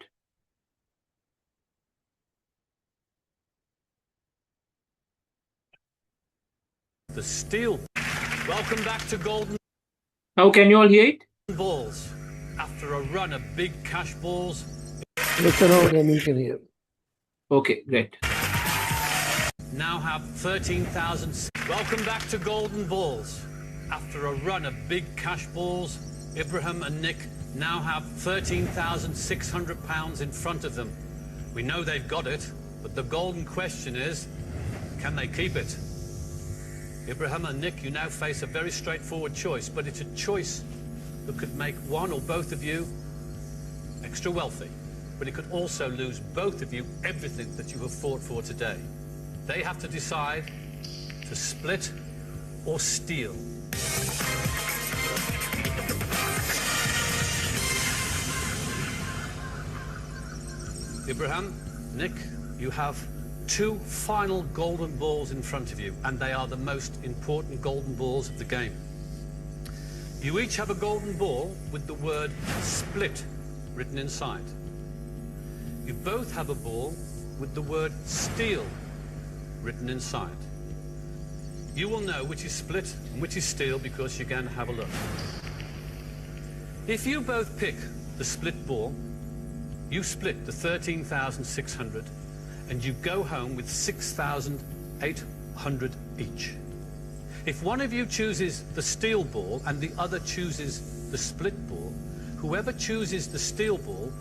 The steel. Welcome back to Golden Now can you all hear it? Balls. After a run of big cash balls. Yes, sir, now we can hear. Okay, great. Now have 13,000. Welcome back to Golden Balls. After a run of big cash balls, Ibrahim and Nick now have £13,600 in front of them. We know they've got it, but the golden question is, can they keep it? Ibrahim and Nick, you now face a very straightforward choice, but it's a choice that could make one or both of you extra wealthy, but it could also lose both of you everything that you have fought for today. They have to decide to split or steal. Ibrahim, Nick, you have two final golden balls in front of you, and they are the most important golden balls of the game. You each have a golden ball with the word split written inside. You both have a ball with the word steal written inside. You will know which is split and which is steal because you're going to have a look. If you both pick the split ball, you split the 13,600 and you go home with 6,800 each. If one of you chooses the steal ball and the other chooses the split ball, whoever chooses the steal ball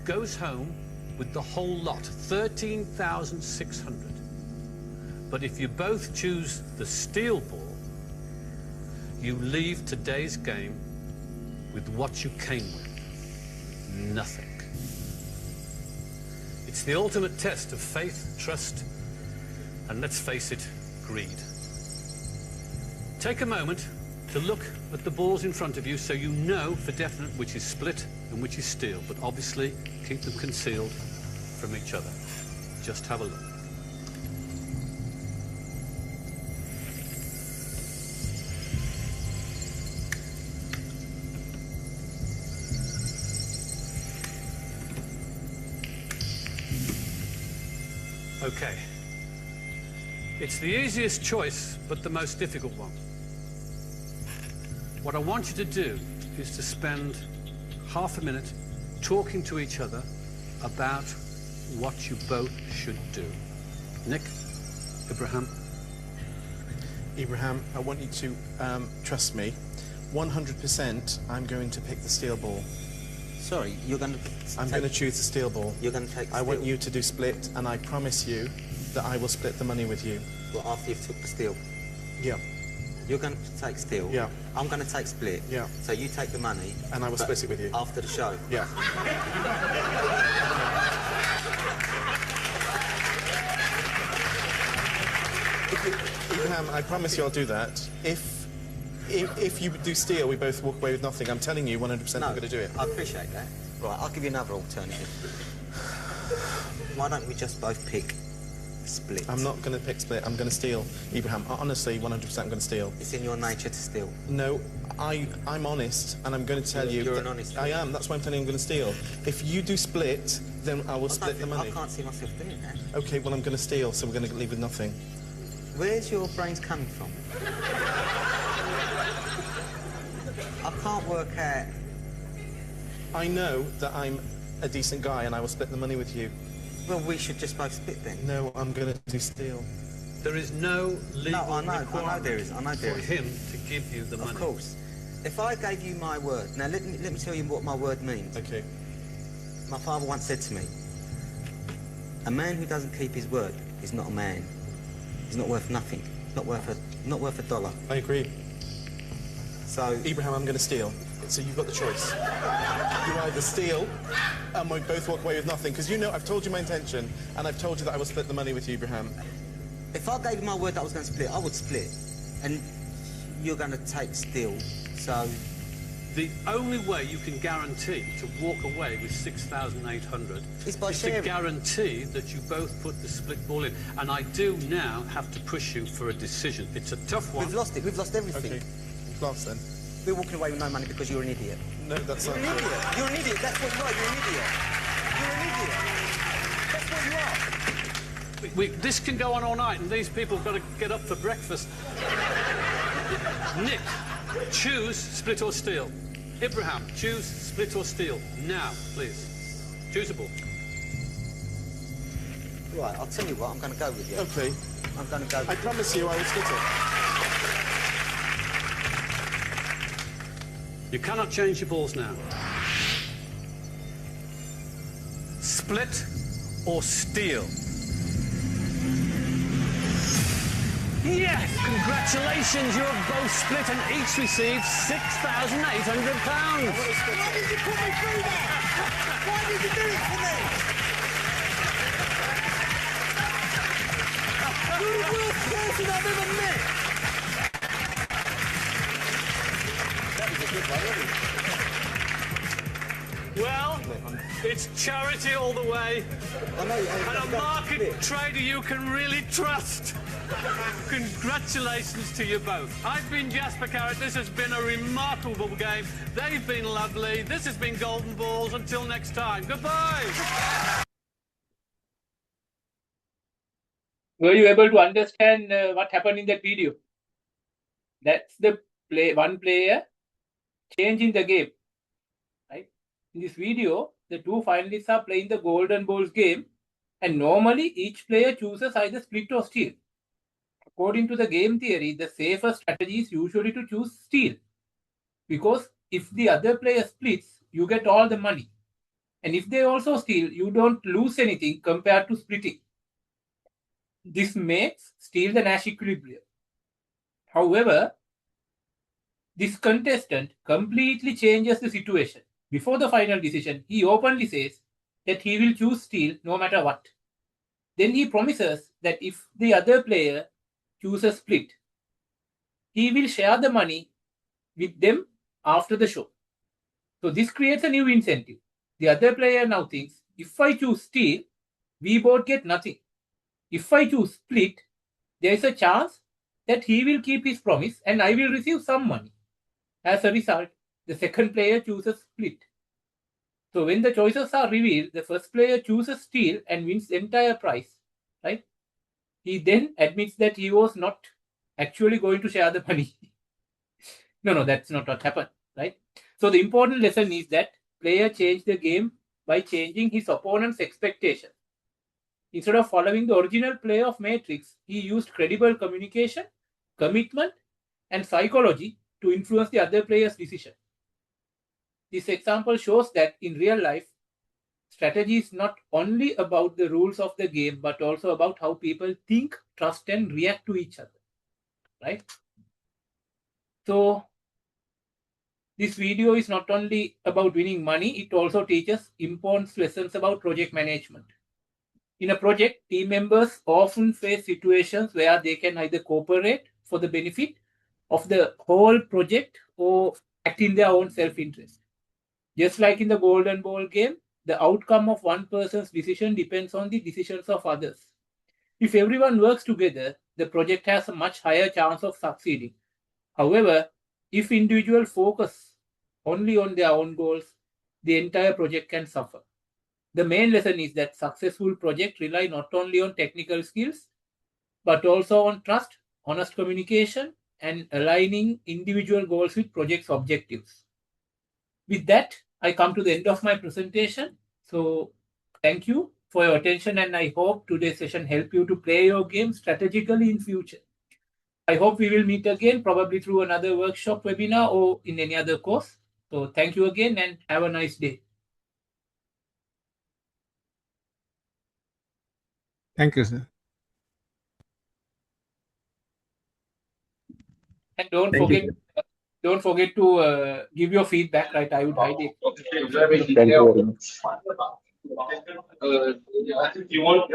goes home with the whole lot, 13,600. But if you both choose the steal ball, you leave today's game with what you came with, nothing. It's the ultimate test of faith, trust, and let's face it, greed. Take a moment to look at the balls in front of you so you know for definite which is split and which is steal, but obviously keep them concealed from each other. Just have a look. Okay. It's the easiest choice, but the most difficult one. What I want you to do is to spend half a minute talking to each other about what you both should do. Nick, Ibrahim. Ibrahim, I want you to trust me. 100% I'm going to pick the steel ball. Sorry, you're going to... I'm going to choose the steel ball. You're going to take I want you to do split, and I promise you that I will split the money with you. Well, after you've took the steel? Yeah. You're going to take steel? Yeah. I'm going to take split? Yeah. So you take the money? And I will split it with you. After the show? Yeah. Abraham, I promise you I'll do that. If you do steal, we both walk away with nothing. I'm telling you 100% I'm going to do it. I appreciate that. Right, I'll give you another alternative. Why don't we just both pick split? I'm not going to pick split. I'm going to steal. Abraham, honestly, 100% I'm going to steal. It's in your nature to steal. No, I'm honest, and I'm going to tell you... You're an honest I am. That's why I'm telling you I'm going to steal. If you do split, then I will split the money. I can't see myself doing that. Okay, well, I'm going to steal, so we're going to leave with nothing. Where's your brains coming from? I can't work out. I know that I'm a decent guy, and I will split the money with you. Well, we should just both split then. No, I'm going to do steal. There is no legal requirement there is. for him to give you the money. Of course. If I gave you my word... Now, let me tell you what my word means. Okay. My father once said to me, a man who doesn't keep his word is not a man. He's not worth nothing. Not worth a dollar. I agree. So... Abraham, I'm going to steal. So you've got the choice. You either steal, and we both walk away with nothing, because you know I've told you my intention, and I've told you that I will split the money with you, Abraham. If I gave you my word that I was going to split, I would split. And you're going to take steal, so... The only way you can guarantee to walk away with 6,800 is by to guarantee that you both put the split ball in. And I do now have to push you for a decision. It's a tough one. We've lost it. We've lost everything. Okay. We've lost then. We're walking away with no money because you're an idiot. No, that's not true. You're an idiot. You're an idiot. That's what you are. You're an idiot. You're an idiot. That's what you are. This can go on all night, and these people have got to get up for breakfast. Nick, choose split or steal. Abraham, choose split or steal. Now, please. Choose a ball. Right, I'll tell you what, I'm going to go with you. Okay. I'm going to go with I promise you I will split it. You cannot change your balls now. Split or steal? Yes! Congratulations, you're both split and each received £6,800. Why did you put me through that? Why did you do it for me? You're the worst person I've ever met. That was a good one, wasn't it? Well, it's charity all the way. And a market trader you can really trust. Congratulations to you both. I've been Jasper Carrot. This has been a remarkable game. They've been lovely. This has been Golden Balls. Until next time. Goodbye. Were you able to understand what happened in that video? That's the one player changing the game. Right? In this video, the two finalists are playing the Golden Balls game, and normally each player chooses either split or steal. According to the game theory, the safest strategy is usually to choose steal. Because if the other player splits, you get all the money. And if they also steal, you don't lose anything compared to splitting. This makes steal the Nash equilibrium. However, this contestant completely changes the situation. Before the final decision, he openly says that he will choose steal no matter what. Then he promises that if the other player chooses split, he will share the money with them after the show. So this creates a new incentive. The other player now thinks, if I choose steal, we both get nothing. If I choose split, there is a chance that he will keep his promise and I will receive some money. As a result, the second player chooses split. So when the choices are revealed, the first player chooses steal and wins the entire prize, right? He then admits that he was not actually going to share the money. No, that's not what happened, right? So the important lesson is that player changed the game by changing his opponent's expectation. Instead of following the original play of Matrix, he used credible communication, commitment, and psychology to influence the other player's decision. This example shows that in real life, strategy is not only about the rules of the game, but also about how people think, trust, and react to each other, right? So this video is not only about winning money, it also teaches important lessons about project management. In a project, team members often face situations where they can either cooperate for the benefit of the whole project or act in their own self-interest. Just like in the golden ball game, the outcome of one person's decision depends on the decisions of others. If everyone works together, the project has a much higher chance of succeeding. However, if individuals focus only on their own goals, the entire project can suffer. The main lesson is that successful projects rely not only on technical skills, but also on trust, honest communication, and aligning individual goals with project's objectives. With that, I come to the end of my presentation. So thank you for your attention, and I hope today's session helped you to play your game strategically in future. I hope we will meet again, probably through another workshop, webinar, or in any other course. So thank you again and have a nice day. Thank you, sir. And don't Thank you, forget to give your feedback, right? I would highly Thank you very much. You want